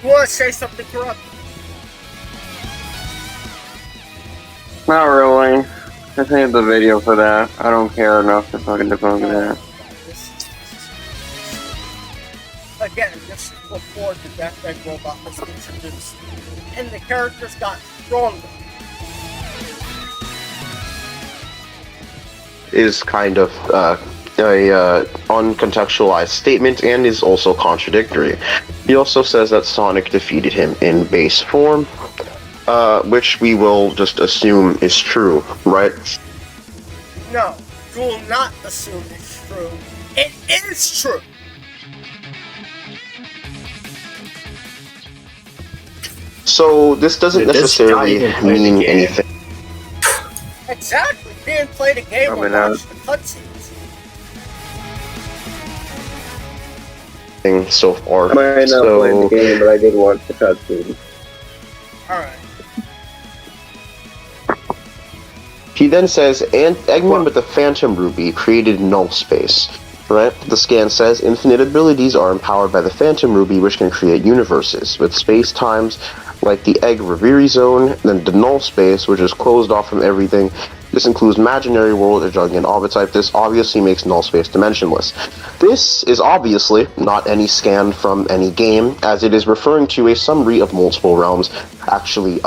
You want to say something, Corrupt? Not really. I saved the video for that. I don't care enough to fucking debunk that. Again, this is before the Death Egg robot was introduced, and the characters got stronger. Is kind of a uncontextualized statement and is also contradictory. He also says that Sonic defeated him in base form, which we will just assume is true, right? No, you will not assume it's true. It is true. So this doesn't necessarily mean anything. Exactly. You didn't play the game or watch the cutscenes. So far. I might not play the game, but I did watch the cutscenes. Alright. He then says, Eggman with the Phantom Ruby created null space. Right? The scan says, infinite abilities are empowered by the Phantom Ruby, which can create universes, with space-times like the Egg Reverie Zone, then the null space, which is closed off from everything. This includes imaginary world, a Jungian archetype. This obviously makes null space dimensionless. This is obviously not any scan from any game, as it is referring to a summary of multiple realms, actually,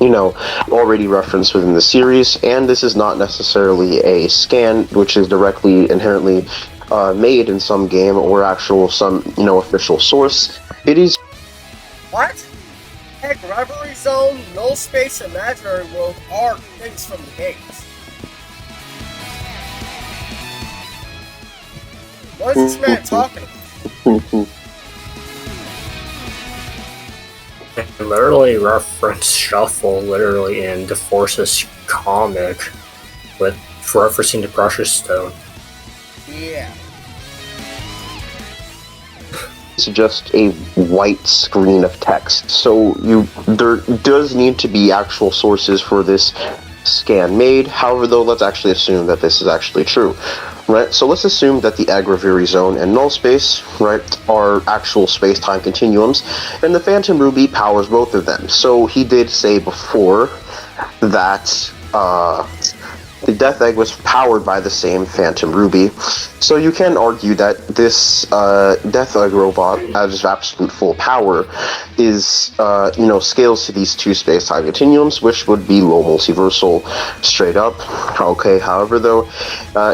already referenced within the series, and this is not necessarily a scan which is directly, inherently made in some game or some official source. It is... What? Egg like Reverie Zone, Null Space, and Imaginary World are things from the games. What is this man talking about? They literally reference Shuffle literally in the Forces comic with referencing the Precious Stone. Yeah. It's just a white screen of text. So there does need to be actual sources for this scan made. However, though, let's actually assume that this is actually true. Right, so let's assume that the Agraviri Zone and Null Space, right, are actual space-time continuums, and the Phantom Ruby powers both of them. So he did say before that the Death Egg was powered by the same Phantom Ruby. So you can argue that this Death Egg robot, at its absolute full power, is scales to these two space-time continuums, which would be low multiversal, straight up. Okay, however, though,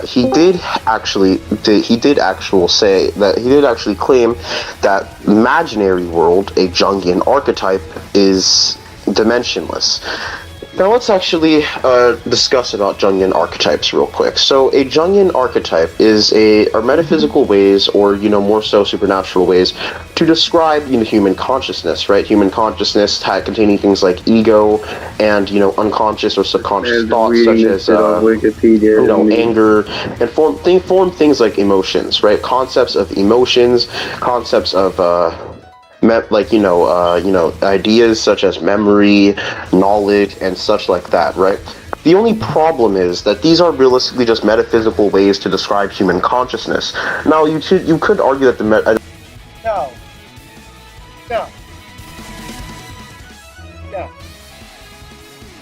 he did actually claim that Imaginary World, a Jungian archetype, is dimensionless. Now let's actually discuss about Jungian archetypes real quick. So a Jungian archetype are metaphysical ways, or more so supernatural ways, to describe human consciousness. Right, human consciousness containing things like ego and unconscious or subconscious thoughts, such as anger, and form things like emotions. Right, concepts of emotions, concepts of ideas such as memory, knowledge, and such like that, right? The only problem is that these are realistically just metaphysical ways to describe human consciousness. Now, you could argue that No.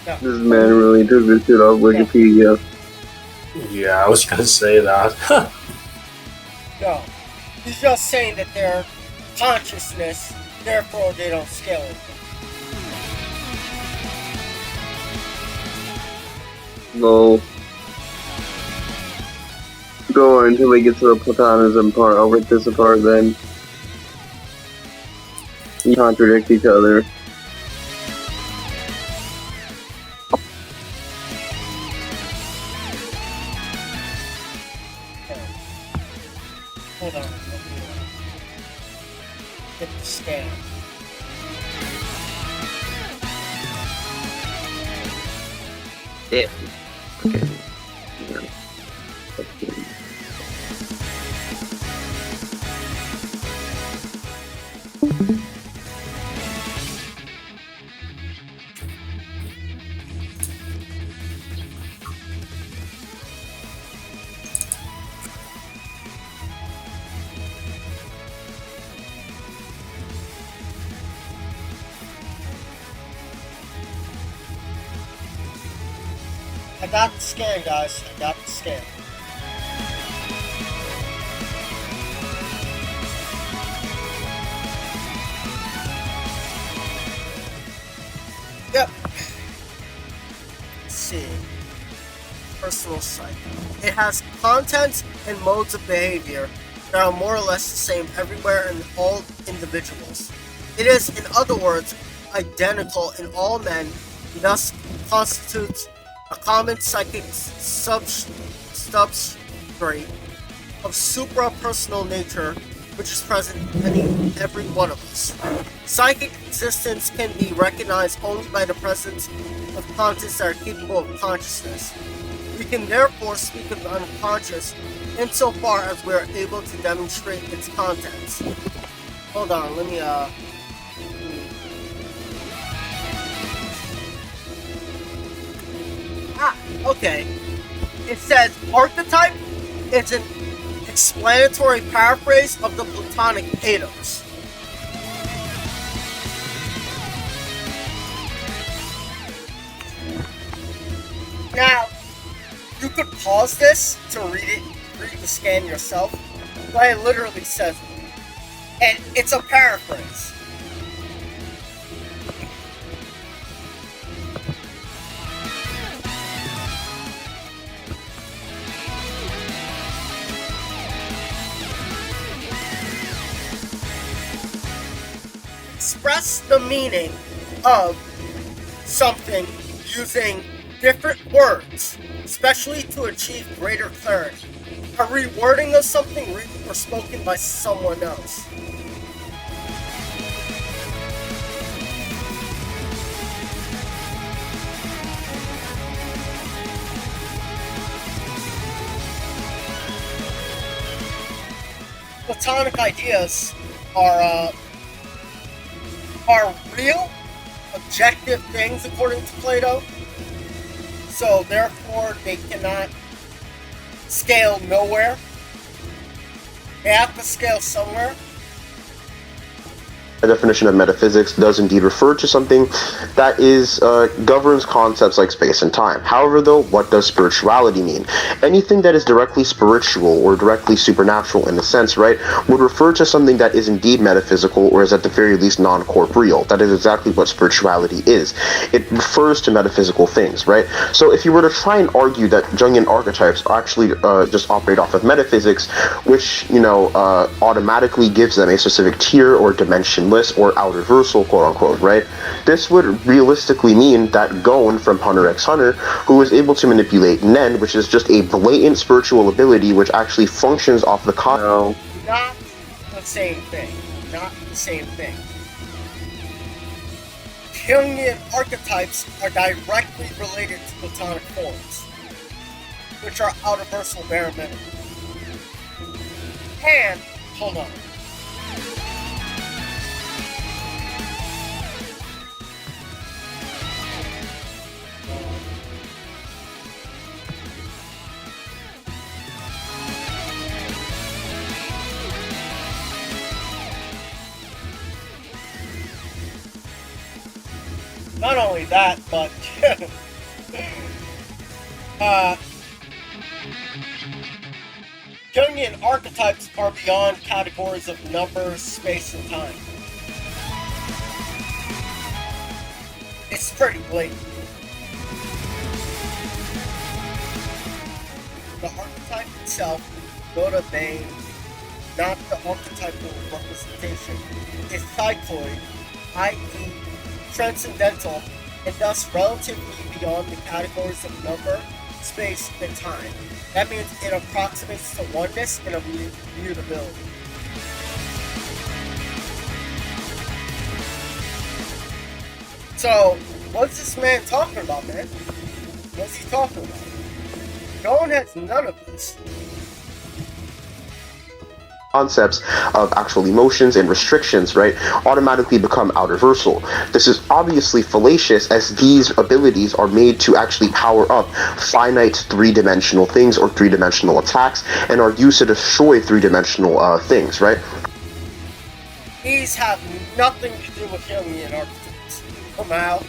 This man really took this shit off Wikipedia. Yeah, I was gonna say that. No. He's just saying that they're consciousness, therefore they don't scale it. No. Go on until we get to the platonism part. I'll rip this apart then. You contradict each other. Hold on. Get the scan. Yeah. Okay. I got the scan, guys. I got the scan. Yep. Let's see. Personal site. It has contents and modes of behavior that are more or less the same everywhere in all individuals. It is, in other words, identical in all men, thus constitutes a common psychic substrate of supra-personal nature which is present in every one of us. Psychic existence can be recognized only by the presence of contents that are capable of consciousness. We can therefore speak of the unconscious insofar as we are able to demonstrate its contents. Hold on, let me okay. It says archetype is an explanatory paraphrase of the Platonic ethos. Now, you could pause this to read the scan yourself, but it literally says it. And it's a paraphrase. Express the meaning of something using different words, especially to achieve greater clarity. A rewording of something written or spoken by someone else. Platonic ideas are real, objective things according to Plato. So therefore, they cannot scale nowhere. They have to scale somewhere. The definition of metaphysics does indeed refer to something that is governs concepts like space and time. However, though, what does spirituality mean? Anything that is directly spiritual or directly supernatural in a sense, right, would refer to something that is indeed metaphysical or is at the very least non-corporeal. That is exactly what spirituality is. It refers to metaphysical things, right? So if you were to try and argue that Jungian archetypes actually just operate off of metaphysics, which, automatically gives them a specific tier or dimension or outerversal, quote unquote, right? This would realistically mean that Gon from Hunter x Hunter, who is able to manipulate Nen, which is just a blatant spiritual ability which actually functions off the Not the same thing. Not the same thing. Jungian archetypes are directly related to platonic forms, which are outerversal bare minimum. And, hold on. Not only that, but Jungian archetypes are beyond categories of number, space, and time. It's pretty blatant. The archetype itself, Booga Bane, not the archetypal representation, is cycloid, i.e. transcendental, and thus relatively beyond the categories of number, space, and time. That means it approximates to oneness and immutability. So, what's this man talking about, man? What's he talking about? No one has none of this. Concepts of actual emotions and restrictions, right, automatically become outerversal. This is obviously fallacious, as these abilities are made to actually power up finite three-dimensional things or three-dimensional attacks, and are used to destroy three-dimensional things, right? These have nothing to do with Jungian archetypes. Come out.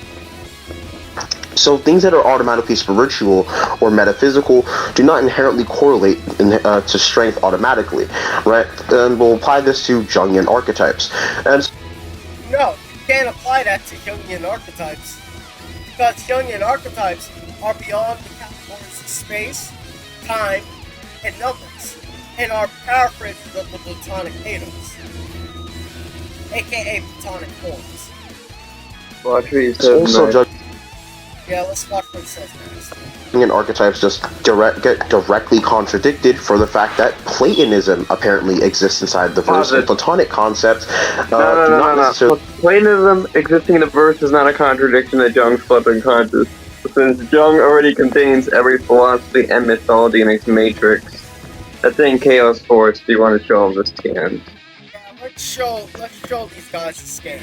So things that are automatically spiritual or metaphysical do not inherently correlate to strength automatically, right? And we'll apply this to Jungian archetypes. And no, you can't apply that to Jungian archetypes, because Jungian archetypes are beyond the categories of space, time, and numbers, and are paraphrases of the Platonic atoms, aka Platonic forms. Watch what you said. Yeah, let's watch what it says next. And archetypes just get directly contradicted for the fact that Platonism apparently exists inside the verse, and Platonic concepts No. Platonism existing in the verse is not a contradiction to Jung's flipping conscious, since Jung already contains every philosophy and mythology in its matrix. That's in Chaos Force. Do you want to show them the scan? Yeah, let's show these guys the scan.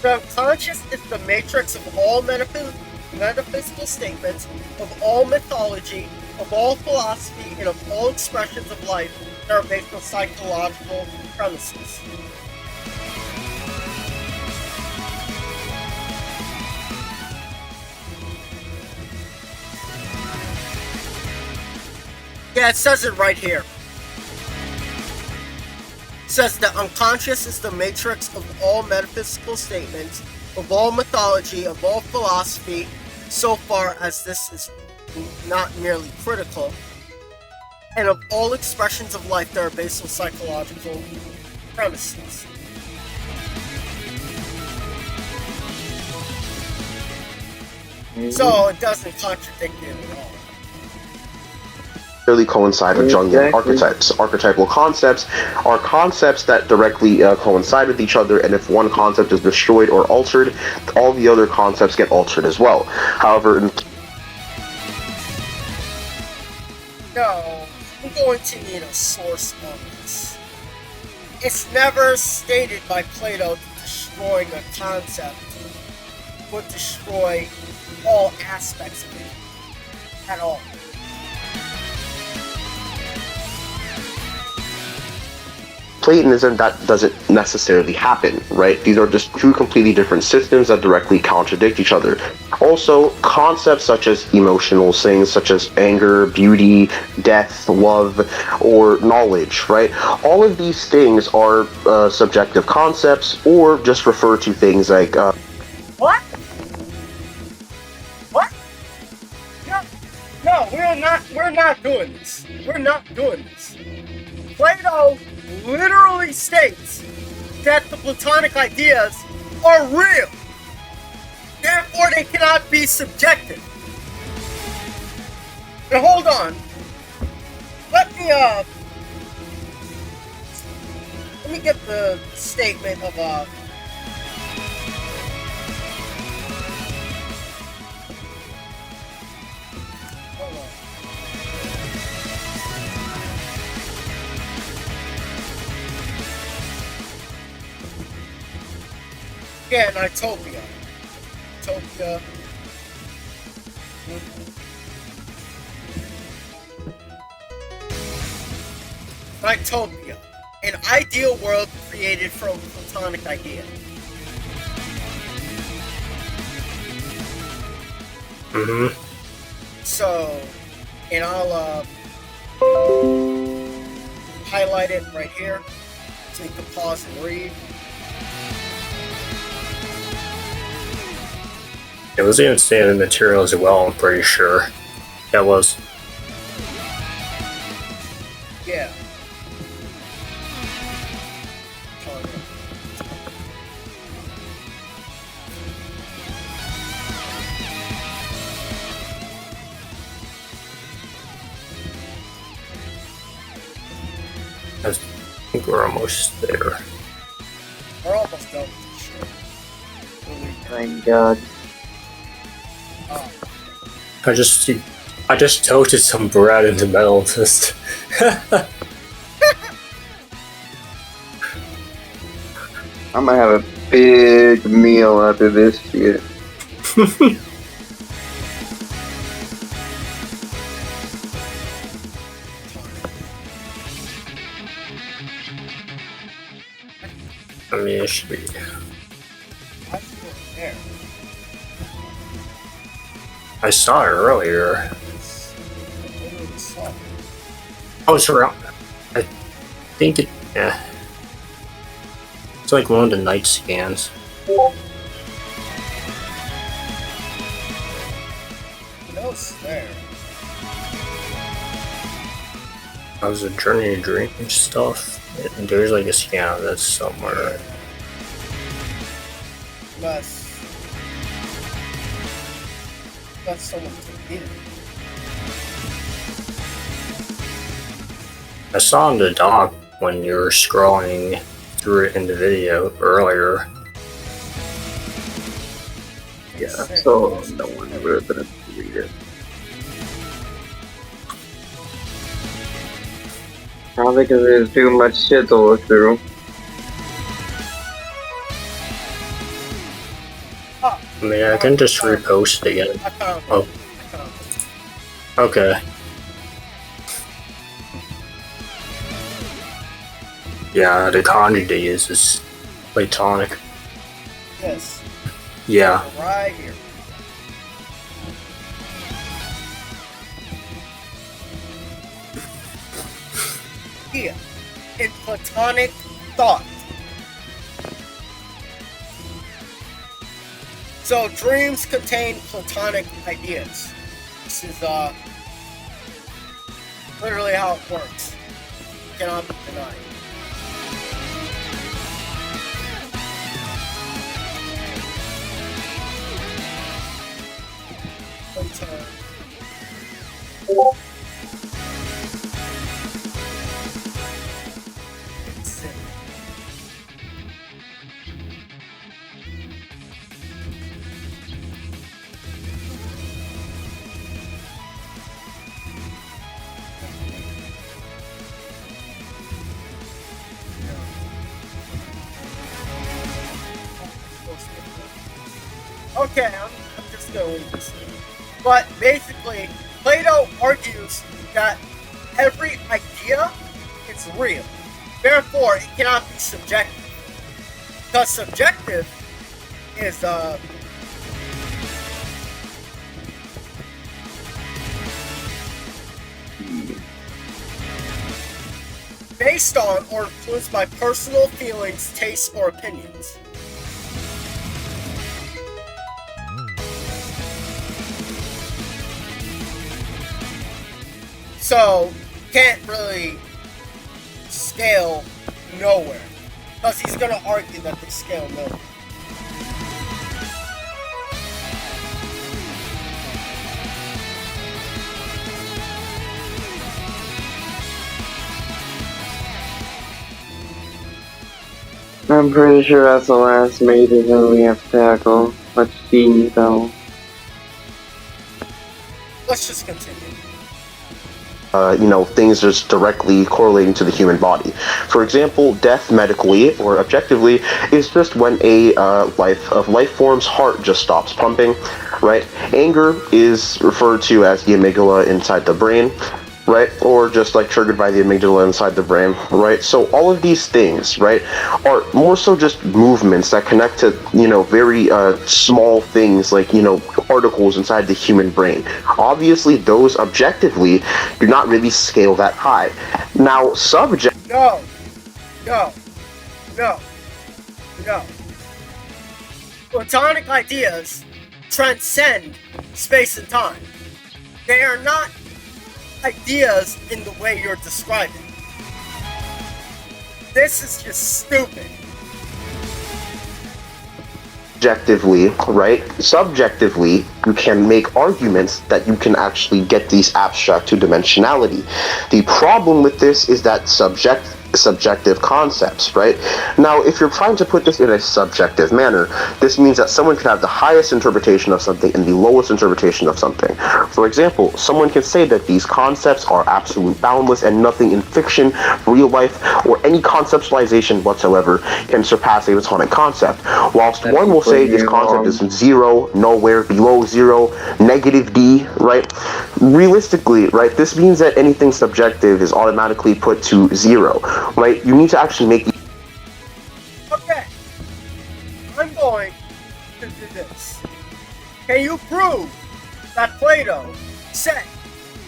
The unconscious is the matrix of all metaphysical statements, of all mythology, of all philosophy, and of all expressions of life that are based on psychological premises. Yeah, it says it right here. Says that unconscious is the matrix of all metaphysical statements, of all mythology, of all philosophy, so far as this is not merely critical, and of all expressions of life that are based on psychological premises. So it doesn't contradict it at all. Really coincide with Jungian archetypes. Archetypal concepts are concepts that directly coincide with each other, and if one concept is destroyed or altered, all the other concepts get altered as well. However, No, I'm going to need a source on this. It's never stated by Plato that destroying a concept would destroy all aspects of it at all. Platonism, that doesn't necessarily happen, right? These are just two completely different systems that directly contradict each other. Also, concepts such as emotional things, such as anger, beauty, death, love, or knowledge, right? All of these things are subjective concepts, or just refer to things like What? What? No, we're not doing this. We're not doing this. Plato literally states that the Platonic ideas are real. Therefore, they cannot be subjective. And hold on. Let me get the statement of hold on. Yeah, Utopia. Utopia. Utopia. An ideal world created from Platonic idea. So, and I'll highlight it right here so you can pause and read. It was even standard material as well, I'm pretty sure. That was. Yeah. I think we're almost there. We're almost done with this shit. Thank God. I just toasted some bread in the middle. Just I might have a big meal after this shit. I mean, it should be. I saw it earlier. Oh, it's around. I think it. Yeah. It's like one of the night scans. What's there? I was a journey to dream stuff. There's like a scan of that somewhere. That's someone to eat. I saw in the doc when you were scrolling through it in the video earlier. Yeah, so no one ever been to read it. Probably because there's too much shit to look through. I mean, I can just repost it again. Oh. Okay. Yeah, the kanji they use is Platonic. Yes. Yeah. Right here. Here, in Platonic thought. So dreams contain Platonic ideas. This is literally how it works. It cannot be denied. Okay, I'm just going to leave this. But basically, Plato argues that every idea is real. Therefore, it cannot be subjective. Because subjective is, based on or influenced by personal feelings, tastes, or opinions. So, can't really scale nowhere. Because he's going to argue that they scale nowhere. I'm pretty sure that's the last major that we have to tackle. Let's see, though. Let's just continue. Things just directly correlating to the human body. For example, death medically or objectively is just when a life form's heart just stops pumping, right? Anger is referred to as the amygdala inside the brain, right? Or just like triggered by the amygdala inside the brain, right? So all of these things, right, are more so just movements that connect to, very small things like, particles inside the human brain. Obviously, those objectively do not really scale that high. Now, No. Platonic ideas transcend space and time. They are not ideas in the way you're describing. This is just stupid. Objectively, right? Subjectively, you can make arguments that you can actually get these abstract to dimensionality. The problem with this is that subjective concepts, right? Now, if you're trying to put this in a subjective manner, this means that someone can have the highest interpretation of something and the lowest interpretation of something. For example, someone can say that these concepts are absolute boundless and nothing in fiction, real life, or any conceptualization whatsoever can surpass a Platonic concept, whilst one will say this concept is zero, nowhere, below zero, negative D, right? Realistically, right, this means that anything subjective is automatically put to zero. Right, you need to actually make. Okay, I'm going to do this. Can you prove that Plato said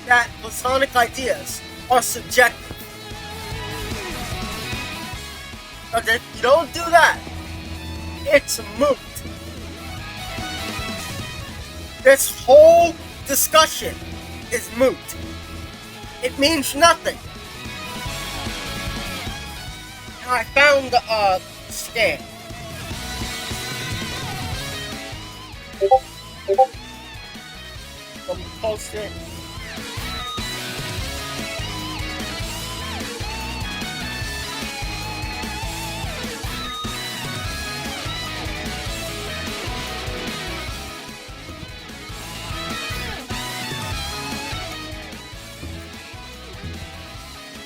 that Platonic ideas are subjective? Because if you don't do that, it's moot. This whole discussion is moot. It means nothing. I found the scan. Let me post it.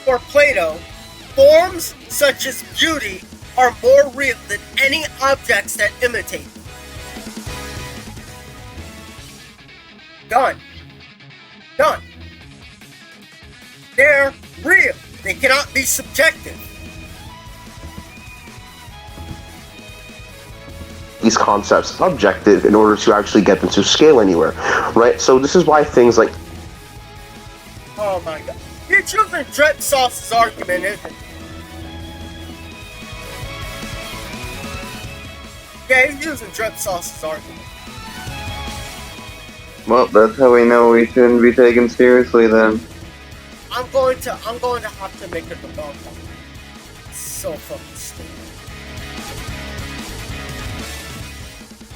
For Plato, forms such as beauty are more real than any objects that imitate them. Done. Done. They're real. They cannot be subjective. These concepts subjective in order to actually get them to scale anywhere, right? So this is why things like. Oh my god. You're choosing Drip Sauce's argument, isn't it? Yeah, he's using Drip Sauce's argument. Well, that's how we know we shouldn't be taken seriously then. I'm going to have to make a debunk. It's so fucking stupid.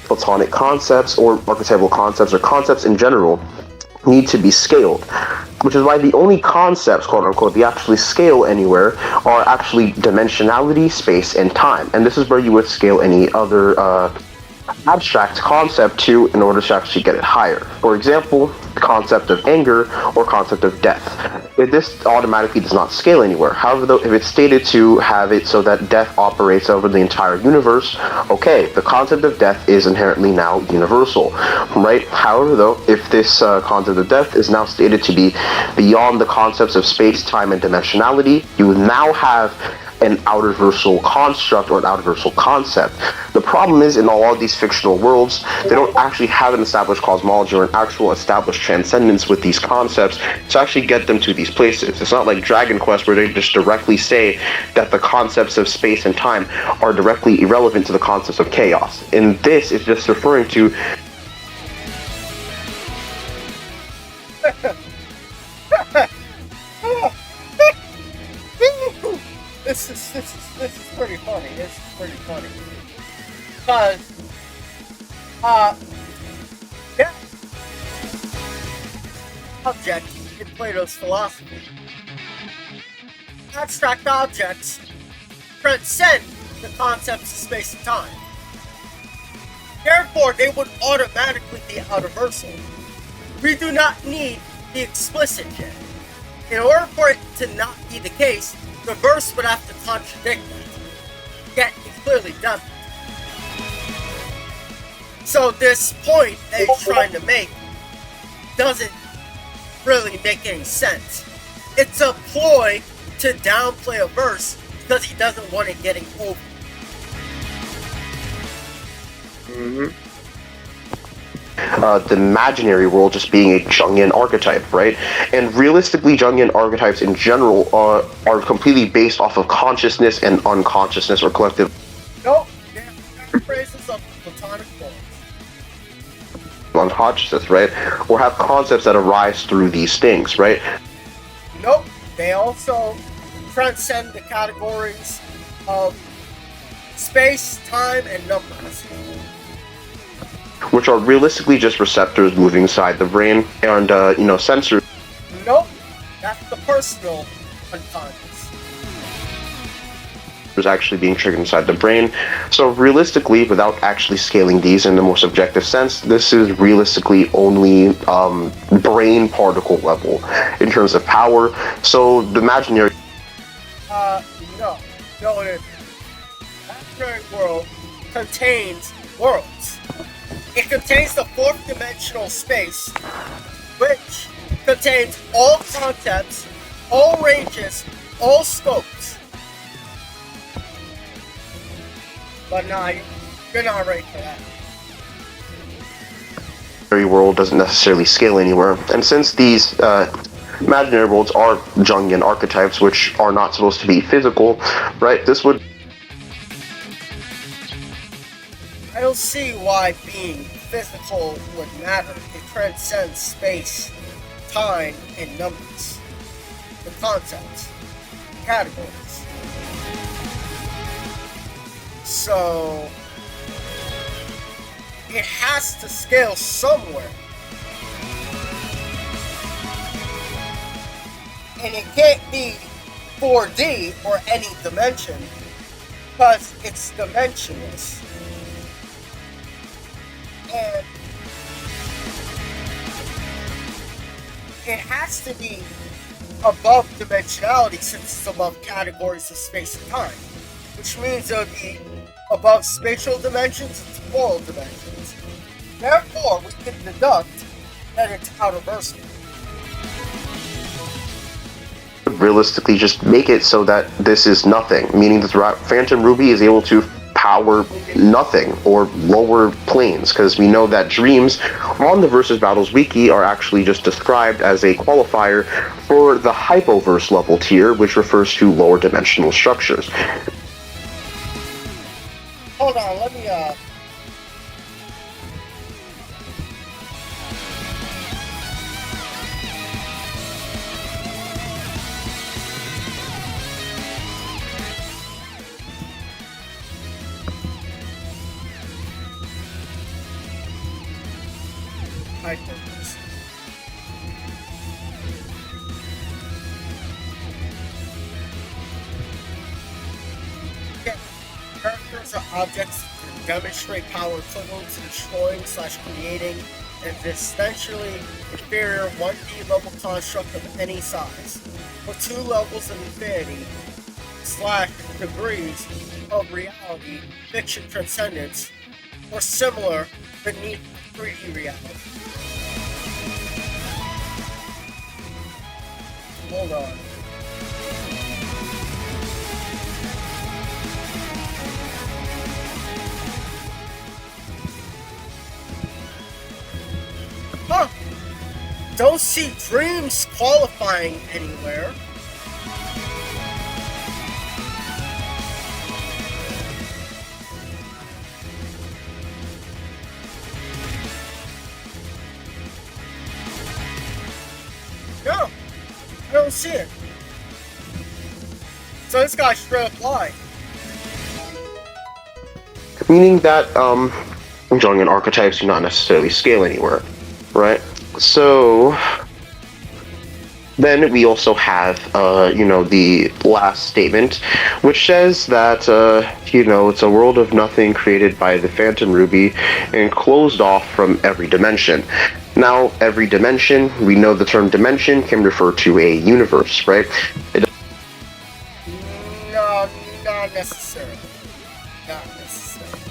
Platonic concepts or archetypal concepts or concepts in general need to be scaled, which is why the only concepts, quote unquote, that actually scale anywhere are actually dimensionality, space, and time. And this is where you would scale any other abstract concept to in order to actually get it higher. For example, the concept of anger or concept of death. This automatically does not scale anywhere. However, though, if it's stated to have it so that death operates over the entire universe, okay, the concept of death is inherently now universal, right? However, though, if this concept of death is now stated to be beyond the concepts of space, time, and dimensionality, you now have an outerversal construct or an outerversal concept. The problem is, in all of these fictional worlds, they don't actually have an established cosmology or an actual established transcendence with these concepts to actually get them to these places. It's not like Dragon Quest where they just directly say that the concepts of space and time are directly irrelevant to the concepts of chaos. And this is just referring to This is pretty funny. This is pretty funny. Because, yeah. Objects in Plato's philosophy. Abstract objects transcend the concepts of space and time. Therefore, they would automatically be outerversal. We do not need the explicit yet. In order for it to not be the case, the verse would have to contradict that. Yet it clearly doesn't. So this point that he's trying to make doesn't really make any sense. It's a ploy to downplay a verse because he doesn't want it getting over. The imaginary world just being a Jungian archetype, right? And realistically, Jungian archetypes in general are completely based off of consciousness and unconsciousness or collective. Nope, they're phrases of platonic forms. Unconsciousness, right? Or have concepts that arise through these things, right? Nope, they also transcend the categories of space, time, and numbers. Which are realistically just receptors moving inside the brain and, sensors. Nope, that's the personal unconscious. Is actually being triggered inside the brain. So realistically, without actually scaling these in the more subjective sense, this is realistically only brain particle level in terms of power. So the imaginary... No, it isn't. The imaginary world contains worlds. It contains the fourth dimensional space, which contains all concepts, all ranges, all scopes. But nah, you're not ready for that. The world doesn't necessarily scale anywhere, and since these imaginary worlds are Jungian archetypes, which are not supposed to be physical, right? This would... I don't see why being physical would matter. It transcends space, time, and numbers. The concepts, categories. So, it has to scale somewhere. And it can't be 4D or any dimension, because it's dimensionless. And it has to be above dimensionality since it's above categories of space and time, which means it would be above spatial dimensions and temporal dimensions. Therefore, we can deduct that it's outerversal. Realistically, just make it so that this is nothing, meaning that Phantom Ruby is able to power nothing or lower planes, because we know that dreams on the Versus Battles wiki are actually just described as a qualifier for the hypoverse level tier, which refers to lower dimensional structures. Hold on, let me objects to demonstrate power equivalent to destroying/creating an essentially inferior 1D level construct of any size, or 2 levels of infinity / degrees of reality, fiction transcendence, or similar beneath 3D reality. Hold on. Huh. Don't see dreams qualifying anywhere. No, I don't see it. So this guy's straight up lied. Meaning that Jungian archetypes do not necessarily scale anywhere, right? So then we also have, the last statement, which says that, it's a world of nothing created by the Phantom Ruby and closed off from every dimension. Now, every dimension, we know the term dimension can refer to a universe, right? No, not necessarily. Not necessarily.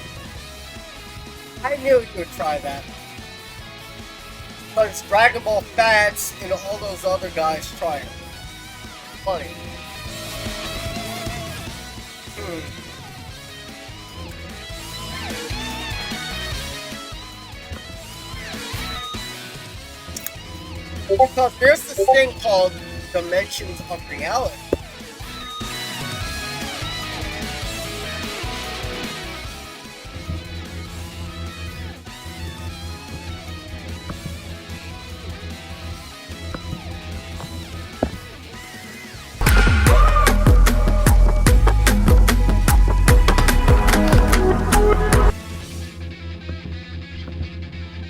I knew you would try that. Because Dragon Ball Fads and all those other guys try it. Funny. Because there's this thing called dimensions of reality.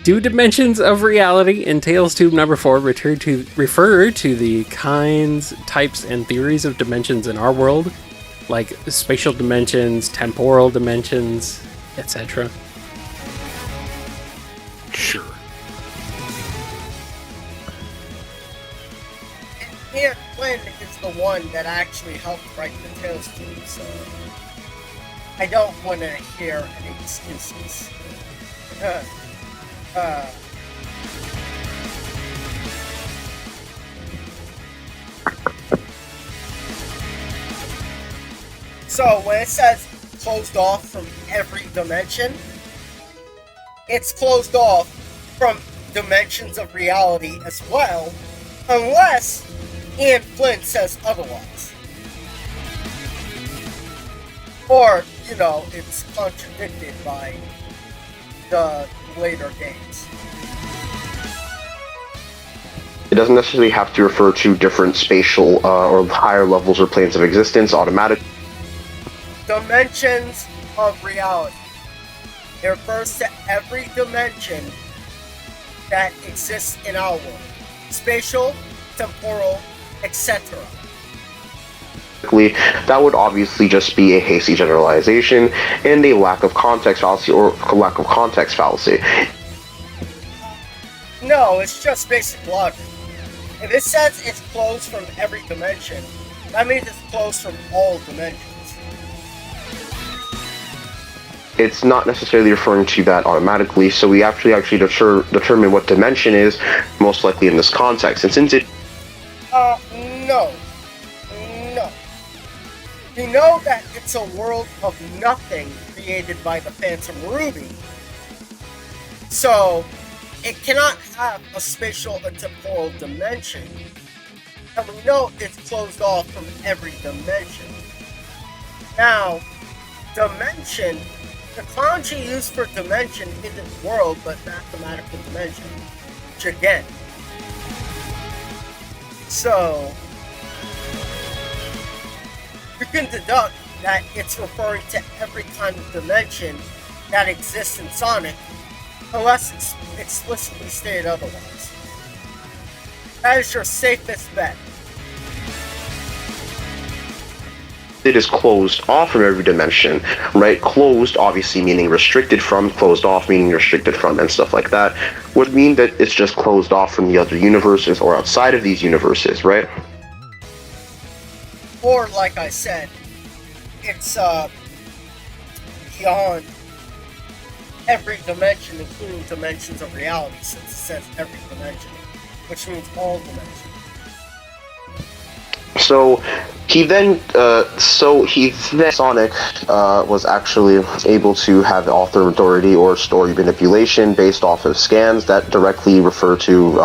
Do dimensions of reality in Tales Tube number 4 refer to the kinds, types, and theories of dimensions in our world, like spatial dimensions, temporal dimensions, etc.? Sure. And Flynn is the one that actually helped write the Tales Tube, so I don't want to hear any excuses. So when it says closed off from every dimension, it's closed off from dimensions of reality as well, unless Ian Flynn says otherwise. Or, it's contradicted by the later games. It doesn't necessarily have to refer to different spatial or higher levels or planes of existence automatically. Dimensions of reality. It refers to every dimension that exists in our world. Spatial, temporal, etc. That would obviously just be a hasty generalization and a lack of context fallacy or lack of context fallacy. No, it's just basic logic. If it says it's closed from every dimension, that means it's closed from all dimensions. It's not necessarily referring to that automatically, so we actually determine what dimension is most likely in this context. And since it... No. You know that it's a world of nothing created by the Phantom Ruby. So, it cannot have a spatial or temporal dimension. And we know it's closed off from every dimension. Now, dimension, the kanji used for dimension isn't world, but mathematical dimension. Which again. So, you can deduct that it's referring to every kind of dimension that exists in Sonic, unless it's explicitly stated otherwise. That is your safest bet. it is closed off from every dimension, right? Closed, obviously, meaning restricted from, closed off, meaning restricted from, and stuff like that, would mean that it's just closed off from the other universes or outside of these universes, right? Or, like I said, it's beyond every dimension, including dimensions of reality, since it says every dimension, which means all dimensions. So Sonic was actually able to have author authority or story manipulation based off of scans that directly refer to,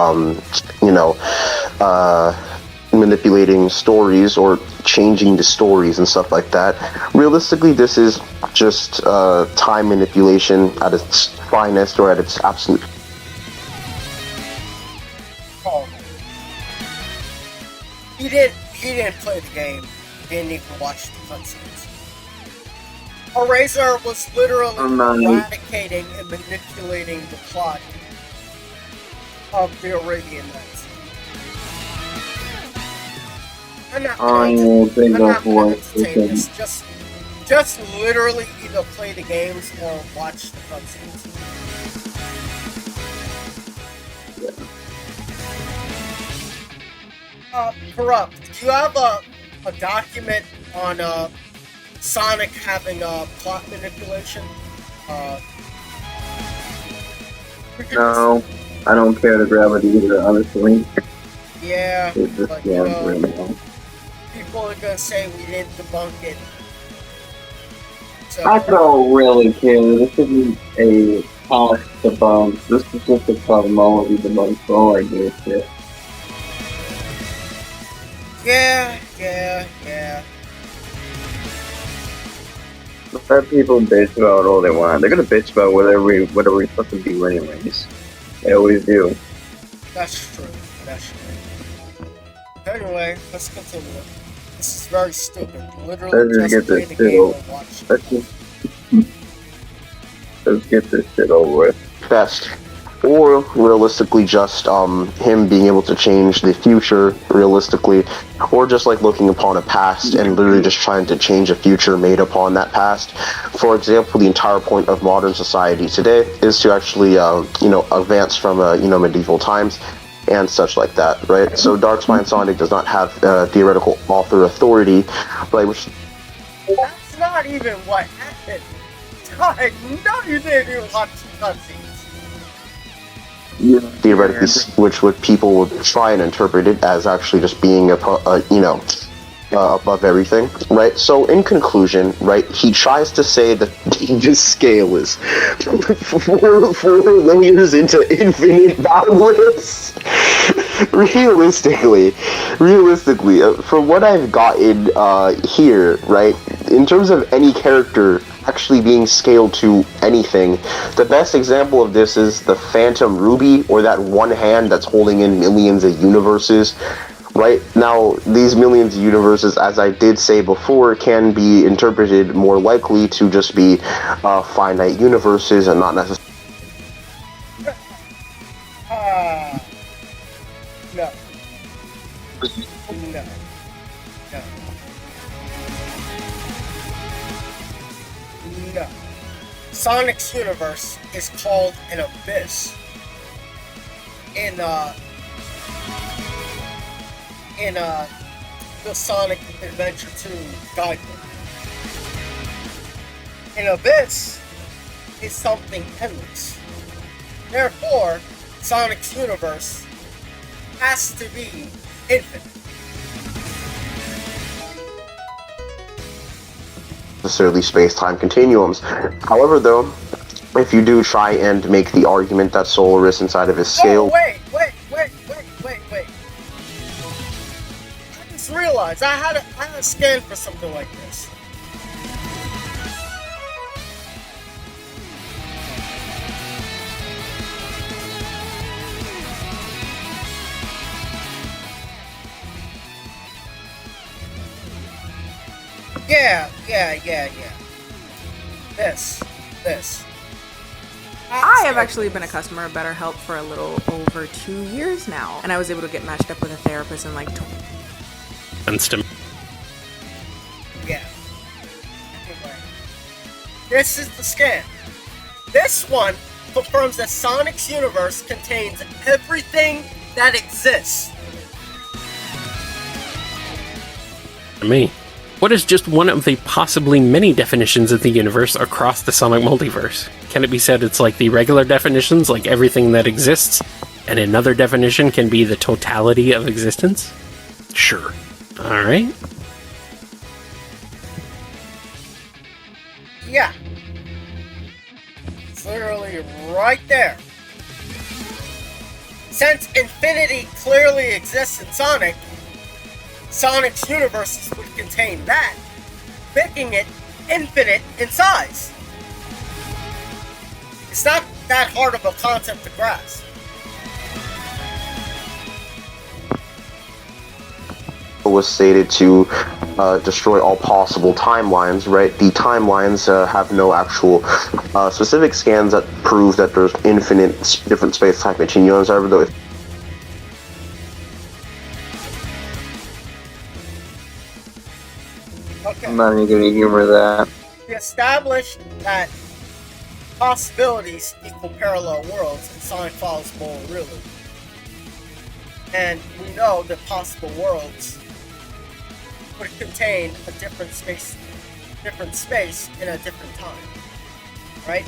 manipulating stories or changing the stories and stuff like that. Realistically, this is just time manipulation at its finest or at its absolute. Oh. He didn't play the game. He didn't even watch the cutscenes. Eraser was literally eradicating and manipulating the plot of the Arabian Nights. I'm not saying this. Just literally either play the games or watch the cutscenes. Corrupt. Do you have a document on Sonic having plot manipulation? No, I don't care to grab it either, honestly. Yeah, but people are gonna say we didn't debunk it. So, I don't really care. This isn't a polished debunk. This is just a cosmology debunk, so all I do is shit. Yeah. Let people bitch about all they want. They're gonna bitch about whatever we fucking do anyways. They always do. That's true. Anyway, let's continue. This is very stupid. Literally Let's just play the game and watch it. Let's get this shit over with. Best. Or realistically just him being able to change the future realistically, or just like looking upon a past and literally just trying to change a future made upon that past. For example, the entire point of modern society today is to actually advance from medieval times and such like that, right? So Darkspine Sonic does not have theoretical author authority, right? Which that's not even what happened. No, you didn't even watch the cutscenes. Theoretically, which would people would try and interpret it as actually just being above everything, right? So in conclusion, right, he tries to say that this scale is 4 layers into infinite boundless. Realistically, from what I've gotten here, right, in terms of any character actually being scaled to anything, the best example of this is the Phantom Ruby, or that one hand that's holding in millions of universes. Right now, these millions of universes, as I did say before, can be interpreted more likely to just be finite universes and not necessarily. No. Sonic's universe is called an abyss. In the Sonic Adventure 2 guidebook. An abyss is something endless. Therefore, Sonic's universe has to be infinite. Necessarily space-time continuums. However, though, if you do try and make the argument that Solaris inside of his scale... Oh, wait. I just realized I had a scan for something like this. Yeah. This. I have actually been a customer of BetterHelp for a little over 2 years now, and I was able to get matched up with a therapist in like Yeah. Anyway. This is the scan. This one confirms that Sonic's universe contains everything that exists. Me. What is just one of the possibly many definitions of the universe across the Sonic multiverse? Can it be said it's like the regular definitions, like everything that exists, and another definition can be the totality of existence? Sure. Alright. Yeah. It's literally right there. Since infinity clearly exists in Sonic, Sonic's universe would contain that, making it infinite in size. It's not that hard of a concept to grasp. Was stated to destroy all possible timelines, right? The timelines have no actual specific scans that prove that there's infinite different space-time continuums, however, though. I'm not even going to humor that. We established that possibilities equal parallel worlds, and Sonic follows moral realism. And we know that possible worlds would contain a different space in a different time, right?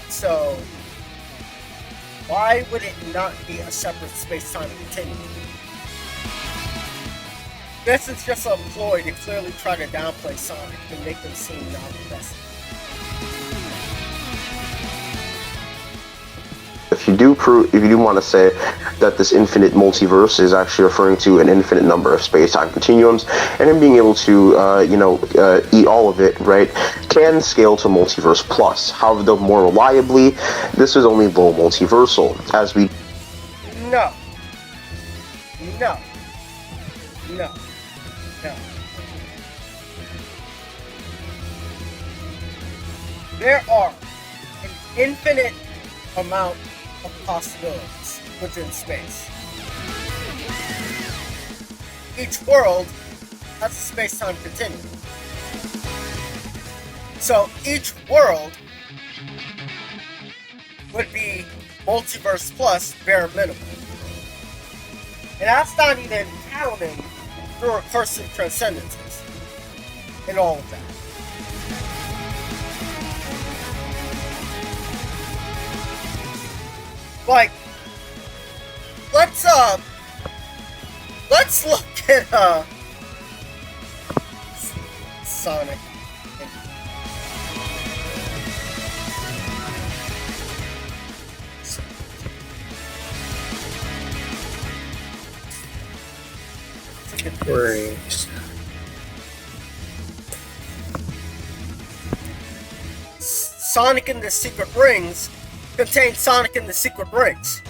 So, why would it not be a separate space-time continuum? This is just a ploy to clearly try to downplay Sonic and make them seem not invested. If you do want to say that this infinite multiverse is actually referring to an infinite number of space-time continuums, and in being able to, eat all of it, right, can scale to multiverse plus. However, though more reliably, this is only low multiversal, as we... No. There are an infinite amount of possibilities within space. Each world has a space-time continuum. So each world would be multiverse plus bare minimum. And that's not even counting the recursive transcendences and all of that. Like, let's look at Sonic. Rings. Sonic and the Secret Rings contains Sonic and the Secret Rings.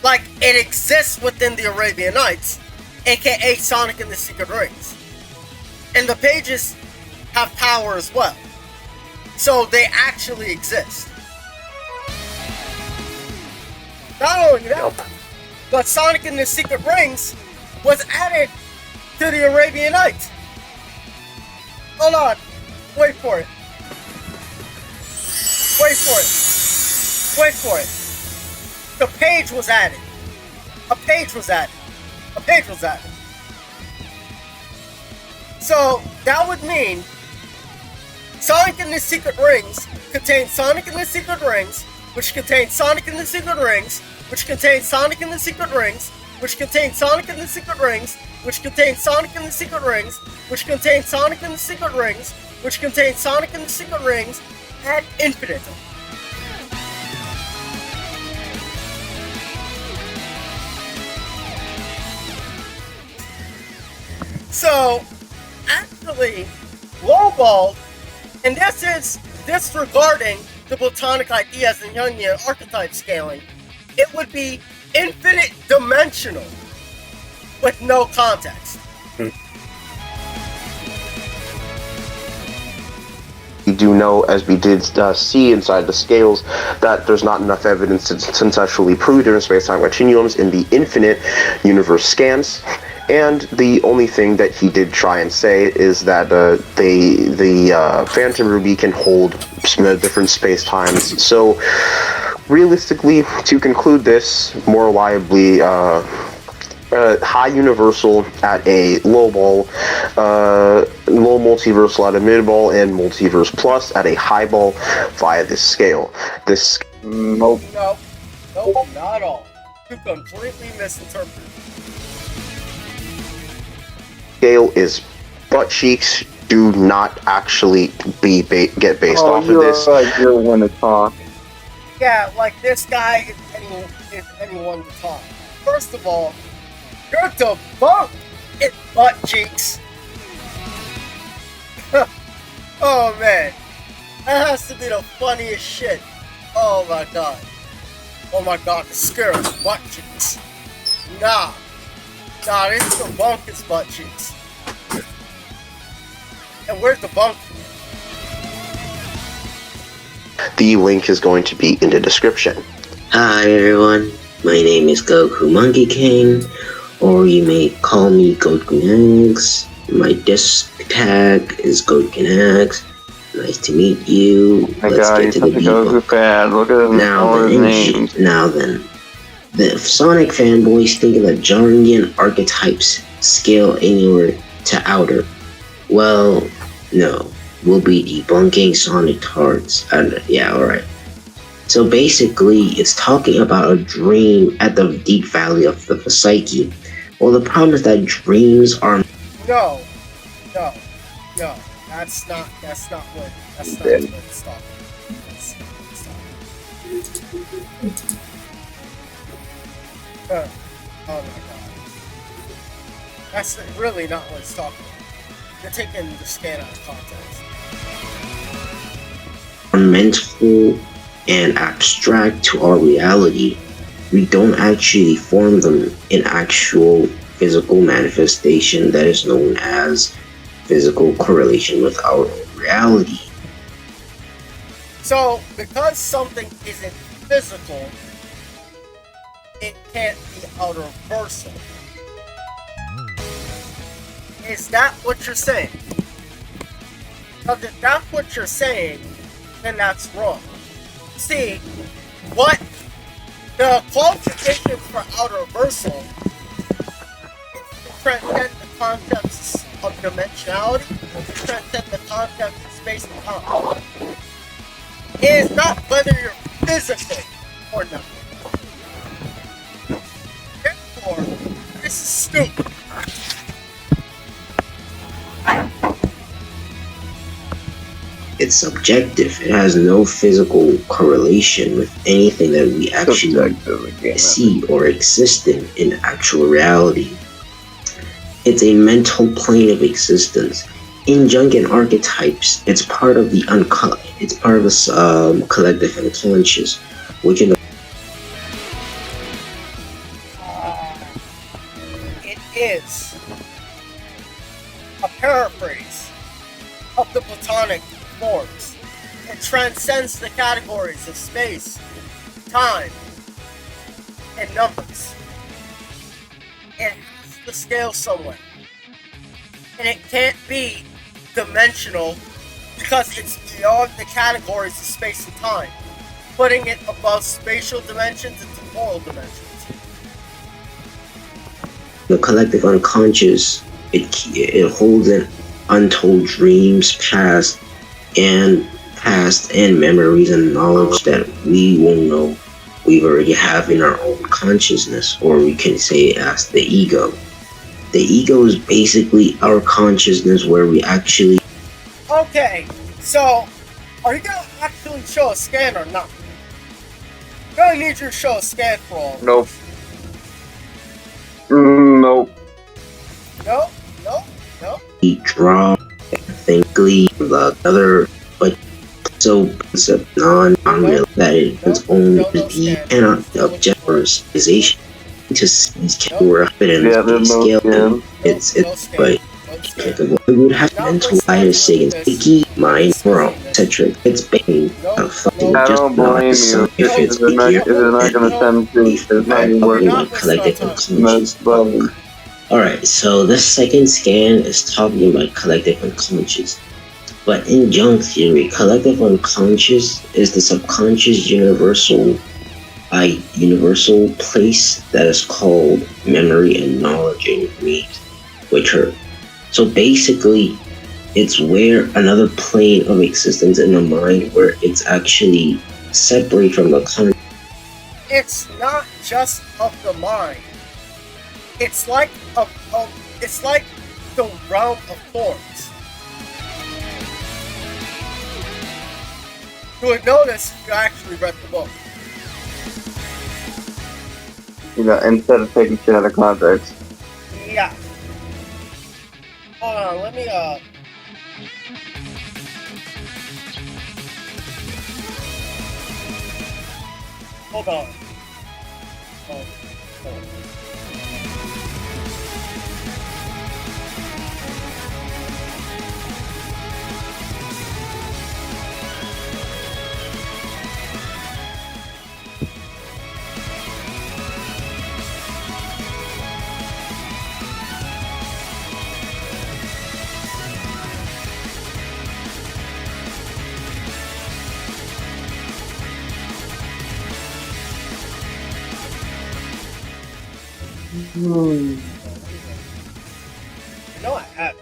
Like, it exists within the Arabian Nights, aka Sonic and the Secret Rings. And the pages have power as well. So they actually exist. Not only that, but Sonic and the Secret Rings was added to the Arabian Nights. Hold on. Wait for it. The page was added. A page was added. So, that would mean Sonic and the Secret Rings contains Sonic and the Secret Rings, which contains Sonic and the Secret Rings, which contains Sonic and the Secret Rings, which contains Sonic and the Secret Rings, which contains Sonic and the Secret Rings, which contains Sonic and the Secret Rings, which contains Sonic and the Secret Rings, ad infinitum. So, actually, lowballed, and this is disregarding the Platonic ideas and Jungian archetype scaling, it would be infinite dimensional with no context. We do know, as we did see inside the scales, that there's not enough evidence to conceptually prove different space-time continuums in the infinite universe scans. And the only thing that he did try and say is that the Phantom Ruby can hold different space-times. So, realistically, to conclude this more reliably, high universal at a low ball, low multiversal at a mid ball, and multiverse plus at a high ball via this scale. This Nope. Nope, not at all. You completely misinterpreted. Scale is butt cheeks. Do not actually get based off of this. Like you're one to talk. Yeah, like this guy is anyone to talk. First of all, you're Debunk it butt cheeks. Oh man, that has to be the funniest shit. Oh my god. Oh my god, the scares butt cheeks. Nah, this Debunk is butt cheeks. And where's Debunk? The link is going to be in the description. Hi everyone, my name is Goku Monkey King, or you may call me Gokunax. My disc tag is Gokunax. Nice to meet you. Let's get to the debunk. Look at his names. Now then, the Sonic fanboys think that Jungian archetypes scale anywhere to outer. Well, no. We'll be debunking Sonic tarts. Yeah, alright. So basically, it's talking about a dream at the deep valley of the psyche. Well, the problem is that dreams are... No. That's not what it's talking about. Oh my god. That's really not what it's talking about. You're taking the scan out of context. mental and abstract to our reality. We don't actually form them in actual physical manifestation that is known as physical correlation with our reality. So, because something isn't physical, it can't be outer-versal. Is that what you're saying? Because if that's what you're saying, then that's wrong. See, what the qualifications for outer-versal is to transcend the concepts of dimensionality, to transcend the concepts of space and time. It is not whether you're physical or not. Therefore, this is stupid. It's subjective. It has no physical correlation with anything that we actually see or exist in actual reality. It's a mental plane of existence. In Jungian archetypes, it's part of the collective unconscious, which in the it is a paraphrase of the Platonic forms. It transcends the categories of space, time, and numbers. It has to scale somewhere. And it can't be dimensional because it's beyond the categories of space and time, putting it above spatial dimensions and temporal dimensions. The collective unconscious, it holds in untold dreams, past and memories and knowledge that we won't know we already have in our own consciousness, or we can say as the ego. The ego is basically our consciousness where we actually... Okay, so are you gonna actually show a scan or not? I'm gonna need you to show a scan for all. Nope. Nope. Nope. We draw, thinkly, the other, but so concept non-real that it is only the cannot objectivization to these categories and scale. It's but we would have to mentalize saying sticky mind world, etc. It's been a fucking just not the sum if it's not gonna send to it's not even working. Collective unconscious. Alright, so the second scan is talking about collective unconscious. But in Jung theory, collective unconscious is the subconscious universal place that is called memory and knowledge in dreams, so basically it's where another plane of existence in the mind where it's actually separate from the conscious. It's not just of the mind. It's like it's like the realm of forms. You would notice if you actually read the book. Instead of taking shit out of context. Yeah. Hold on, let me hold on. Hold on. No, I haven't.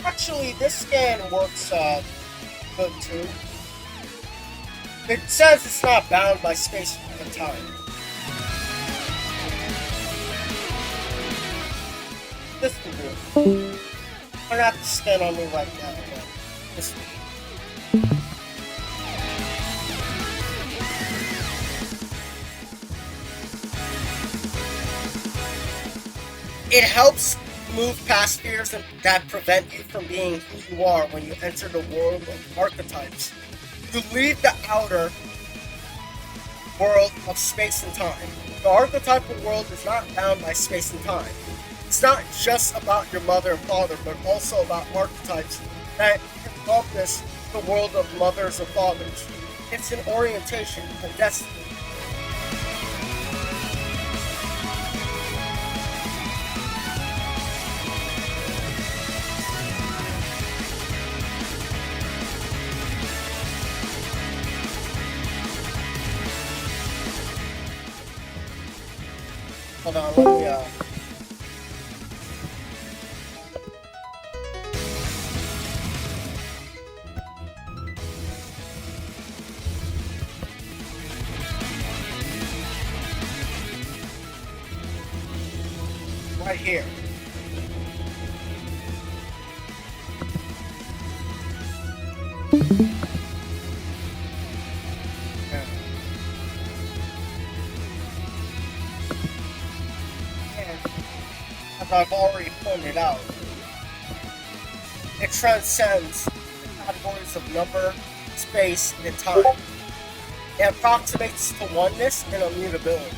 Actually, this scan works good too. It says it's not bound by space and time. This will do. I don't have to scan on me right now, but this will do. It helps move past fears that prevent you from being who you are when you enter the world of archetypes. You leave the outer world of space and time. The archetypal world is not bound by space and time. It's not just about your mother and father, but also about archetypes that encompass the world of mothers and fathers. It's an orientation, a destiny. Hold on, let me, right here. As I've already pointed out, it transcends the categories of number, space, and time. It approximates to oneness and immutability.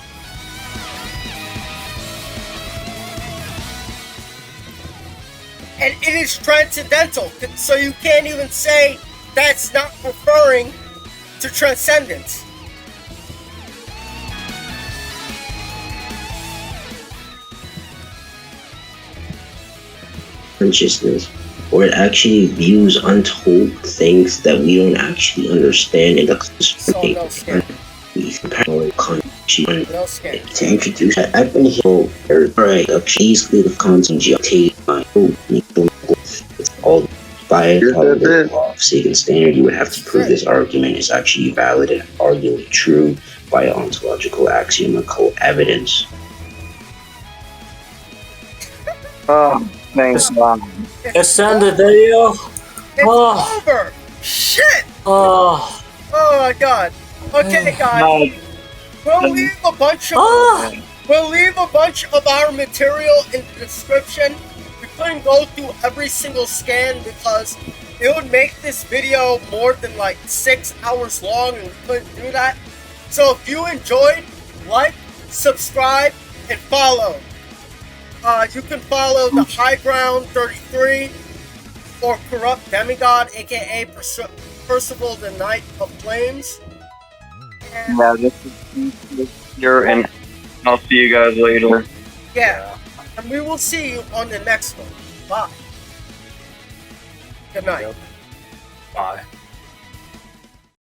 And it is transcendental, so you can't even say that's not referring to transcendence. Consciousness, where it actually views untold things that we don't actually understand in the cosmos. To introduce that, I've been here for basically the concept of it's all By Sagan standard, you would have to prove this argument is actually valid and arguably true by ontological axiomical evidence. Oh, thanks, Mom. It's end the video. It's over. Shit. Oh. Oh my god. Okay, guys. We'll leave a bunch of our material in the description. We couldn't go through every single scan because it would make this video more than like 6 hours long, and we couldn't do that. So if you enjoyed, like, subscribe, and follow. You can follow the High Ground 33 or Corrupt Demigod, aka Percival the Knight of Flames. Yeah, this is here, and I'll see you guys later. Yeah, and we will see you on the next one. Bye. Good night. Bye.